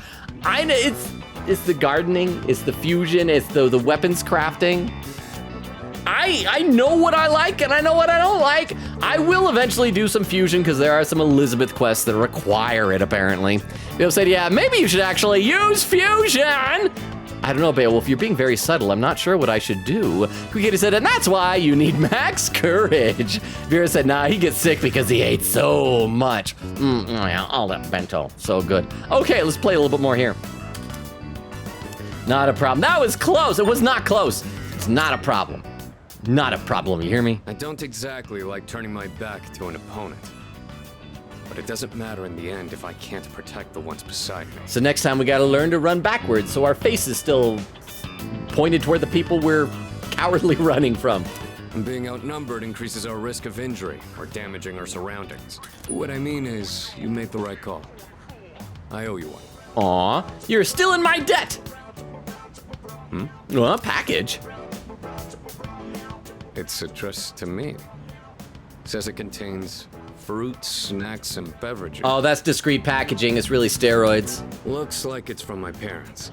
I know, it's the gardening, it's the fusion, it's the weapons crafting. I know what I like and I know what I don't like. I will eventually do some fusion because there are some Elizabeth quests that require it apparently. People said, yeah, maybe you should actually use fusion. I don't know, Beowulf, you're being very subtle. I'm not sure what I should do. Kukita said, and that's why you need max courage. Vera said, nah, he gets sick because he ate so much. Yeah, all that bento, so good. Okay, let's play a little bit more here. Not a problem. That was close. It was not close. It's not a problem. Not a problem, you hear me? I don't exactly like turning my back to an opponent. But it doesn't matter in the end if I can't protect the ones beside me. So next time we gotta learn to run backwards so our face is still pointed toward the people we're cowardly running from. And being outnumbered increases our risk of injury or damaging our surroundings. What I mean is, you made the right call. I owe you one. Aw, you're still in my debt! Well, package. It's addressed to me. Says it contains fruits, snacks, and beverages. Oh, that's discreet packaging. It's really steroids. Looks like it's from my parents.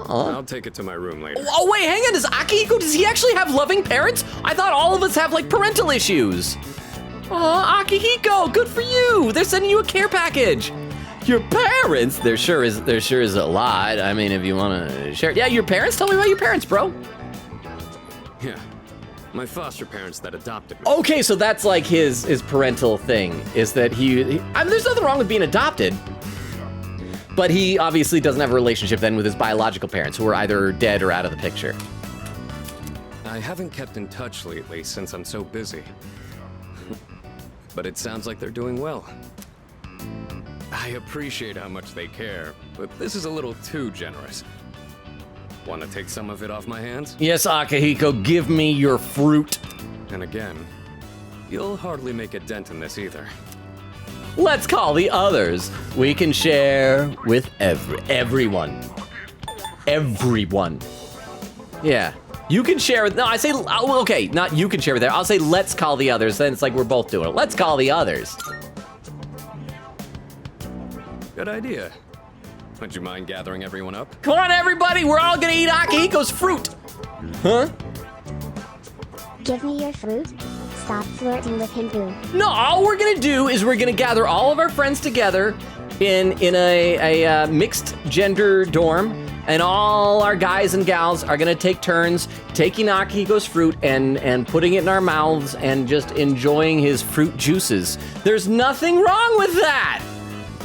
I'll take it to my room later. Oh, wait, hang on. Does Akihiko, does he actually have loving parents? I thought all of us have, like, parental issues. Aw, Akihiko, good for you. They're sending you a care package. Your parents? There sure is a lot. I mean, if you want to share. Yeah, your parents? Tell me about your parents, bro. Yeah. My foster parents that adopted me. Okay, so that's like his parental thing, is that I mean, there's nothing wrong with being adopted, but he obviously doesn't have a relationship then with his biological parents, who are either dead or out of the picture. I haven't kept in touch lately since I'm so busy. But it sounds like they're doing well. I appreciate how much they care, but this is a little too generous. Want to take some of it off my hands? Yes, Akihiko, give me your fruit. And again, you'll hardly make a dent in this either. Let's call the others. We can share with everyone. Everyone. Yeah. You can share with, no, I say, oh, okay, not you can share with them. I'll say, let's call the others. Then it's like we're both doing it. Let's call the others. Good idea. Would you mind gathering everyone up? Come on, everybody. We're all gonna eat Akihiko's fruit. Huh? Give me your fruit. Stop flirting with him, boo. No, all we're gonna do is we're gonna gather all of our friends together in a mixed gender dorm, and all our guys and gals are gonna take turns taking Akihiko's fruit and putting it in our mouths and just enjoying his fruit juices. There's nothing wrong with that.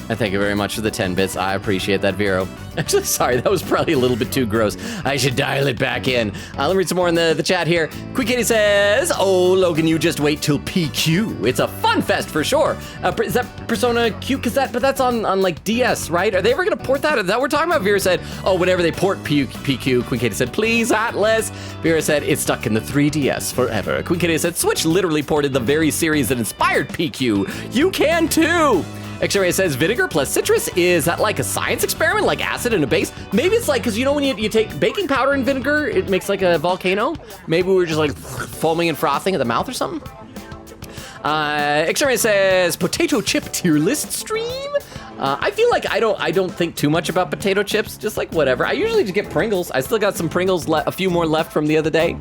I thank you very much for the 10 bits. I appreciate that, Vero. Actually, sorry, that was probably a little bit too gross. I should dial it back in. Let me read some more in the chat here. Quick Kitty says, oh, Logan, you just wait till PQ. It's a fun fest for sure. Is that Persona Q? But that's on like DS, right? Are they ever gonna port that? Is that what we're talking about? Vera said, oh, whenever they port PQ. Queen Katie said, please, Atlas. Vera said, it's stuck in the 3DS forever. Queen Katie said, Switch literally ported the very series that inspired PQ. You can too. X-Ray says, vinegar plus citrus, is that like a science experiment, like acid and a base? Maybe it's like, because you know when you take baking powder and vinegar, it makes like a volcano? Maybe we're just like foaming and frothing at the mouth or something? X-Ray says, potato chip tier list stream? I feel like I don't think too much about potato chips, just like whatever. I usually just get Pringles. I still got some Pringles, a few more left from the other day.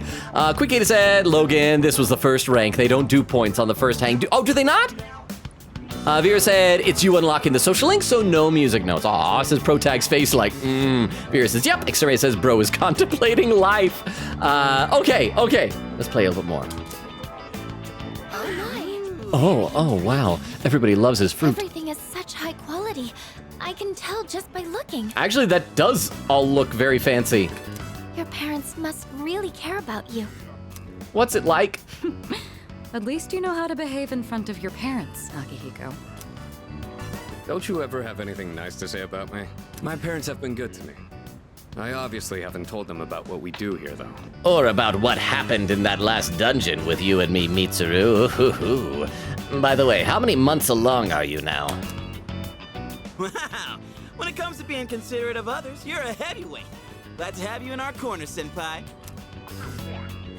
Quick Gator said, Logan, this was the first rank. They don't do points on the first hang. Do they not? Vera said, it's you unlocking the social link, so no music notes. Aw, says Protag's face like, Vera says, yep. X-Ray says, bro is contemplating life. Okay. Let's play a little more. Oh, wow. Everybody loves his fruit. Everything is such high quality. I can tell just by looking. Actually, that does all look very fancy. Your parents must really care about you. What's it like? At least you know how to behave in front of your parents, Akihiko. Don't you ever have anything nice to say about me? My parents have been good to me. I obviously haven't told them about what we do here, though. Or about what happened in that last dungeon with you and me, Mitsuru. By the way, how many months along are you now? Wow! When it comes to being considerate of others, you're a heavyweight. Glad to have you in our corner, Senpai.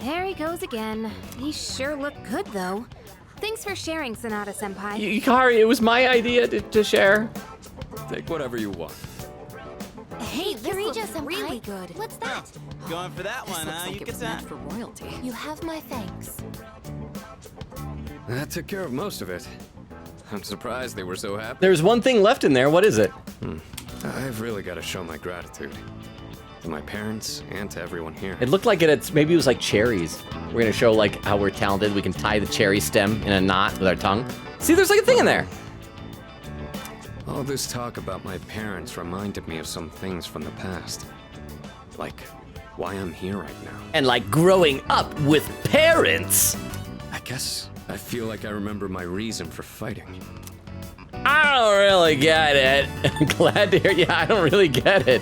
There he goes again. He sure looked good, though. Thanks for sharing, Sanada-senpai. Yukari, it was my idea to share. Take whatever you want. Hey, Kirija-senpai. Really good. What's that? Going for that one, huh? Like it was meant for royalty. You have my thanks. That took care of most of it. I'm surprised they were so happy. There's one thing left in there. What is it? I've really got to show my gratitude. To my parents and to everyone here. It looked like maybe it was like cherries. We're gonna show like how we're talented. We can tie the cherry stem in a knot with our tongue. See, there's like a thing in there. All this talk about my parents reminded me of some things from the past. Like why I'm here right now. And like growing up with parents. I guess I feel like I remember my reason for fighting. I don't really get it. I'm glad to hear. Yeah, I don't really get it.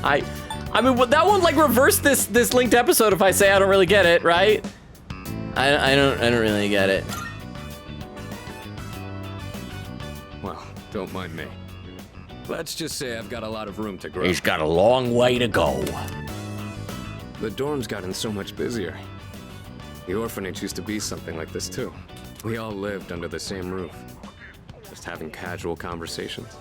I mean, that won't like reverse this linked episode if I say I don't really get it, right? I don't really get it. Well, don't mind me. Let's just say I've got a lot of room to grow. He's got a long way to go. The dorm's gotten so much busier. The orphanage used to be something like this too. We all lived under the same roof, just having casual conversations.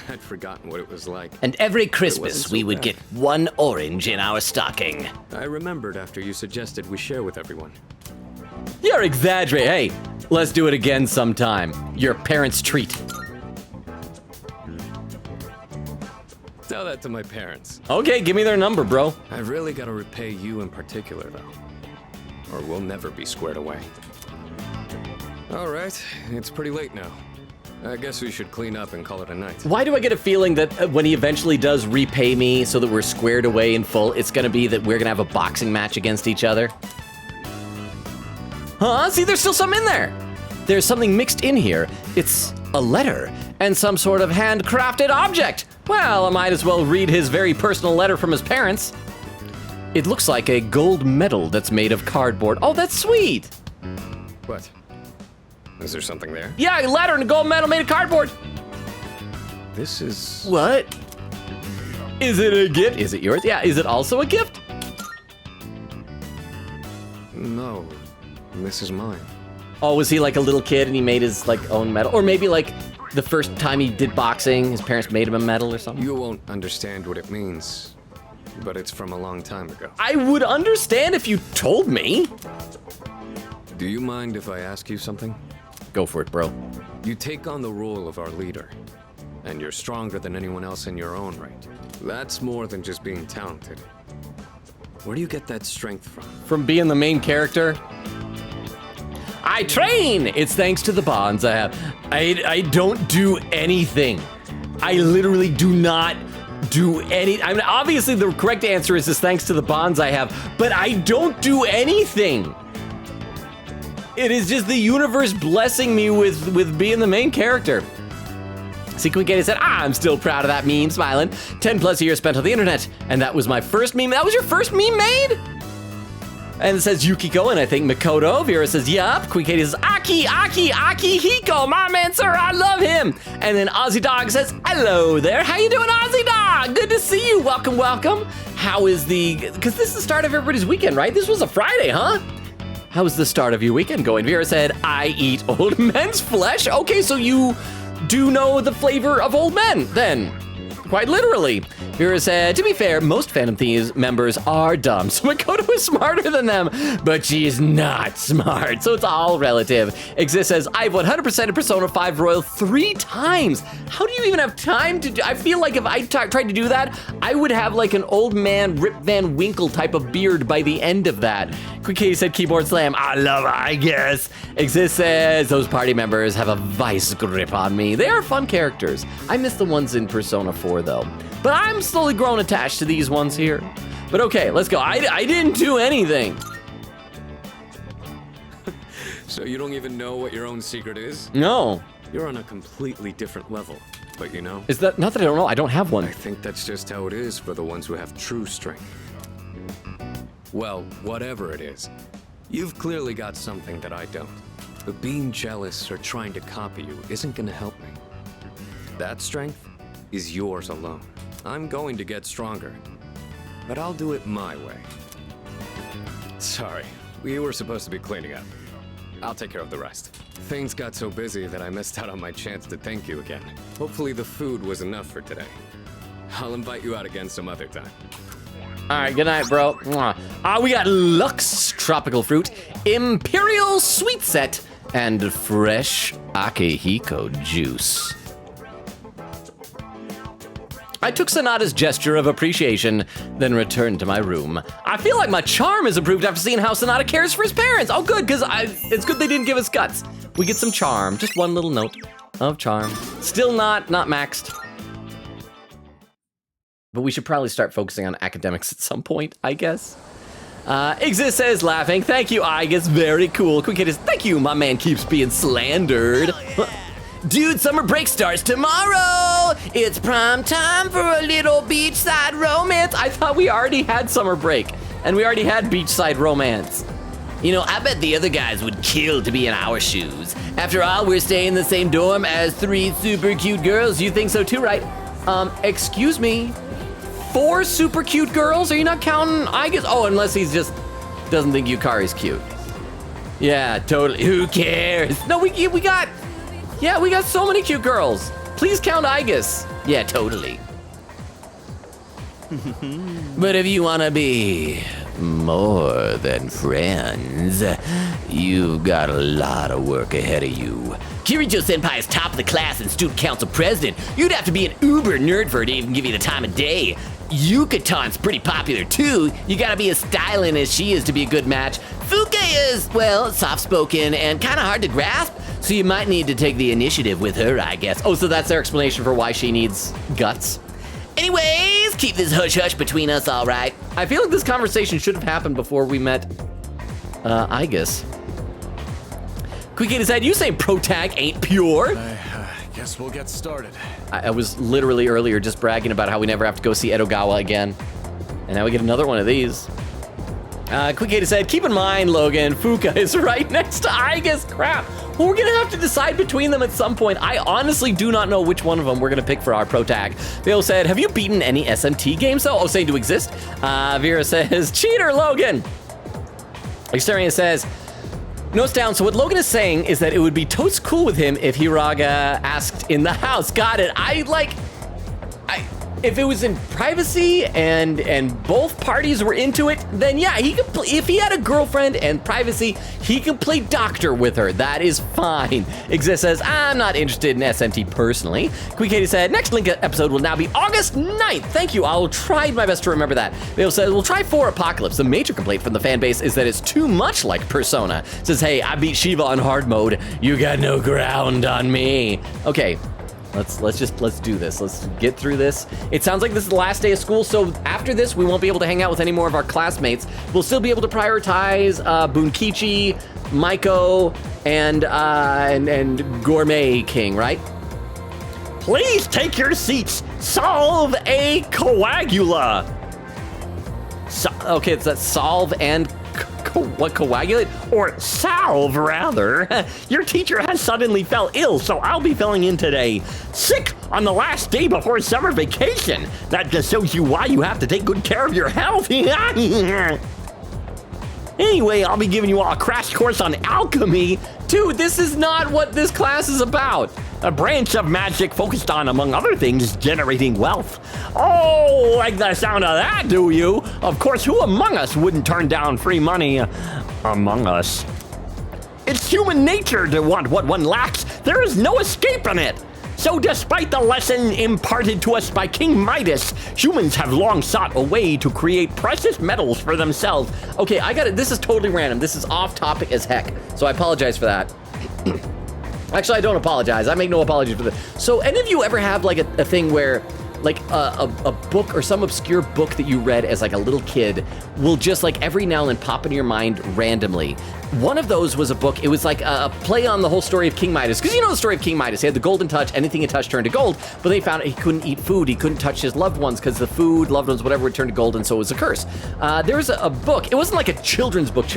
I'd forgotten what it was like. And every Christmas we would get one orange in our stocking. I remembered after you suggested we share with everyone. You're exaggerating. Hey, let's do it again sometime. Your parents' treat. Tell that to my parents. Okay, give me their number, bro. I've really got to repay you in particular, though. Or we'll never be squared away. All right, it's pretty late now. I guess we should clean up and call it a night. Why do I get a feeling that when he eventually does repay me so that we're squared away in full, it's gonna be that we're gonna have a boxing match against each other? Huh? See, there's still some in there. There's something mixed in here. It's a letter and some sort of handcrafted object. Well, I might as well read his very personal letter from his parents. It looks like a gold medal that's made of cardboard. Oh, that's sweet. What? Is there something there? Yeah, a letter and a gold medal made of cardboard. This is... What? Is it a gift? Is it yours? Yeah, is it also a gift? No, this is mine. Oh, was he like a little kid and he made his like own medal? Or maybe like the first time he did boxing, his parents made him a medal or something? You won't understand what it means, but it's from a long time ago. I would understand if you told me. Do you mind if I ask you something? Go for it, bro. You take on the role of our leader, and you're stronger than anyone else in your own right. That's more than just being talented. Where do you get that strength from? From being the main character? I train! It's thanks to the bonds I have. I don't do anything. I literally do not do any... I mean, obviously the correct answer is thanks to the bonds I have, but I don't do anything. It is just the universe blessing me with being the main character. See, Queen Katie said, I'm still proud of that meme, smiling. 10 plus years spent on the internet, and that was my first meme. That was your first meme made? And it says Yukiko, and I think Makoto. Vera says, yup. Queen Katie says, Aki Hiko, my man, sir, I love him. And then Aussie Dog says, hello there. How you doing, Aussie Dog? Good to see you. Welcome, welcome. How is because this is the start of everybody's weekend, right? This was a Friday, huh? How's the start of your weekend going? Vera said, I eat old men's flesh. Okay, so you do know the flavor of old men, then. Quite literally. Vera said, to be fair, most Phantom Thieves members are dumb, so Makoto is smarter than them, but she is not smart, so it's all relative. Exist says, I've 100%ed Persona 5 Royal 3 times. How do you even have time to do? I feel like if I tried to do that, I would have like an old man Rip Van Winkle type of beard by the end of that. Quick Katie said, keyboard slam, I guess. Exist says, those party members have a vice grip on me. They are fun characters. I miss the ones in Persona 4 though. But I'm slowly growing attached to these ones here. But okay, let's go. I didn't do anything. So you don't even know what your own secret is? No. You're on a completely different level, but you know? Is that, not that I don't know, I don't have one. I think that's just how it is for the ones who have true strength. Well, whatever it is, you've clearly got something that I don't. But being jealous or trying to copy you isn't gonna help me. That strength is yours alone. I'm going to get stronger, but I'll do it my way. Sorry, we were supposed to be cleaning up. I'll take care of the rest. Things got so busy that I missed out on my chance to thank you again. Hopefully the food was enough for today. I'll invite you out again some other time. All right, good night, bro. We got Lux Tropical Fruit, Imperial Sweet Set, and fresh Akihiko juice. I took Sonata's gesture of appreciation, then returned to my room. I feel like my charm is improved after seeing how Sonata cares for his parents. Oh, good, because it's good they didn't give us guts. We get some charm, just one little note of charm. Still not maxed. But we should probably start focusing on academics at some point, I guess. Exist says, laughing, thank you, I guess, very cool. Quick Hit is, thank you, my man keeps being slandered. Dude, summer break starts tomorrow! It's prime time for a little beachside romance. I thought we already had summer break, and we already had beachside romance. You know, I bet the other guys would kill to be in our shoes. After all, we're staying in the same dorm as 3 super cute girls. You think so too, right? Excuse me? 4 super cute girls? Are you not counting? I guess, oh, unless he's just doesn't think Yukari's cute. Yeah, totally. Who cares? No, we got so many cute girls. Please count Aigis. Yeah, totally. But if you want to be more than friends, you've got a lot of work ahead of you. Kirijo-senpai is top of the class and student council president. You'd have to be an uber nerd for her to even give you the time of day. Yukatan's pretty popular too. You gotta be as styling as she is to be a good match. Fuke is, well, soft-spoken and kinda hard to grasp. So you might need to take the initiative with her, I guess. Oh, so that's their explanation for why she needs guts. Anyways, keep this hush-hush between us, all right? I feel like this conversation should have happened before we met Igus. Quickita said, you say protag ain't pure? I guess we'll get started. I was literally earlier just bragging about how we never have to go see Edogawa again. And now we get another one of these. Quickita said, keep in mind, Logan, Fuka is right next to Igus. Crap. Well, we're gonna have to decide between them at some point. I honestly do not know which one of them we're gonna pick for our protag. Vale said, have you beaten any SMT games though? Oh, saying to exist. Vera says, cheater, Logan. Exterior says, notes down, so what Logan is saying is that it would be totes cool with him if Hiraga asked in the house. Got it. If it was in privacy and both parties were into it, then yeah, he could play, if he had a girlfriend and privacy, he could play doctor with her. That is fine. Exist says, I'm not interested in SMT personally. Queen Katie said, next Link episode will now be August 9th. Thank you. I'll try my best to remember that. Vale says, we'll try 4 Apocalypse. The major complaint from the fan base is that it's too much like Persona. Says, hey, I beat Shiva on hard mode. You got no ground on me. Okay. Let's do this. Let's get through this. It sounds like this is the last day of school, so after this, we won't be able to hang out with any more of our classmates. We'll still be able to prioritize Bunkichi, Maiko, and Gourmet King, right? Please take your seats. Solve a coagula. Okay, it's that solve and what, coagulate? Or salve, rather. Your teacher has suddenly fell ill, so I'll be filling in today. Sick on the last day before summer vacation. That just shows you why you have to take good care of your health. Anyway, I'll be giving you all a crash course on alchemy. Dude, this is not what this class is about. A branch of magic focused on, among other things, generating wealth. Oh, like the sound of that, do you? Of course, who among us wouldn't turn down free money? Among us. It's human nature to want what one lacks. There is no escaping it. So despite the lesson imparted to us by King Midas, humans have long sought a way to create precious metals for themselves. Okay, I got it. This is totally random. This is off topic as heck. So I apologize for that. Actually, I don't apologize. I make no apologies for this. So any of you ever have like a thing where like a book or some obscure book that you read as like a little kid will just like every now and then pop into your mind randomly? One of those was a book. It was like a play on the whole story of King Midas. Because you know the story of King Midas. He had the golden touch. Anything he touched turned to gold. But they found out he couldn't eat food. He couldn't touch his loved ones because the food, loved ones, whatever would turn to gold. And so it was a curse. There was a book. It wasn't like a children's book,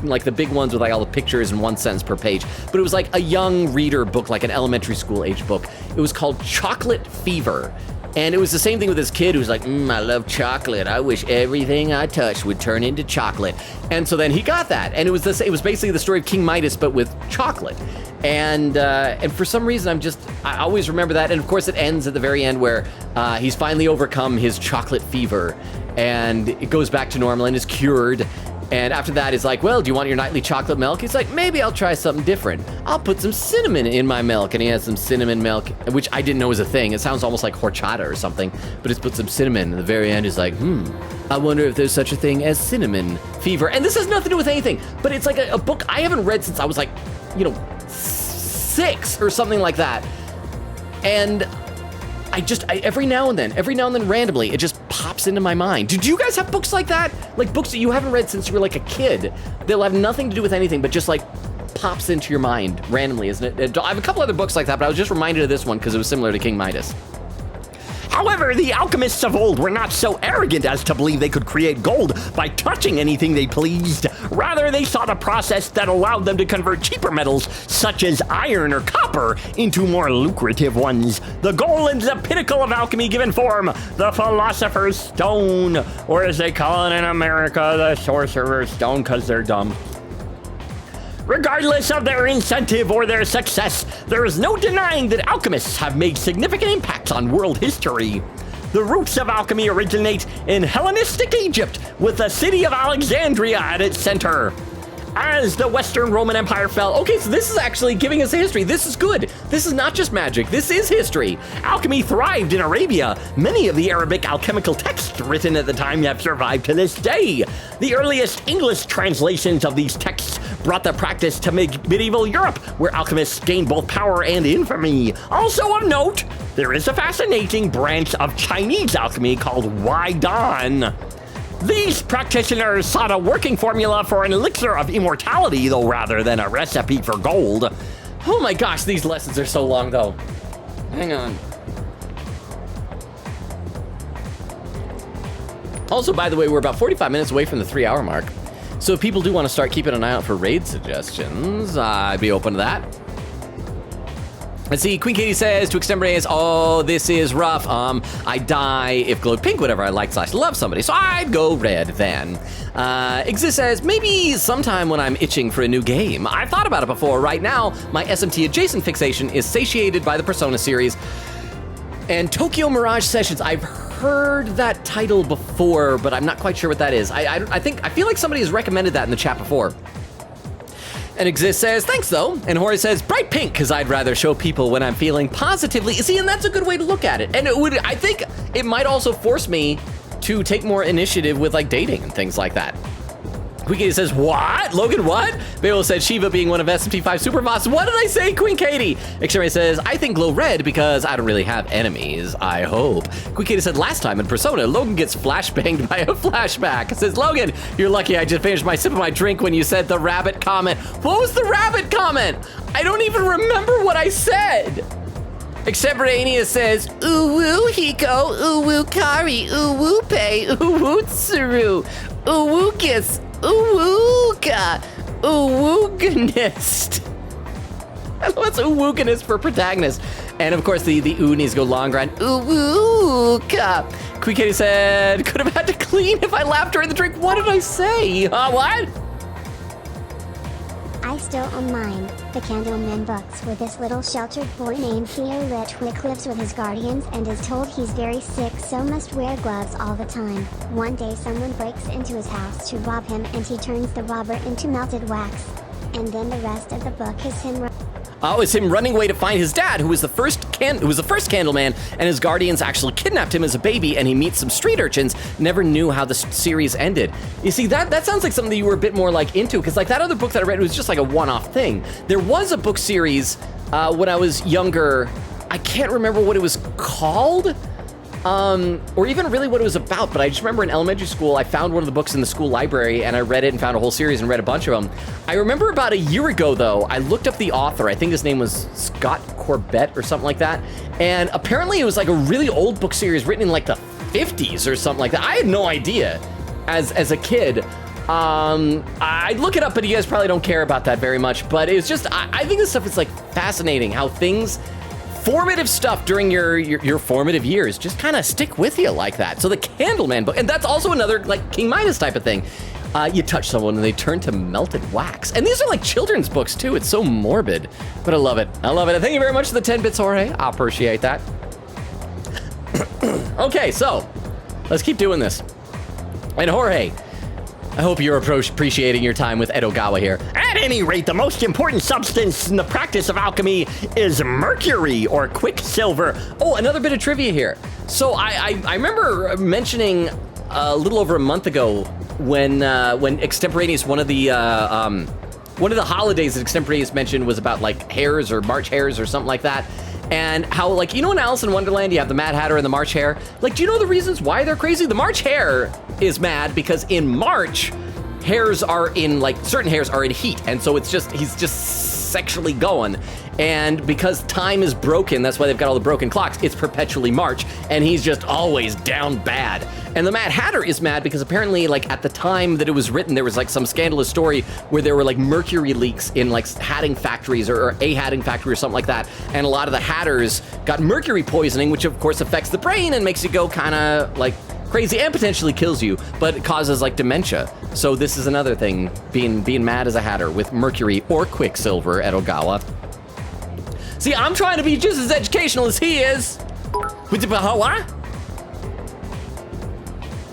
like the big ones with like all the pictures in one sentence per page. But it was like a young reader book, like an elementary school age book. It was called Chocolate Fever. And it was the same thing with this kid who was like, I love chocolate. I wish everything I touched would turn into chocolate. And so then he got that. And it was basically the story of King Midas, but with chocolate. And for some reason, I always remember that. And of course, it ends at the very end where he's finally overcome his chocolate fever. And it goes back to normal and is cured. And after that, it's like, well, do you want your nightly chocolate milk? He's like, maybe I'll try something different. I'll put some cinnamon in my milk. And he has some cinnamon milk, which I didn't know was a thing. It sounds almost like horchata or something, but it's put some cinnamon. And the very end is like, I wonder if there's such a thing as cinnamon fever. And this has nothing to do with anything, but it's like a book I haven't read since I was like, 6 or something like that. And every now and then randomly, it just pops into my mind. Did you guys have books like that? Like books that you haven't read since you were like a kid. They'll have nothing to do with anything, but just like pops into your mind randomly, isn't it? I have a couple other books like that, but I was just reminded of this one because it was similar to King Midas. However, the alchemists of old were not so arrogant as to believe they could create gold by touching anything they pleased. Rather, they sought a process that allowed them to convert cheaper metals, such as iron or copper, into more lucrative ones. The goal is the pinnacle of alchemy given form, the Philosopher's Stone, or as they call it in America, the Sorcerer's Stone, because they're dumb. Regardless of their incentive or their success, there is no denying that alchemists have made significant impacts on world history. The roots of alchemy originate in Hellenistic Egypt, with the city of Alexandria at its center. As the Western Roman Empire fell, okay, so this is actually giving us a history. This is good. This is not just magic. This is history. Alchemy thrived in Arabia. Many of the Arabic alchemical texts written at the time have survived to this day. The earliest English translations of these texts brought the practice to medieval Europe, where alchemists gained both power and infamy. Also of note, there is a fascinating branch of Chinese alchemy called Waidan. These practitioners sought a working formula for an elixir of immortality, though, rather than a recipe for gold. Oh my gosh, these lessons are so long, though. Hang on. Also, by the way, we're about 45 minutes away from the 3-hour mark. So if people do want to start keeping an eye out for raid suggestions, I'd be open to that. Let's see, Queen Katie says to extemporaneous, oh, this is rough. I die if glowed pink, whatever I like / love somebody, so I'd go red then. Exist says, maybe sometime when I'm itching for a new game. I've thought about it before. Right now, my SMT adjacent fixation is satiated by the Persona series and Tokyo Mirage Sessions. I've heard that title before, but I'm not quite sure what that is. I feel like somebody has recommended that in the chat before. And Exist says, thanks though. And Hori says, bright pink, because I'd rather show people when I'm feeling positively. See, and that's a good way to look at it. And I think it might also force me to take more initiative with like dating and things like that. Queen Katie says, what? Logan, what? Babel said Shiva being one of SMT5 Superboss. What did I say, Queen Katie? Extreme says, I think glow red because I don't really have enemies, I hope. Queen Katie said, last time in Persona, Logan gets flashbanged by a flashback. It says, Logan, you're lucky I just finished my sip of my drink when you said the rabbit comment. What was the rabbit comment? I don't even remember what I said. Extemporaneous says, ooh woo Hiko, ooh woo Kari, ooh woo Pei, ooh woo Tsuru, ooh woo Kiss, Uwooka! Uwooganist! What's Uwooganist for protagonist? And of course, the ooh needs to go long grind. Uwooka! Queen Katie said, could have had to clean if I laughed during the drink. What did I say? What? I still own mine, the Candleman books, where this little sheltered boy named Theo Litwick lives with his guardians and is told he's very sick, so must wear gloves all the time. One day someone breaks into his house to rob him and he turns the robber into melted wax. And then the rest of the book is him It's him running away to find his dad, who was the first Candleman, and his guardians actually kidnapped him as a baby, and he meets some street urchins. Never knew how the series ended. You see, that sounds like something that you were a bit more like into, because like that other book that I read was just like a one-off thing. There was a book series when I was younger. I can't remember what it was called, or even really what it was about, but I just remember in elementary school, I found one of the books in the school library and I read it and found a whole series and read a bunch of them. I remember about a year ago though, I looked up the author. I think his name was Scott Corbett or something like that. And apparently it was like a really old book series written in like the 50s or something like that. I had no idea as a kid. I'd look it up, but you guys probably don't care about that very much. But it's just, I think this stuff is like fascinating how things, formative stuff during your formative years just kind of stick with you like that. So the Candleman book, and that's also another like King Midas type of thing. You touch someone and they turn to melted wax. And these are like children's books too. It's so morbid, but I love it. I love it. Thank you very much for the 10 bits, Jorge. I appreciate that. Okay, so let's keep doing this. And Jorge, I hope you're appreciating your time with Edogawa here. At any rate, the most important substance in the practice of alchemy is mercury or quicksilver. Oh, another bit of trivia here. So I remember mentioning a little over a month ago when Extemporaneous, one of the holidays that Extemporaneous mentioned was about like hares or March hares or something like that. And how, like, you know in Alice in Wonderland you have the Mad Hatter and the March Hare? Like, do you know the reasons why they're crazy? The March Hare is mad because in March, hares are in, like, certain hares are in heat. And so it's just, he's just sexually going. And because time is broken, that's why they've got all the broken clocks, it's perpetually March. And he's just always down bad. And the Mad Hatter is mad because apparently, like, at the time that it was written, there was, like, some scandalous story where there were, like, mercury leaks in, like, hatting factories or a hatting factory or something like that. And a lot of the hatters got mercury poisoning, which, of course, affects the brain and makes you go kind of, like, crazy and potentially kills you, but it causes, like, dementia. So this is another thing, being mad as a hatter with mercury or quicksilver at Ogawa. See, I'm trying to be just as educational as he is. What?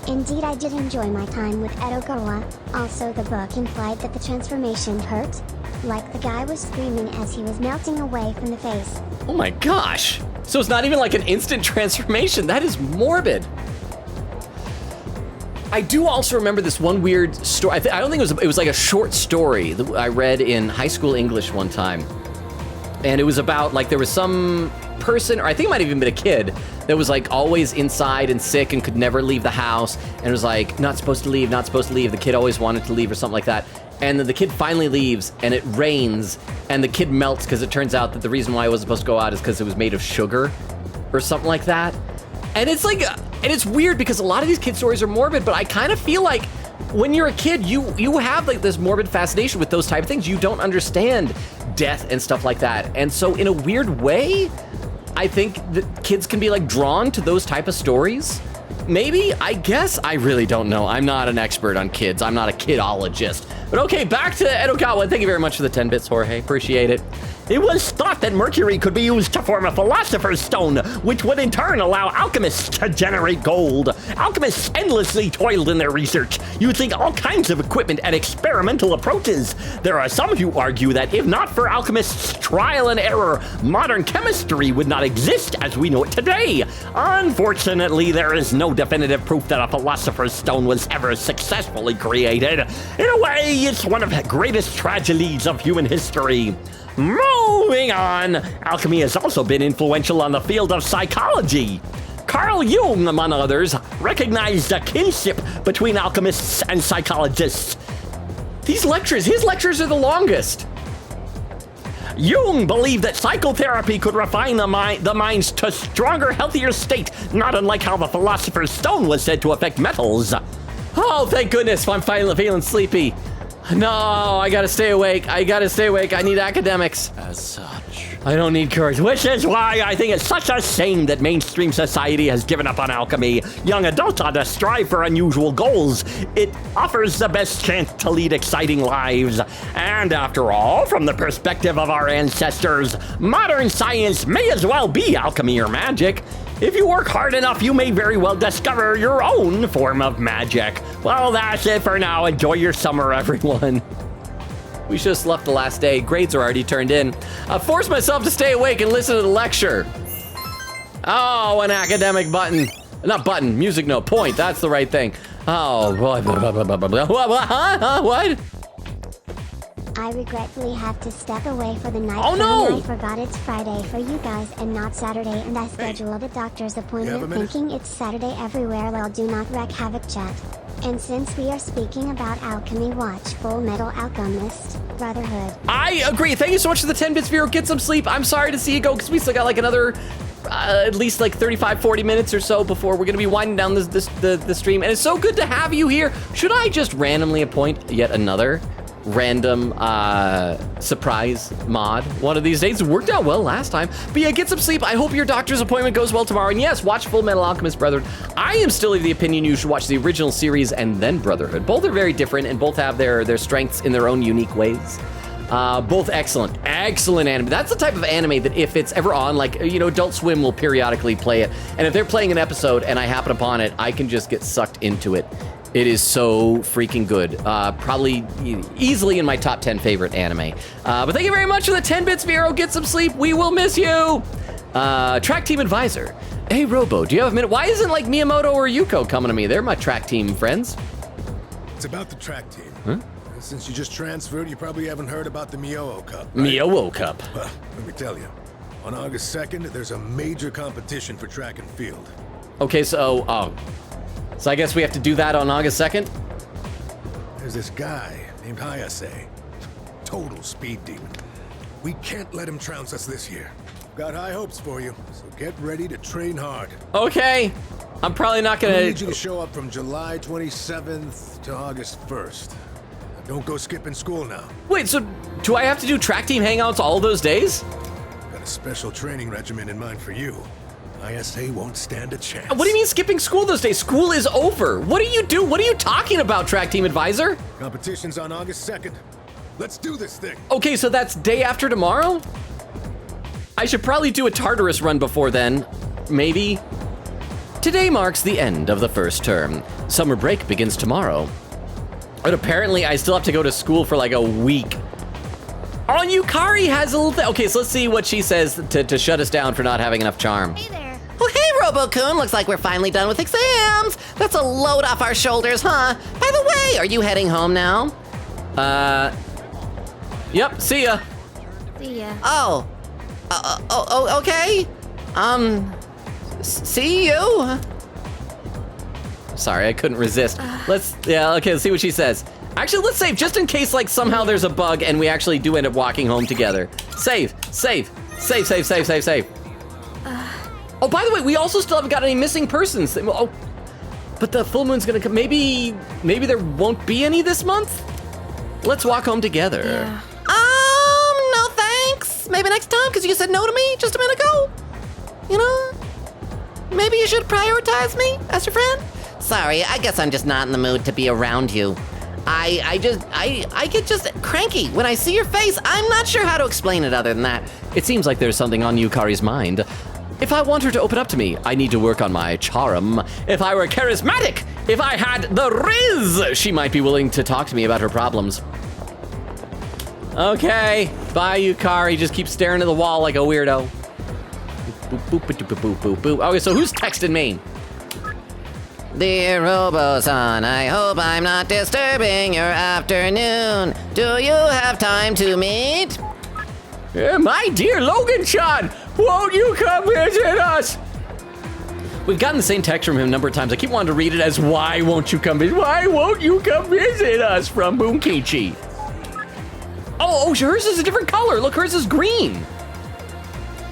Indeed, I did enjoy my time with Edogawa. Also, the book implied that the transformation hurt. Like the guy was screaming as he was melting away from the face. Oh my gosh. So it's not even like an instant transformation. That is morbid. I do also remember this one weird story. I don't think it was like a short story that I read in high school English one time. And it was about like there was some person, or I think it might have even been a kid, that was like always inside and sick and could never leave the house. And it was like, not supposed to leave, not supposed to leave. The kid always wanted to leave or something like that. And then the kid finally leaves and it rains and the kid melts because it turns out that the reason why it wasn't supposed to go out is because it was made of sugar or something like that. And it's like, and it's weird because a lot of these kid stories are morbid, but I kind of feel like when you're a kid, you have like this morbid fascination with those type of things. You don't understand death and stuff like that. And so in a weird way, I think that kids can be like drawn to those type of stories. Maybe, I guess, I really don't know. I'm not an expert on kids. I'm not a kidologist. But okay, back to Edokawa. Thank you very much for the 10 bits, Jorge. Appreciate it. It was thought that mercury could be used to form a philosopher's stone, which would in turn allow alchemists to generate gold. Alchemists endlessly toiled in their research, using all kinds of equipment and experimental approaches. There are some who argue that if not for alchemists' trial and error, modern chemistry would not exist as we know it today. Unfortunately, there is no definitive proof that a philosopher's stone was ever successfully created. In a way, it's one of the greatest tragedies of human history. Moving on, alchemy has also been influential on the field of psychology. Carl Jung, among others, recognized a kinship between alchemists and psychologists. His lectures are the longest. Jung believed that psychotherapy could refine the minds to stronger, healthier state, not unlike how the philosopher's stone was said to affect metals. Oh, thank goodness, I'm finally feeling sleepy. No, I gotta stay awake. I need academics. As such. I don't need courage. Which is why I think it's such a shame that mainstream society has given up on alchemy. Young adults ought to strive for unusual goals. It offers the best chance to lead exciting lives. And after all, from the perspective of our ancestors, modern science may as well be alchemy or magic. If you work hard enough, you may very well discover your own form of magic. Well, that's it for now. Enjoy your summer, everyone. We just left the last day. Grades are already turned in. I forced myself to stay awake and listen to the lecture. Oh, an academic button. Not button, music note, point. That's the right thing. Oh, boy. What? I regretfully have to step away for the night. Oh, no! I forgot it's Friday for you guys and not Saturday, and I scheduled a doctor's appointment thinking it's Saturday everywhere. Lol, do not wreak havoc, chat. And since we are speaking about alchemy, watch Full Metal Alchemist Brotherhood. I agree. Thank you so much for the 10 bits, Vero. Get some sleep. I'm sorry to see you go because we still got like another at least like 35-40 minutes or so before we're gonna be winding down the stream. And it's so good to have you here. Should I just randomly appoint yet another random surprise mod one of these days? It worked out well last time. But yeah, get some sleep. I hope your doctor's appointment goes well tomorrow. And yes, watch Full Metal Alchemist Brotherhood. I am still of the opinion you should watch the original series and then Brotherhood. Both are very different and both have their strengths in their own unique ways. Both excellent anime. That's the type of anime that if it's ever on, like, you know, Adult Swim will periodically play it. And if they're playing an episode and I happen upon it, I can just get sucked into it. It is so freaking good. Probably easily in my top 10 favorite anime. But thank you very much for the 10 bits, Vero. Get some sleep. We will miss you. Track team advisor. Hey, Robo, do you have a minute? Why isn't like Miyamoto or Yuko coming to me? They're my track team friends. It's about the track team. Huh? Since you just transferred, you probably haven't heard about the Myoho Cup. Right? Myoho Cup. Well, let me tell you. On August 2nd, there's a major competition for track and field. Okay, so I guess we have to do that on August 2nd? There's this guy named Hayase. Total speed demon. We can't let him trounce us this year. Got high hopes for you, so get ready to train hard. Okay. I'm probably not gonna... I need you to show up from July 27th to August 1st. Don't go skipping school now. Wait, so do I have to do track team hangouts all those days? Got a special training regimen in mind for you. ISA won't stand a chance. What do you mean skipping school those days? School is over. What do you do? What are you talking about, track team advisor? Competition's on August 2nd. Let's do this thing. Okay, so that's day after tomorrow? I should probably do a Tartarus run before then. Maybe. Today marks the end of the first term. Summer break begins tomorrow. But apparently I still have to go to school for like a week. Oh, and Yukari has a little thing. Okay, so let's see what she says to shut us down for not having enough charm. Hey there. Oh, hey, Robo-kun. Looks like we're finally done with exams. That's a load off our shoulders, huh? By the way, are you heading home now? Yep, see ya. See ya. Oh. Okay. See you. Sorry, I couldn't resist. Let's see what she says. Actually, let's save, just in case, like, somehow there's a bug and we actually do end up walking home together. Save. Oh, by the way, we also still haven't got any missing persons. Oh, but the full moon's gonna come. Maybe there won't be any this month? Let's walk home together. Yeah. No thanks. Maybe next time, because you said no to me just a minute ago. You know, maybe you should prioritize me as your friend. Sorry, I guess I'm just not in the mood to be around you. I get just cranky when I see your face. I'm not sure how to explain it other than that. It seems like there's something on Yukari's mind. If I want her to open up to me, I need to work on my charm. If I were charismatic, if I had the riz, she might be willing to talk to me about her problems. Okay, bye Yukari, just keep staring at the wall like a weirdo. Boop. Okay, so who's texting me? Dear Robo-san, I hope I'm not disturbing your afternoon. Do you have time to meet? My dear Logan-chan, won't you come visit us? We've gotten the same text from him a number of times. I keep wanting to read it as, why won't you come visit? Why won't you come visit us, from Bunkichi? Oh, hers is a different color. Look, hers is green.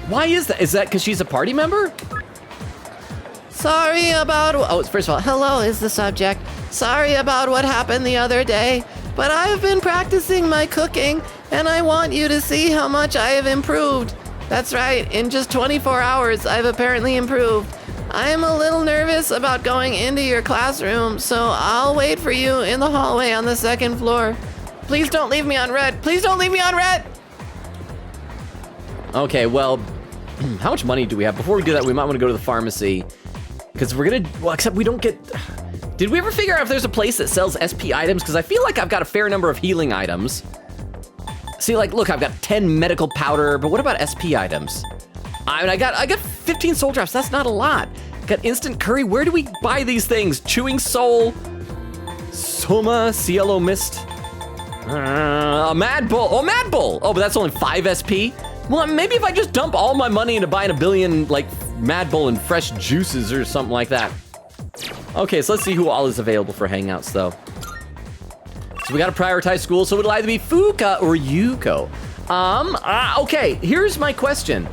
Why is that? Is that because she's a party member? Sorry about, first of all, hello is the subject. Sorry about what happened the other day, but I've been practicing my cooking and I want you to see how much I have improved. That's right, in just 24 hours, I've apparently improved. I'm a little nervous about going into your classroom, so I'll wait for you in the hallway on the 2nd floor. Please don't leave me on red. Please don't leave me on red. Okay, well, how much money do we have? Before we do that, we might want to go to the pharmacy. Because we're gonna, well, except we don't get, did we ever figure out if there's a place that sells SP items? Because I feel like I've got a fair number of healing items. See, like, look, I've got 10 medical powder, but what about SP items? I mean, I got 15 soul drops, that's not a lot. Got instant curry, where do we buy these things? Chewing soul, Soma, Cielo Mist, a Mad Bull, Mad Bull! Oh, but that's only 5 SP? Well, maybe if I just dump all my money into buying a billion, like, Mad Bull and fresh juices or something like that. Okay, so let's see who all is available for hangouts, though. So we gotta prioritize school, so it'll either be Fuka or Yuko. Okay, here's my question.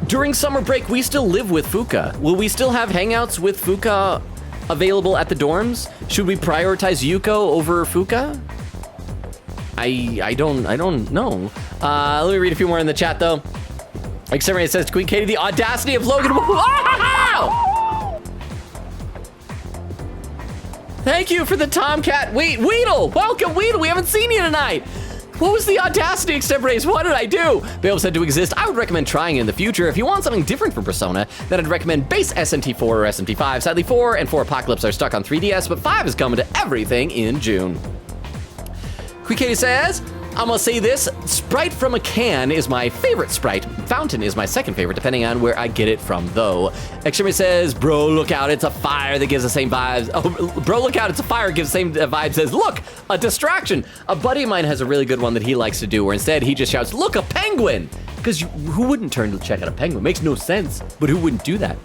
During summer break, we still live with Fuka. Will we still have hangouts with Fuka available at the dorms? Should we prioritize Yuko over Fuka? I don't know. Let me read a few more in the chat, though. Like somebody says, Queen Katie, the audacity of Logan. Wow! Thank you for the Tomcat. Weedle, welcome, Weedle. We haven't seen you tonight. What was the audacity, Extemporaneous? What did I do? Bale said to exist. I would recommend trying it in the future. If you want something different from Persona, then I'd recommend base SMT4 or SMT5. Sadly, 4 and 4 Apocalypse are stuck on 3DS, but 5 is coming to everything in June. Queen Katie says, I'm gonna say this, Sprite from a can is my favorite Sprite. Fountain is my second favorite, depending on where I get it from, though. Extremity says, bro, look out, it's a fire that gives the same vibes. Oh, bro, look out, it's a fire, gives the same vibes. Says, look, a distraction. A buddy of mine has a really good one that he likes to do, where instead he just shouts, look, a penguin. Because who wouldn't turn to check out a penguin? Makes no sense, but who wouldn't do that?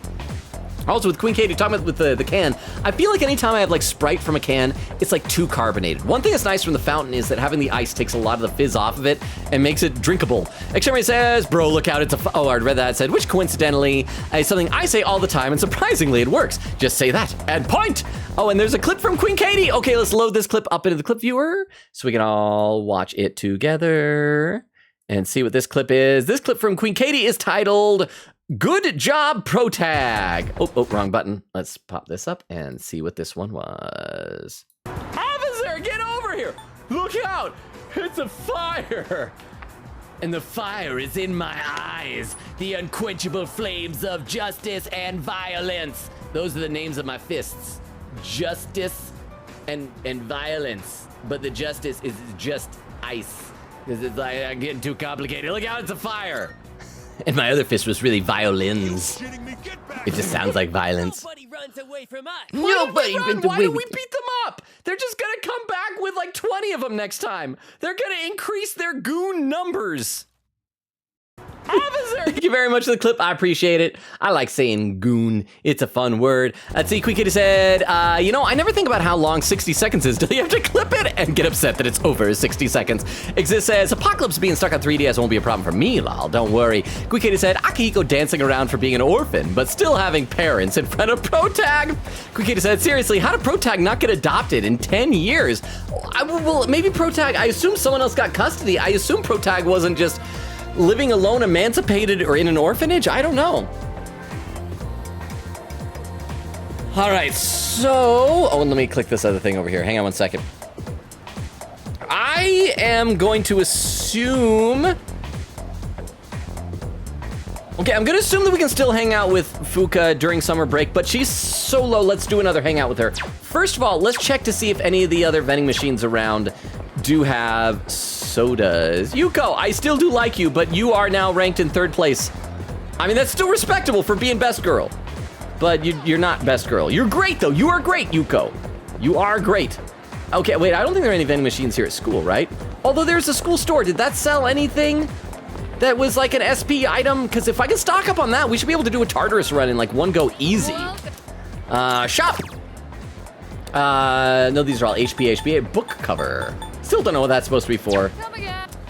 Also, with Queen Katie, talking about with the can, I feel like anytime I have like Sprite from a can, it's like too carbonated. One thing that's nice from the fountain is that having the ice takes a lot of the fizz off of it and makes it drinkable. Extremity says, bro, look out, it's a, I read that, it said, which coincidentally is something I say all the time, and surprisingly it works. Just say that, and point! Oh, and there's a clip from Queen Katie. Okay, let's load this clip up into the clip viewer so we can all watch it together and see what this clip is. This clip from Queen Katie is titled, Good Job Pro Tag. Oh, wrong button. Let's pop this up and see what this one was. Officer, get over here. Look out. It's a fire. And the fire is in my eyes. The unquenchable flames of justice and violence. Those are the names of my fists. Justice and violence. But the justice is just ice. Because it's like, I'm getting too complicated. Look out, it's a fire. And my other fist was really violins. It just sounds like violence. Nobody runs away from us. Nobody runs away. Why do we beat them up? They're just gonna come back with like 20 of them next time. They're gonna increase their goon numbers. Officer! Thank you very much for the clip. I appreciate it. I like saying goon. It's a fun word. Let's see, Quick Kitty said, you know, I never think about how long 60 seconds is till you have to clip it and get upset that it's over 60 seconds. Exist says, Apocalypse being stuck on 3DS won't be a problem for me, lol. Don't worry. Quick Kitty said, Akihiko dancing around for being an orphan, but still having parents in front of Protag. Quick Kitty said, seriously, how did Protag not get adopted in 10 years? Well, maybe Protag, I assume someone else got custody. I assume Protag wasn't just living alone, emancipated, or in an orphanage? I don't know. All right, so... Oh, let me click this other thing over here. Hang on one second. I am going to assume... Okay, I'm going to assume that we can still hang out with Fuka during summer break, but she's solo. Let's do another hangout with her. First of all, let's check to see if any of the other vending machines around do have sodas. Yuko, I still do like you, but you are now ranked in 3rd place. I mean, that's still respectable for being best girl, but you're not best girl. You're great, though. You are great, Yuko. You are great. Okay, wait, I don't think there are any vending machines here at school, right? Although there's a school store. Did that sell anything that was like an SP item? Because if I can stock up on that, we should be able to do a Tartarus run in like one go easy. Shop. No, these are all HPA book cover. Still don't know what that's supposed to be for.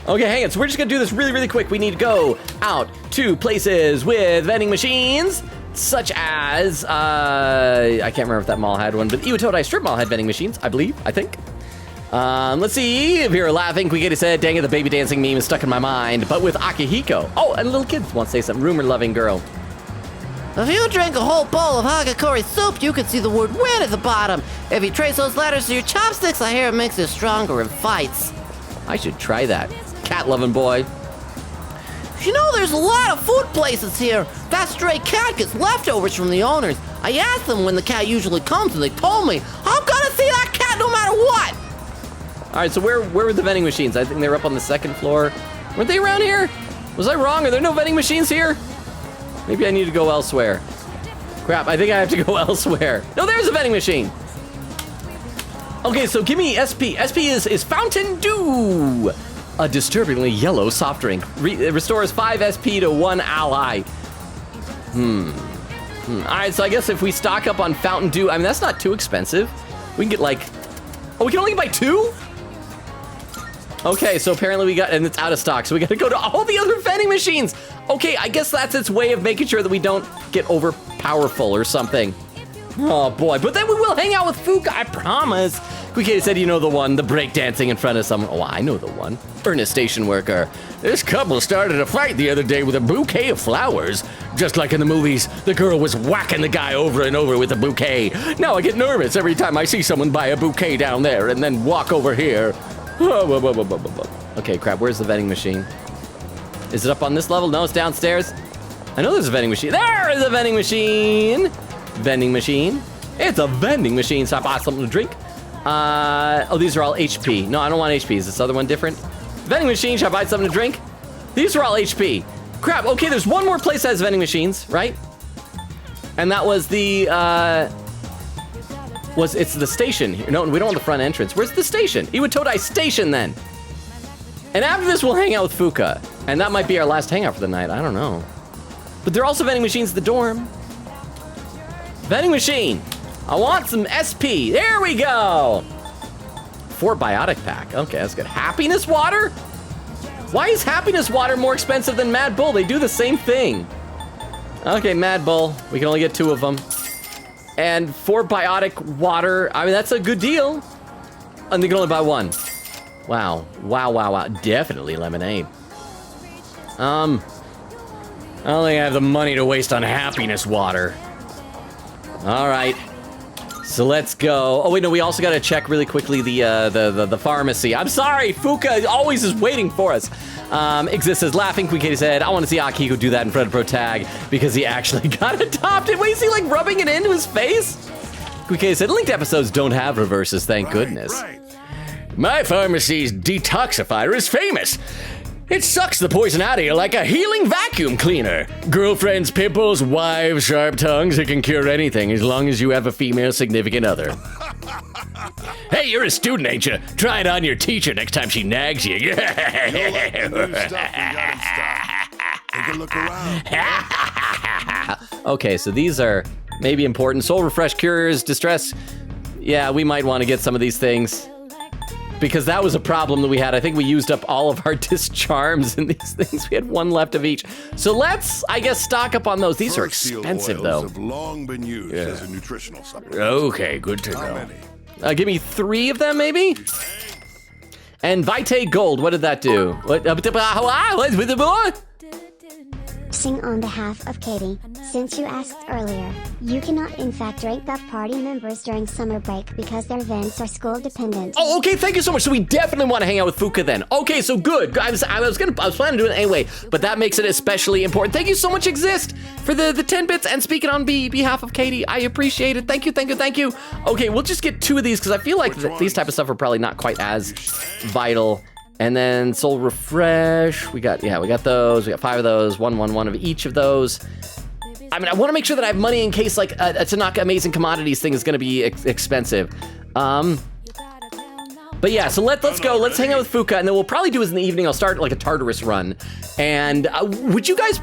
Okay, hang on. So we're just gonna do this really, really quick. We need to go out to places with vending machines, such as, I can't remember if that mall had one, but Iwatodai Strip Mall had vending machines, I believe, I think. Let's see, if you're laughing, Quiggy said, dang it, the baby dancing meme is stuck in my mind, but with Akihiko. Oh, and little kids want to say something, rumor-loving girl. If you drink a whole bowl of Hagakori soup, you can see the word win at the bottom. If you trace those letters to your chopsticks, I hear it makes you stronger in fights. I should try that. Cat-loving boy. You know, there's a lot of food places here. That stray cat gets leftovers from the owners. I asked them when the cat usually comes, and they told me, I'm gonna see that cat no matter what! All right, so where were the vending machines? I think they were up on the 2nd floor. Weren't they around here? Was I wrong? Are there no vending machines here? Maybe I need to go elsewhere. Crap, I think I have to go elsewhere. No, there's a vending machine. Okay, so give me SP. SP is Fountain Dew, a disturbingly yellow soft drink. Restores 5 SP to 1 ally. All right, so I guess if we stock up on Fountain Dew, I mean, that's not too expensive. We can get like, oh, we can only buy 2? Okay, so apparently we got, and it's out of stock, so we gotta go to all the other vending machines. Okay, I guess that's its way of making sure that we don't get overpowerful or something. Oh boy, but then we will hang out with Fuka, I promise. Quikita said, you know the one, the breakdancing in front of someone. Oh, I know the one. Ernest station worker. This couple started a fight the other day with a bouquet of flowers. Just like in the movies, the girl was whacking the guy over and over with a bouquet. Now I get nervous every time I see someone buy a bouquet down there and then walk over here. Okay, crap, where's the vending machine? Is it up on this level? No, it's downstairs. I know there's a vending machine. There is a vending machine. Vending machine. It's a vending machine, so I bought something to drink. Oh, these are all HP. No, I don't want HP. Is this other one different? Vending machine, should I buy something to drink? These are all HP. Crap, okay, there's one more place that has vending machines, right? And that was the, it's the station here. No, we don't want the front entrance. Where's the station? Iwatodai Station, then. And after this, we'll hang out with Fuka. And that might be our last hangout for the night. I don't know. But there are also vending machines at the dorm. Vending machine. I want some SP. There we go. 4 biotic pack. Okay, that's good. Happiness water? Why is happiness water more expensive than Mad Bull? They do the same thing. Okay, Mad Bull. We can only get 2 of them. And 4 biotic water. I mean, that's a good deal. And they can only buy 1. Wow. Wow, wow, wow. Definitely lemonade. I don't think I have the money to waste on happiness water. All right. So let's go. Oh wait, no, we also gotta check really quickly the pharmacy. I'm sorry, Fuka always is waiting for us. Exist is laughing. Quikita said, I want to see Akihiko do that in front of Protag because he actually got adopted. Wait, is he like rubbing it into his face? Quikita said, linked episodes don't have reverses, thank goodness. My pharmacy's detoxifier is famous. It sucks the poison out of you like a healing vacuum cleaner. Girlfriends, pimples, wives, sharp tongues, it can cure anything as long as you have a female significant other. Hey, you're a student, ain't you? Try it on your teacher next time she nags you. Take a look around. Okay, so these are maybe important. Soul Refresh cures distress. Yeah, we might want to get some of these things. Because that was a problem that we had. I think we used up all of our discharms in these things. We had one left of each. So let's, I guess, stock up on those. These are expensive, though. Have long been used as a nutritional supplement. Okay, good to know. Give me 3 of them, maybe? And Vitae Gold, what did that do? What with the boy? Sing on behalf of Katie, since you asked earlier, you cannot in fact rank up party members during summer break because their events are school dependent. Oh, okay, thank you so much. So we definitely want to hang out with Fuka then. Okay, so good. I was planning to do it anyway, but that makes it especially important. Thank you so much, Exist, for the 10 bits and speaking on behalf of Katie. I appreciate it. Thank you, thank you, thank you. Okay, we'll just get 2 of these because I feel like these type of stuff are probably not quite as vital. And then Soul Refresh, we got those. We got 5 of those, one of each of those. I mean, I want to make sure that I have money in case like a Tanaka Amazing Commodities thing is going to be expensive. But yeah, so let's go. Let's hang out with Fuka, and then we'll probably do it in the evening. I'll start like a Tartarus run. And would you guys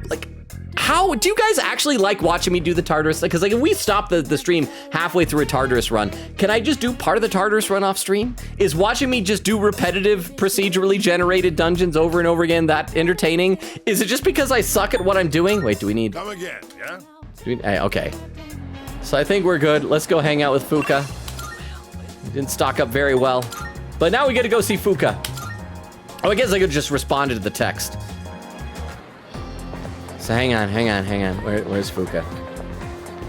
like? How do you guys actually like watching me do the Tartarus? Because like if we stop the stream halfway through a Tartarus run, can I just do part of the Tartarus run off stream? Is watching me just do repetitive procedurally generated dungeons over and over again that entertaining? Is it just because I suck at what I'm doing? Wait, do we need? Come again, yeah? Okay. So I think we're good. Let's go hang out with Fuka. We didn't stock up very well, but now we get to go see Fuka. Oh, I guess I could just respond to the text. So hang on. Where's Fuka?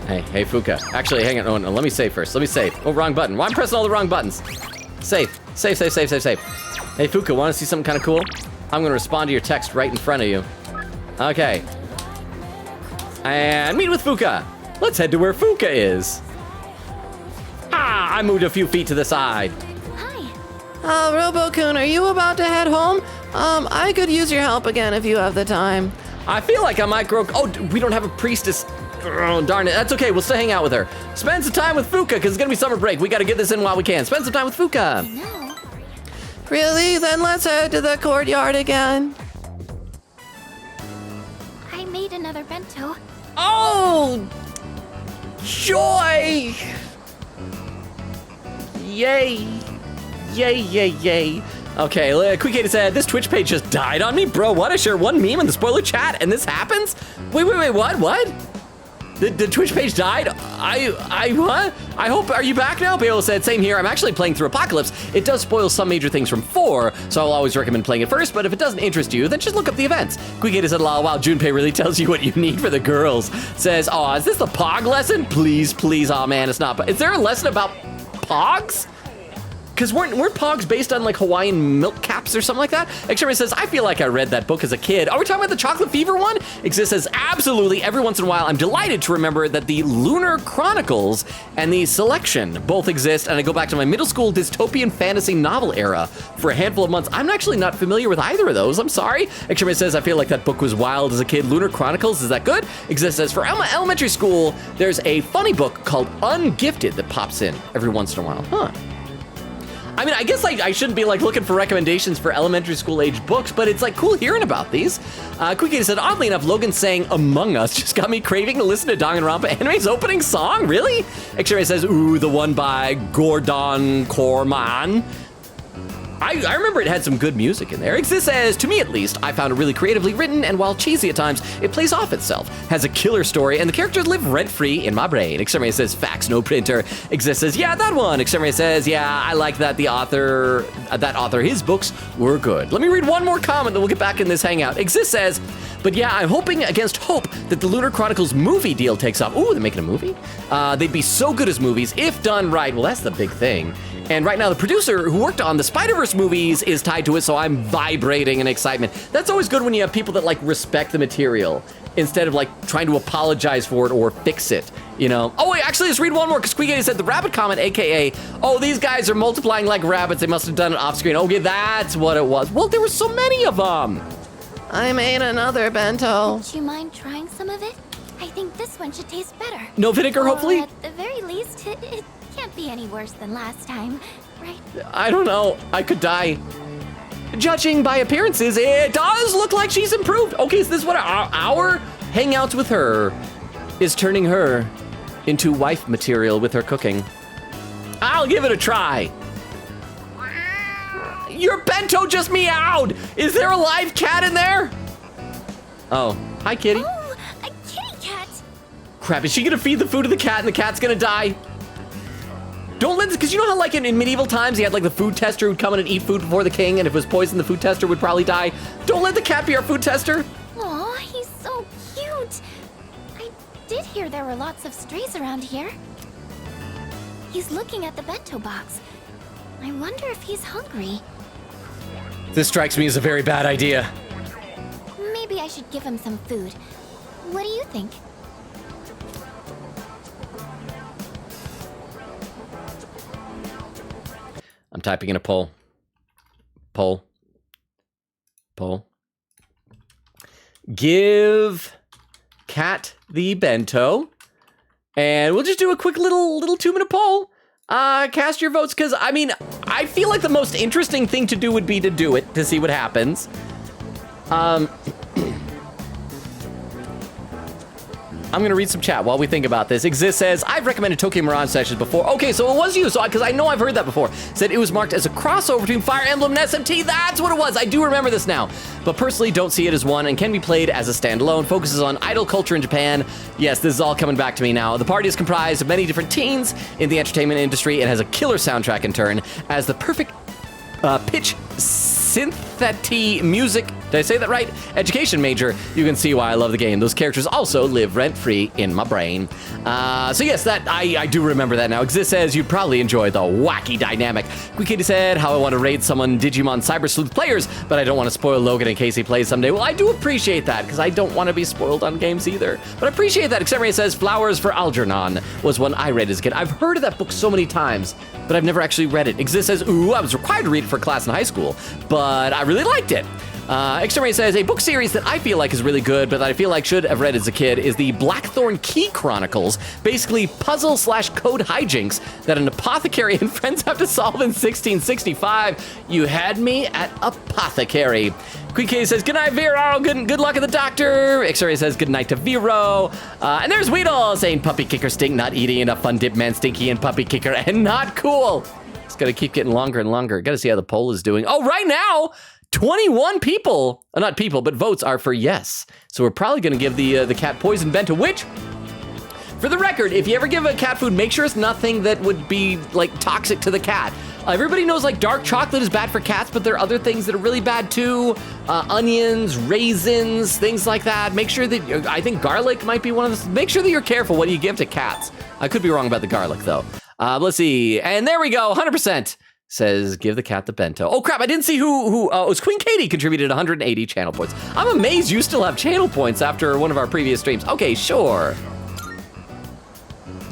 Hey, Fuka. Actually, hang on. Oh, no, let me save first. Let me save. Oh, wrong button. Why am I pressing all the wrong buttons? Save. Hey, Fuka, want to see something kind of cool? I'm going to respond to your text right in front of you. Okay. And meet with Fuka. Let's head to where Fuka is. I moved a few feet to the side. Hi. Robo-kun, are you about to head home? I could use your help again if you have the time. I feel like I might grow. Oh, we don't have a priestess. Oh, darn it. That's okay. We'll still hang out with her. Spend some time with Fuka because it's going to be summer break. We got to get this in while we can. Spend some time with Fuka. No. Really? Then let's head to the courtyard again. I made another bento. Oh! Joy! Yay. Okay, Quick Katie said, this Twitch page just died on me? Bro, what? I share one meme in the spoiler chat and this happens? Wait, what? The Twitch page died? What? I hope, are you back now? Paolo said, same here. I'm actually playing through Apocalypse. It does spoil some major things from 4, so I'll always recommend playing it first, but if it doesn't interest you, then just look up the events. Quick Katie said, lol, wow, Junpei really tells you what you need for the girls. Says, oh, is this the Pog lesson? Please, oh man, it's not. But is there a lesson about Pogs? Because weren't Pogs based on like Hawaiian milk caps or something like that? Extremity says, I feel like I read that book as a kid. Are we talking about the Chocolate Fever one? Exist says, absolutely. Every once in a while, I'm delighted to remember that the Lunar Chronicles and the Selection both exist. And I go back to my middle school dystopian fantasy novel era for a handful of months. I'm actually not familiar with either of those. I'm sorry. Extremity says, I feel like that book was wild as a kid. Lunar Chronicles, is that good? Exist says, for elementary school, there's a funny book called Ungifted that pops in every once in a while. Huh. I mean, I guess like I shouldn't be like looking for recommendations for elementary school age books, but it's like cool hearing about these. Quickie said, oddly enough, Logan saying Among Us just got me craving to listen to Danganronpa Anime's opening song. Really? X-Ray says, ooh, the one by Gordon Korman. I remember it had some good music in there. Exist says, to me at least, I found it really creatively written, and while cheesy at times, it plays off itself, has a killer story, and the characters live rent-free in my brain. Exterminator says, facts, no printer. Exist says, yeah, that one. Exterminator says, yeah, I like that that author, his books were good. Let me read one more comment, then we'll get back in this hangout. Exist says, but yeah, I'm hoping against hope that the Lunar Chronicles movie deal takes off. Ooh, they're making a movie? They'd be so good as movies if done right. Well, that's the big thing. And right now, the producer who worked on the Spider-Verse movies is tied to it, so I'm vibrating in excitement. That's always good when you have people that like respect the material instead of like trying to apologize for it or fix it You know, oh wait, actually let's read one more because Squeaky said the rabbit comment, aka, oh, these guys are multiplying like rabbits. They must have done it off screen. Okay, that's what it was. Well, there were so many of them. I made another bento. Would you mind trying some of it? I think this one should taste better. No vinegar, Or hopefully? at the very least, it can't be any worse than last time, right? I don't know. I could die. Judging by appearances, it does look like she's improved. Okay, so this is what our hangouts with her is turning her into wife material with her cooking. I'll give it a try. Your bento just meowed. Is there a live cat in there? Oh, hi, kitty. Oh, a kitty cat. Crap, is she gonna feed the food to the cat and the cat's gonna die? Don't let this, because you know how like in medieval times, you had like the food tester who'd come in and eat food before the king, and if it was poison, the food tester would probably die. Don't let the cat be our food tester. Aw, he's so cute. I did hear there were lots of strays around here. He's looking at the bento box. I wonder if he's hungry. This strikes me as a very bad idea. Maybe I should give him some food. What do you think? I'm typing in a poll. Poll. Give cat the bento. And we'll just do a quick little 2-minute poll. Cast your votes, because, I mean, I feel like the most interesting thing to do would be to do it, to see what happens. I'm gonna read some chat while we think about this. Exist says, I've recommended Tokyo Mirage sessions before. Okay, so it was you, so because I know I've heard that before. Said it was marked as a crossover between Fire Emblem and SMT. That's what it was. I do remember this now. But personally, don't see it as one and can be played as a standalone. Focuses on idol culture in Japan. Yes, this is all coming back to me now. The party is comprised of many different teens in the entertainment industry and has a killer soundtrack in turn. As the perfect pitch synthety music, did I say that right? Education major, you can see why I love the game. Those characters also live rent-free in my brain. So yes, that I do remember that now. Exist says you'd probably enjoy the wacky dynamic. Quick Kitty said how I want to raid someone Digimon Cyber Sleuth players, but I don't want to spoil Logan in case he plays someday. Well, I do appreciate that, because I don't want to be spoiled on games either. But I appreciate that. Except says Flowers for Algernon was one I read as a kid. I've heard of that book so many times, but I've never actually read it. Exist says, ooh, I was required to read it for class in high school, but I really liked it. Exterminate says, a book series that I feel like is really good, but that I feel like should have read as a kid is the Blackthorn Key Chronicles, basically puzzle/code hijinks that an apothecary and friends have to solve in 1665. You had me at apothecary. Queen K says, good night, Vero. Good luck at the doctor. X-Ray says, good night to Vero. And there's Weedle saying, puppy kicker stink, not eating enough fun dip man stinky and puppy kicker and not cool. It's gonna keep getting longer and longer. Gotta see how the poll is doing. Oh, right now, 21 people, not people, but votes are for yes. So we're probably gonna give the cat poison bento, which, for the record, if you ever give a cat food, make sure it's nothing that would be like toxic to the cat. Everybody knows like dark chocolate is bad for cats, but there are other things that are really bad too. Onions, raisins, things like that. Make sure that, I think garlic might be one of those. Make sure that you're careful what you give to cats. I could be wrong about the garlic though. Let's see, and there we go, 100%. Says, give the cat the bento. Oh crap, I didn't see who it was Queen Katie contributed 180 channel points. I'm amazed you still have channel points after one of our previous streams. Okay, sure.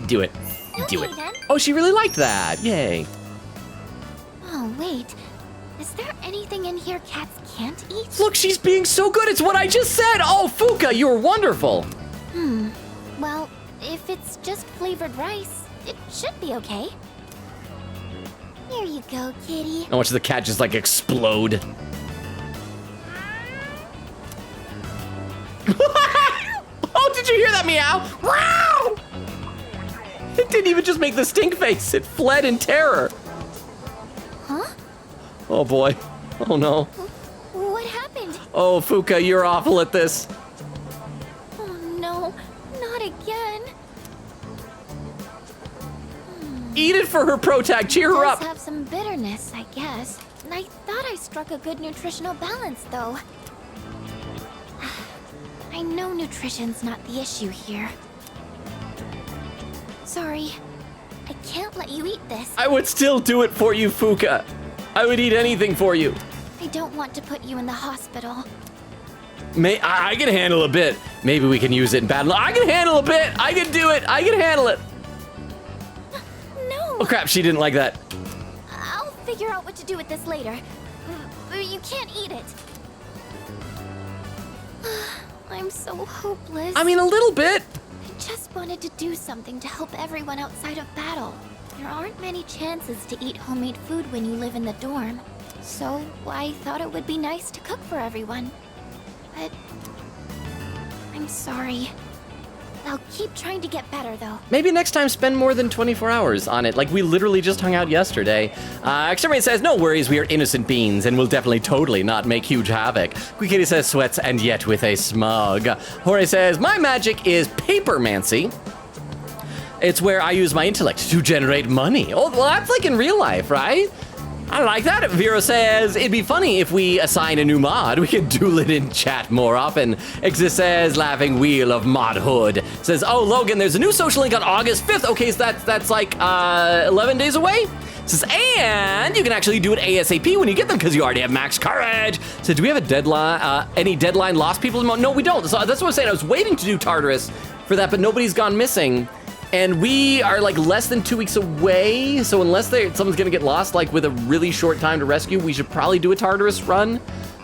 Do it. Do it. Then. Oh, she really liked that. Yay. Oh, wait. Is there anything in here cats can't eat? Look, she's being so good. It's what I just said. Oh, Fuka, you're wonderful. Well, if it's just flavored rice, it should be okay. Here you go, kitty. I watch the cat just like explode. Oh, did you hear that meow? Wow! It didn't even just make the stink face. It fled in terror. Huh? Oh boy. Oh no. What happened? Oh, Fuka, you're awful at this. Oh no, not again. Eat it for her, Protag. Cheer her up. Does have some bitterness, I guess. I thought I struck a good nutritional balance, though. I know nutrition's not the issue here. Sorry, I can't let you eat this. I would still do it for you, Fuka. I would eat anything for you. I don't want to put you in the hospital. I can handle a bit. Maybe we can use it in battle. I can handle a bit. I can do it. I can handle it. No. Oh crap, she didn't like that. I'll figure out what to do with this later. You can't eat it. I'm so hopeless. I mean, a little bit. I just wanted to do something to help everyone outside of battle. There aren't many chances to eat homemade food when you live in the dorm. So I thought it would be nice to cook for everyone. But I'm sorry. I'll keep trying to get better, though. Maybe next time spend more than 24 hours on it. Like, we literally just hung out yesterday. Exterminate says, no worries, we are innocent beings and will definitely totally not make huge havoc. Quikitty says, sweats and yet with a smug. Jorge says, my magic is papermancy. It's where I use my intellect to generate money. Oh, well, that's like in real life, right? I like that. Vero says, it'd be funny if we assign a new mod. We could duel it in chat more often. Exist says, laughing wheel of modhood. Says, oh, Logan, there's a new social link on August 5th. Okay, so that's like 11 days away. Says, and you can actually do it ASAP when you get them because you already have max courage. So do we have a deadline, any deadline lost people? No, we don't. So that's what I'm saying. I was waiting to do Tartarus for that, but nobody's gone missing. And we are like less than 2 weeks away, so unless someone's gonna get lost like with a really short time to rescue, we should probably do a Tartarus run,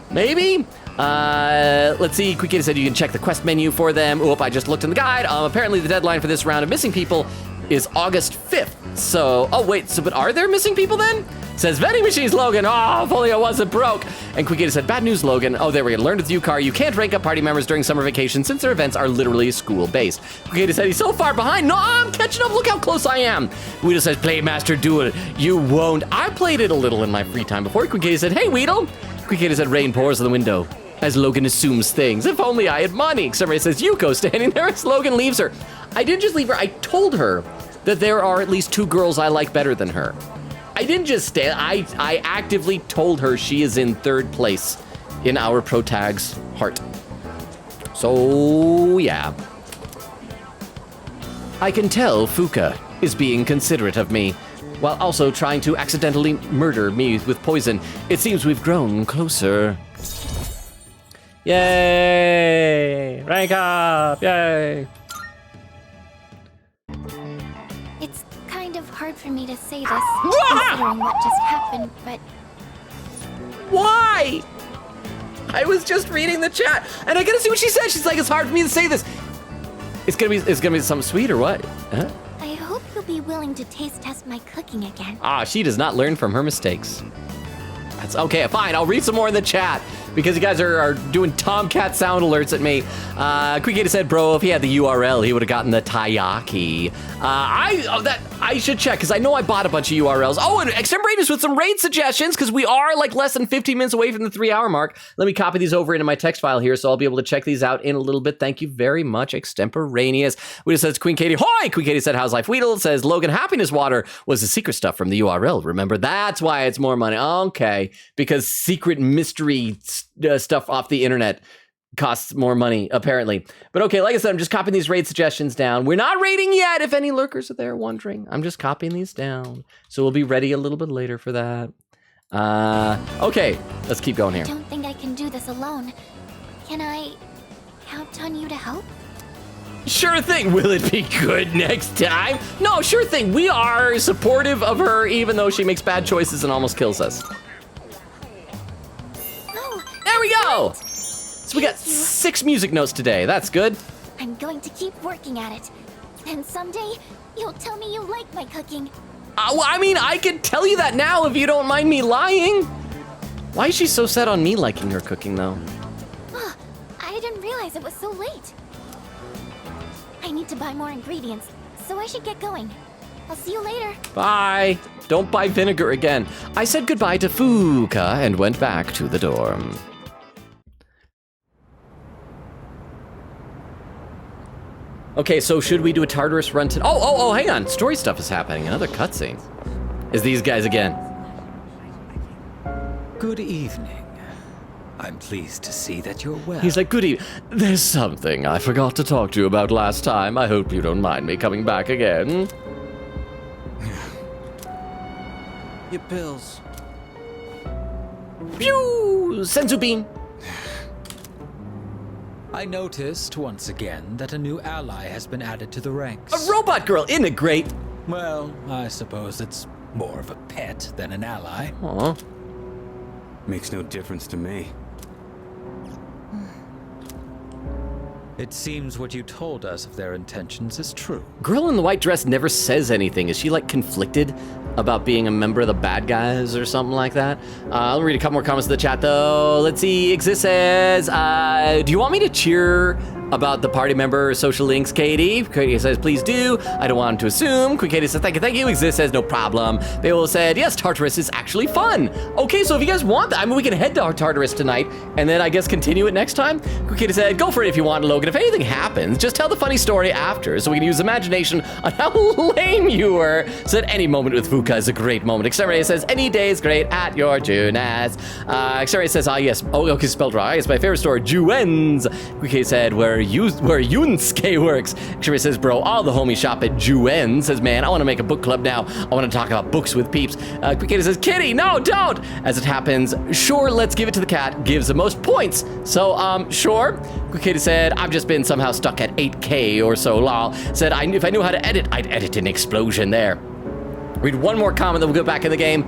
maybe? Let's see, Quikitty said you can check the quest menu for them. Oop, I just looked in the guide. Apparently the deadline for this round of missing people is August 5th. So, oh wait, but are there missing people then? Says, vending machines, Logan. Oh, if only I wasn't broke. And Quikitty said, bad news, Logan. Oh, there we go. Learned with Yukar, you can't rank up party members during summer vacation since their events are literally school-based. Quikitty said, he's so far behind. No, I'm catching up. Look how close I am. Weedle says, play Master Duel. You won't. I played it a little in my free time before. Quikitty said, hey, Weedle. Quikitty said, rain pours on the window as Logan assumes things. If only I had money. Somebody says, Yuko standing there as Logan leaves her. I didn't just leave her. I told her that there are at least 2 girls I like better than her. I didn't just stay, I actively told her she is in 3rd place in our protag's heart. So, yeah. I can tell Fuka is being considerate of me, while also trying to accidentally murder me with poison. It seems we've grown closer. Yay! Rank up! Yay! It's kind of hard for me to say this, considering what just happened, but... Why? I was just reading the chat, and I gotta see what she said. She's like, it's hard for me to say this. It's gonna be something sweet or what? Huh? I hope you'll be willing to taste test my cooking again. Ah, she does not learn from her mistakes. That's okay, fine. I'll read some more in the chat because you guys are doing Tomcat sound alerts at me. Quikitty said, bro, if he had the URL, he would have gotten the taiyaki. I should check because I know I bought a bunch of URLs. Oh, and extemporaneous with some raid suggestions because we are like less than 15 minutes away from the 3-hour mark. Let me copy these over into my text file here so I'll be able to check these out in a little bit. Thank you very much, extemporaneous. Weedle says, Queen Katie, hoy! Queen Katie said, how's life? Weedle says, Logan, happiness water was the secret stuff from the URL. Remember, that's why it's more money. Okay, because secret mystery stuff off the internet costs more money, apparently. But okay, like I said, I'm just copying these raid suggestions down. We're not raiding yet, if any lurkers are there wondering. I'm just copying these down. So we'll be ready a little bit later for that. Okay, let's keep going here. I don't think I can do this alone. Can I count on you to help? Sure thing. Will it be good next time? No, sure thing. We are supportive of her, even though she makes bad choices and almost kills us. Oh, there we go! So we got 6 music notes today. That's good. I'm going to keep working at it. And someday, you'll tell me you like my cooking. Well, I mean, I could tell you that now if you don't mind me lying. Why is she so set on me liking her cooking, though? Oh, I didn't realize it was so late. I need to buy more ingredients, so I should get going. I'll see you later. Bye. Don't buy vinegar again. I said goodbye to Fuka and went back to the dorm. Okay, so should we do a Tartarus run to... Oh, hang on. Story stuff is happening. Another cutscene. Is these guys again. Good evening. I'm pleased to see that you're well. He's like, good evening. There's something I forgot to talk to you about last time. I hope you don't mind me coming back again. Your pills. Pew! Senzu bean. I noticed once again that a new ally has been added to the ranks. A robot girl, isn't it great? Well, I suppose it's more of a pet than an ally. Aw. Makes no difference to me. It seems what you told us of their intentions is true. Girl in the white dress never says anything. Is she like conflicted about being a member of the bad guys or something like that? I'll read a couple more comments in the chat though. Let's see. Exist says, do you want me to cheer about the party member social links, Katie? Katie says, please do. I don't want him to assume. Quick Katie says, thank you. Exist says, no problem. Babel said, yes, Tartarus is actually fun. Okay, so if you guys want that, I mean, we can head to Tartarus tonight and then I guess continue it next time. Quick Katie said, go for it if you want, Logan. If anything happens, just tell the funny story after so we can use imagination on how lame you were. Said any moment with Fuka is a great moment. Exterminator says, any day is great at your Junas. Exterminator says, yes. Oh, okay, spelled wrong. It's my favorite store, Juens. Quick Katie said, where Yunsuke works. Exterminator says, bro, all the homies shop at Juens. Says, man, I want to make a book club now. I want to talk about books with peeps. Quick Katie says, Kitty, no, don't. As it happens, sure, let's give it to the cat. Gives the most points. So, sure. Quick Katie said, I've just been somehow stuck at 8K or so, lol. Said, if I knew how to edit, I'd edit an explosion there. Read one more comment, then we'll go back in the game.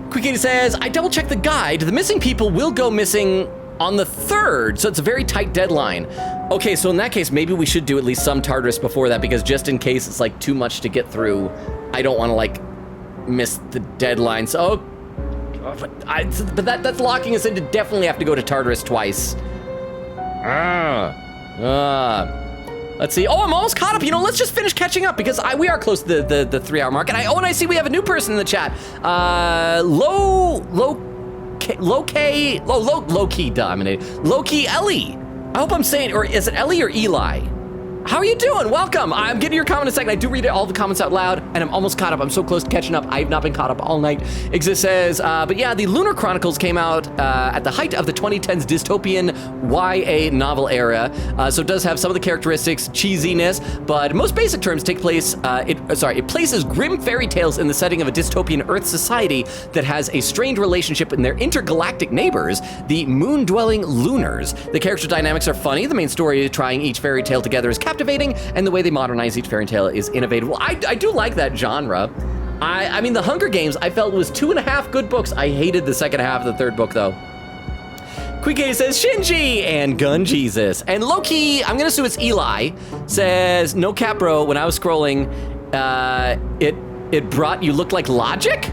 Quick Katie says, I double-checked the guide. The missing people will go missing on the 3rd, so it's a very tight deadline. Okay, so in that case, maybe we should do at least some Tartarus before that, because just in case it's like too much to get through, I don't want to like miss the deadline. So, but that's locking us into definitely have to go to Tartarus twice. Let's see. Oh, I'm almost caught up. You know, let's just finish catching up because we are close to the 3-hour mark. And I see we have a new person in the chat. Low-key dominated. Low-key Ellie. I hope I'm saying, or is it Ellie or Eli? How are you doing? Welcome. I'm getting your comment in a second. I do read all the comments out loud, and I'm almost caught up. I'm so close to catching up. I've not been caught up all night. Exist says, but yeah, the Lunar Chronicles came out at the height of the 2010s dystopian YA novel era. So it does have some of the characteristics, cheesiness, but most basic terms take place, it places grim fairy tales in the setting of a dystopian Earth society that has a strained relationship in their intergalactic neighbors, the moon-dwelling Lunars. The character dynamics are funny. The main story trying each fairy tale together is captivating, and the way they modernize each fairy tale is innovative. Well, I do like that genre. I mean, The Hunger Games, I felt was 2.5 good books. I hated the second half of the 3rd book, though. Quike says Shinji and Gun Jesus. And Loki, I'm gonna assume it's Eli, says, no cap, bro, when I was scrolling, it brought you look like Logic?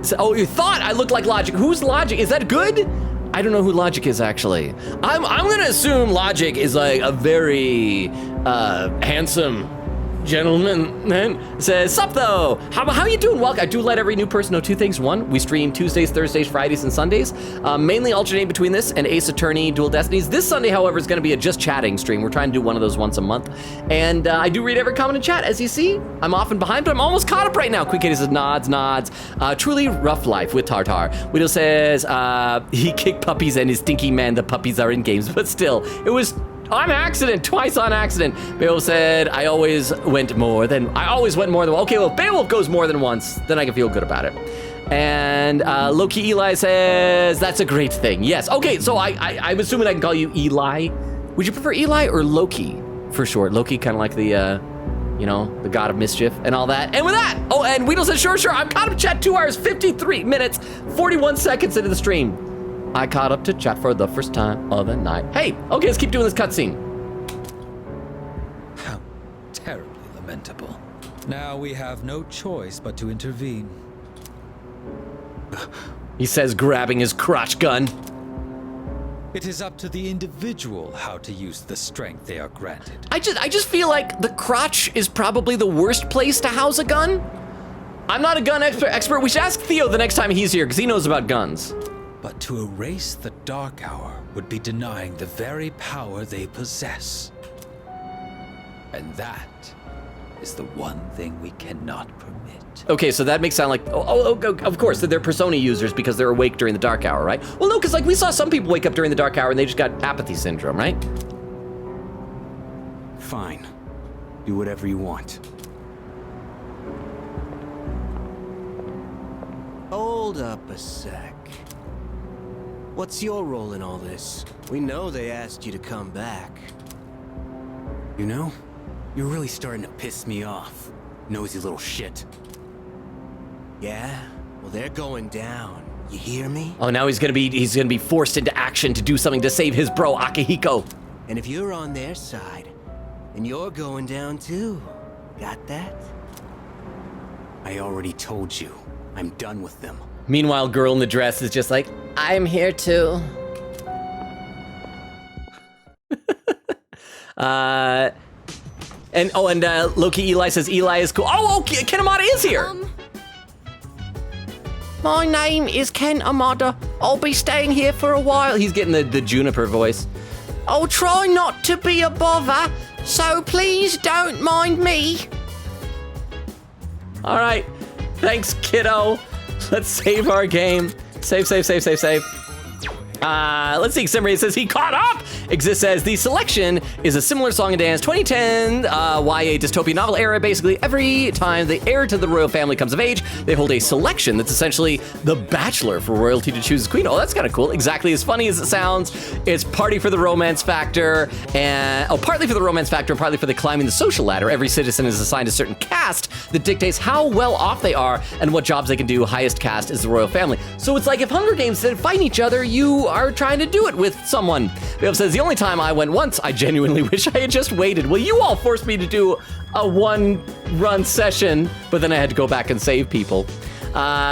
So, oh, you thought I looked like Logic. Who's Logic? Is that good? I don't know who Logic is, actually. I'm gonna assume Logic is like a very handsome gentleman. Then says, sup though? How you doing? Welcome. I do let every new person know 2 things. 1, we stream Tuesdays, Thursdays, Fridays, and Sundays. Mainly alternating between this and Ace Attorney Dual Destinies. This Sunday, however, is gonna be a just chatting stream. We're trying to do one of those once a month. And I do read every comment in chat. As you see, I'm often behind, but I'm almost caught up right now. Quick Katie says, nods. Truly rough life with Tartar. Widow says, he kicked puppies and his stinky man, the puppies are in games, but still, it was on accident, twice on accident. Beowulf said, I always went more than one. Okay, well, if Beowulf goes more than once, then I can feel good about it. And Loki Eli says, that's a great thing. Yes, okay, so I'm assuming I can call you Eli. Would you prefer Eli or Loki for short? Loki, kind of like the, the god of mischief and all that. And with that, oh, and Weedle says, sure, I'm caught up to chat 2 hours, 53 minutes, 41 seconds into the stream. I caught up to chat for the first time of the night. Hey, okay, let's keep doing this cutscene. How terribly lamentable. Now we have no choice but to intervene. He says, grabbing his crotch gun. It is up to the individual how to use the strength they are granted. I just feel like the crotch is probably the worst place to house a gun. I'm not a gun expert. We should ask Theo the next time he's here, because he knows about guns. But to erase the Dark Hour would be denying the very power they possess. And that is the one thing we cannot permit. Okay, so that makes sound like, of course, that they're Persona users because they're awake during the Dark Hour, right? Well, no, because like we saw some people wake up during the Dark Hour and they just got apathy syndrome, right? Fine. Do whatever you want. Hold up a sec. What's your role in all this? We know they asked you to come back. You know, you're really starting to piss me off, nosy little shit. Yeah? Well, they're going down. You hear me? Oh, now he's gonna be forced into action to do something to save his bro Akihiko. And if you're on their side, then you're going down too. Got that? I already told you. I'm done with them. Meanwhile, girl in the dress is just like, I'm here too. And Loki Eli says Eli is cool. Oh, okay, Ken Amada is here. My name is Ken Amada. I'll be staying here for a while. He's getting the Juniper voice. I'll try not to be a bother, so please don't mind me. All right, thanks, kiddo. Let's save our game. Save. Let's see, Simray says he caught up. Exist says the selection is a similar song and dance 2010 YA dystopian novel era. Basically, every time the heir to the royal family comes of age, they hold a selection that's essentially the bachelor for royalty to choose his queen. Oh, that's kind of cool. Exactly as funny as it sounds. It's party for the romance factor, and partly for the romance factor and partly for the climbing the social ladder. Every citizen is assigned a certain caste that dictates how well off they are and what jobs they can do. Highest caste is the royal family. So it's like if Hunger Games said fighting each other, you are trying to do it with someone. Bill says, the only time I went once, I genuinely wish I had just waited. Well, you all forced me to do a one-run session, but then I had to go back and save people.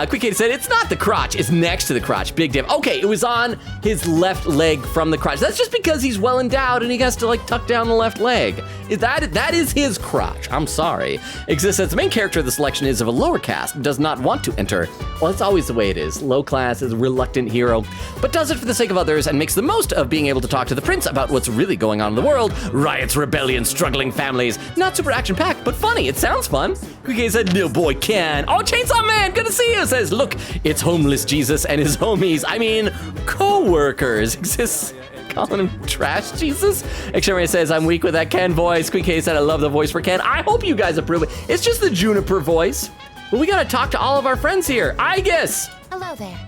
Quick Kate said, it's not the crotch, it's next to the crotch. Big div. Okay, it was on his left leg from the crotch. That's just because he's well endowed and he has to like tuck down the left leg. That is his crotch. I'm sorry. Exist says the main character of the selection is of a lower caste and does not want to enter. Well, that's always the way it is. Low class is a reluctant hero, but does it for the sake of others and makes the most of being able to talk to the prince about what's really going on in the world. Riots, rebellion, struggling families. Not super action-packed, but funny. It sounds fun. Quick Kate said, no boy can. Oh, Chainsaw Man, good to see you. Says, look, it's homeless Jesus and his homies. I mean, co-workers. Exists calling him trash Jesus. Extremity says, I'm weak with that Ken voice. Quick K said, I love the voice for Ken. I hope you guys approve it. It's just the Juniper voice. But we gotta talk to all of our friends here. I guess. Hello there.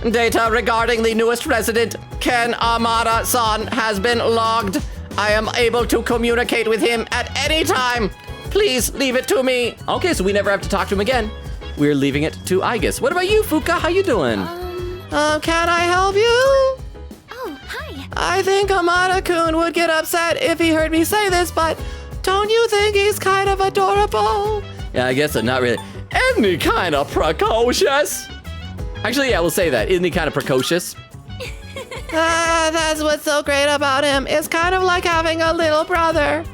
Data regarding the newest resident, Ken Amada-san, has been logged. I am able to communicate with him at any time. Please leave it to me. Okay, so we never have to talk to him again. We're leaving it to Aigis. What about you, Fuka? How you doing? Can I help you? Oh, hi. I think Amada-kun would get upset if he heard me say this, but don't you think he's kind of adorable? Yeah, I guess so. Not really. Isn't he kind of precocious? Actually, yeah, we'll say that. Isn't he kind of precocious? That's what's so great about him. It's kind of like having a little brother.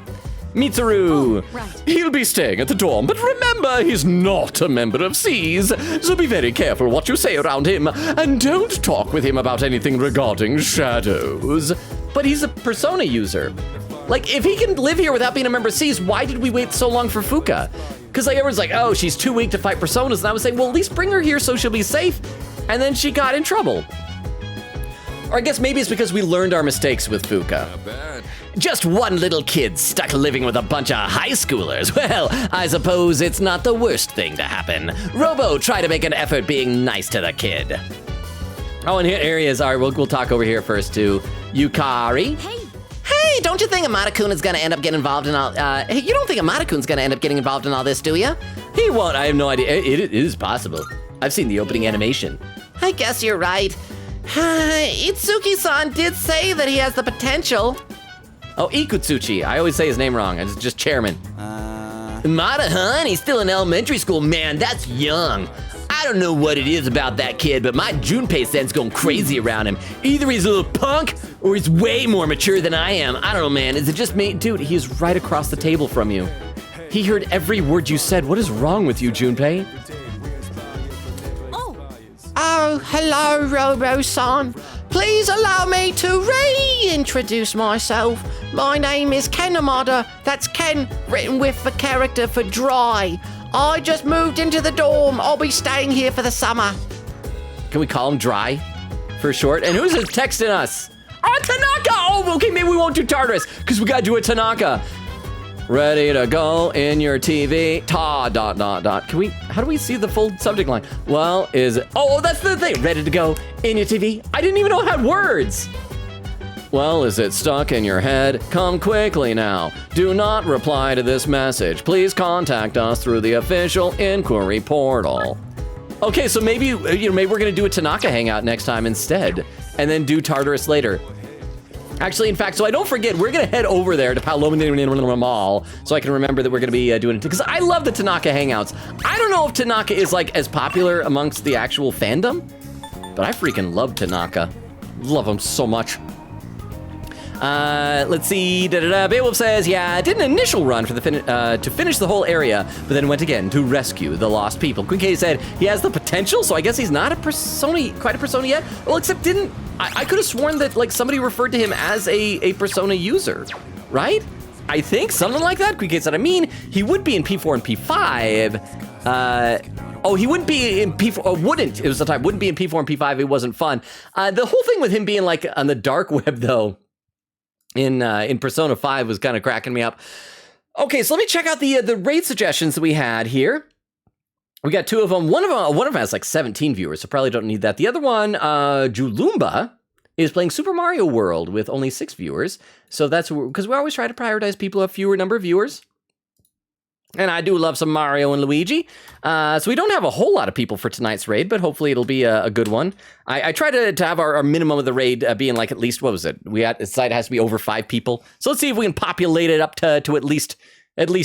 Mitsuru. He'll be staying at the dorm, but remember, he's not a member of SEAS, so be very careful what you say around him, and don't talk with him about anything regarding shadows. But he's a Persona user. Like, if he can live here without being a member of SEAS, why did we wait so long for Fuka? Because like everyone's like, oh, she's too weak to fight Personas, and I was saying, well, at least bring her here so she'll be safe, and then she got in trouble. Or I guess maybe it's because we learned our mistakes with Fuka. Not bad. Just one little kid stuck living with a bunch of high schoolers. Well, I suppose it's not the worst thing to happen. Robo, try to make an effort being nice to the kid. Oh, and here he is. All right, we'll talk over here first to Yukari. Hey, don't you think Amada-kun is gonna end up getting involved in all, hey, you don't think Amada-kun's gonna end up getting involved in all this, do you? He won't. I have no idea. It is possible. I've seen the opening animation. I guess you're right. Itsuki-san did say that he has the potential. Oh, Ikutsuchi. I always say his name wrong. It's just chairman. Amada-hun, he's still in elementary school. Man, that's young. I don't know what it is about that kid, but my Junpei sense going crazy around him. Either he's a little punk, or he's way more mature than I am. I don't know, man. Is it just me? Dude, he's right across the table from you. He heard every word you said. What is wrong with you, Junpei? Oh, hello, Robo-san. Please allow me to reintroduce myself. My name is Ken Amada. That's Ken, written with the character for dry. I just moved into the dorm. I'll be staying here for the summer. Can we call him Dry for short? And who's texting us? Oh, Tanaka! Oh, okay, maybe we won't do Tartarus, because we gotta do a Tanaka. Ready to go in your TV. Ta ... Can we, how do we see the full subject line? Well, is it, oh, that's the thing. Ready to go in your TV. I didn't even know it had words. Well, is it stuck in your head? Come quickly now. Do not reply to this message. Please contact us through the official inquiry portal. Okay, so maybe, maybe we're gonna do a Tanaka hangout next time instead, and then do Tartarus later. Actually, in fact, so I don't forget, we're gonna head over there to Palomino Mall, so I can remember that we're gonna be doing it, because I love the Tanaka hangouts. I don't know if Tanaka is like as popular amongst the actual fandom, but I freaking love Tanaka. Love him so much. Let's see. Beowulf says, yeah, I did an initial run for the to finish the whole area, but then went again to rescue the lost people. Queen K said he has the potential, so I guess he's not a Persona, quite a Persona yet. Well, except I could have sworn that like somebody referred to him as a Persona user, right? I think something like that. Queen K said, I mean, he would be in P4 and P5. Oh, he wouldn't be in P4, wouldn't, it was the time, wouldn't be in P4 and P5, it wasn't fun. The whole thing with him being like on the dark web though, in Persona 5 was kind of cracking me up. Okay, so let me check out the raid suggestions that we had here. We got two of them. One of them has like 17 viewers, so probably don't need that. The other one, Julumba, is playing Super Mario World with only 6 viewers. So that's because we always try to prioritize people who have fewer number of viewers. And I do love some Mario and Luigi. So we don't have a whole lot of people for tonight's raid, but hopefully it'll be a good one. I try to have our minimum of the raid being like at least, what was it? The site has to be over 5 people. So let's see if we can populate it up to at least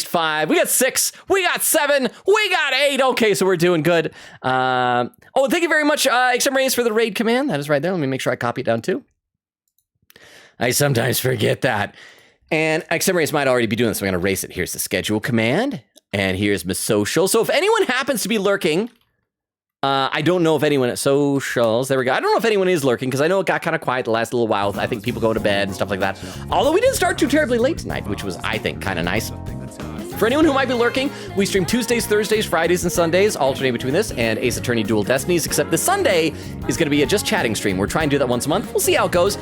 5. We got 6. We got 7. We got 8. Okay, so we're doing good. Oh, thank you very much, Extremace, for the raid command. That is right there. Let me make sure I copy it down too. I sometimes forget that. And Extremace might already be doing this, so I'm going to erase it. Here's the schedule command, and here's my social. So if anyone happens to be lurking, I don't know if anyone at socials, there we go. I don't know if anyone is lurking, because I know it got kind of quiet the last little while. I think people go to bed and stuff like that. Although we didn't start too terribly late tonight, which was, I think, kind of nice. For anyone who might be lurking, we stream Tuesdays, Thursdays, Fridays, and Sundays, alternating between this and Ace Attorney Dual Destinies, except this Sunday is going to be a just chatting stream. We're trying to do that once a month. We'll see how it goes.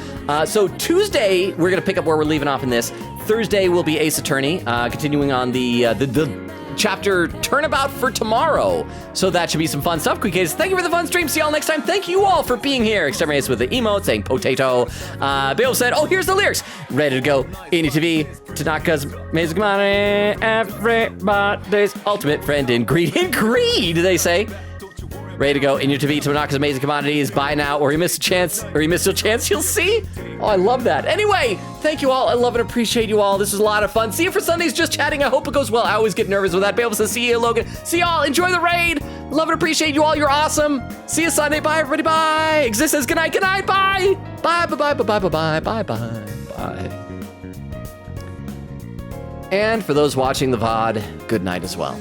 So Tuesday, we're going to pick up where we're leaving off in this. Thursday will be Ace Attorney, continuing on the chapter turnabout for tomorrow. So that should be some fun stuff. Quick Case, thank you for the fun stream. See y'all next time. Thank you all for being here. Exterminates with the emote saying potato. Bill said, oh, here's the lyrics. Ready to go. In your TV. Tanaka's amazing money. Everybody's ultimate friend in greed. In greed, they say. Ready to go in your TV. Tanaka's amazing commodities. Buy now or you miss a chance. Or you miss a chance, you'll see. Oh, I love that. Anyway, thank you all. I love and appreciate you all. This was a lot of fun. See you for Sundays Just Chatting. I hope it goes well. I always get nervous with that. Bail says, see you, Logan. See y'all. Enjoy the raid. Love and appreciate you all. You're awesome. See you Sunday. Bye, everybody. Bye. Exist says good night. Good night. Bye. Bye, bye, bye, bye, bye, bye, bye, bye, bye. And for those watching the VOD, good night as well.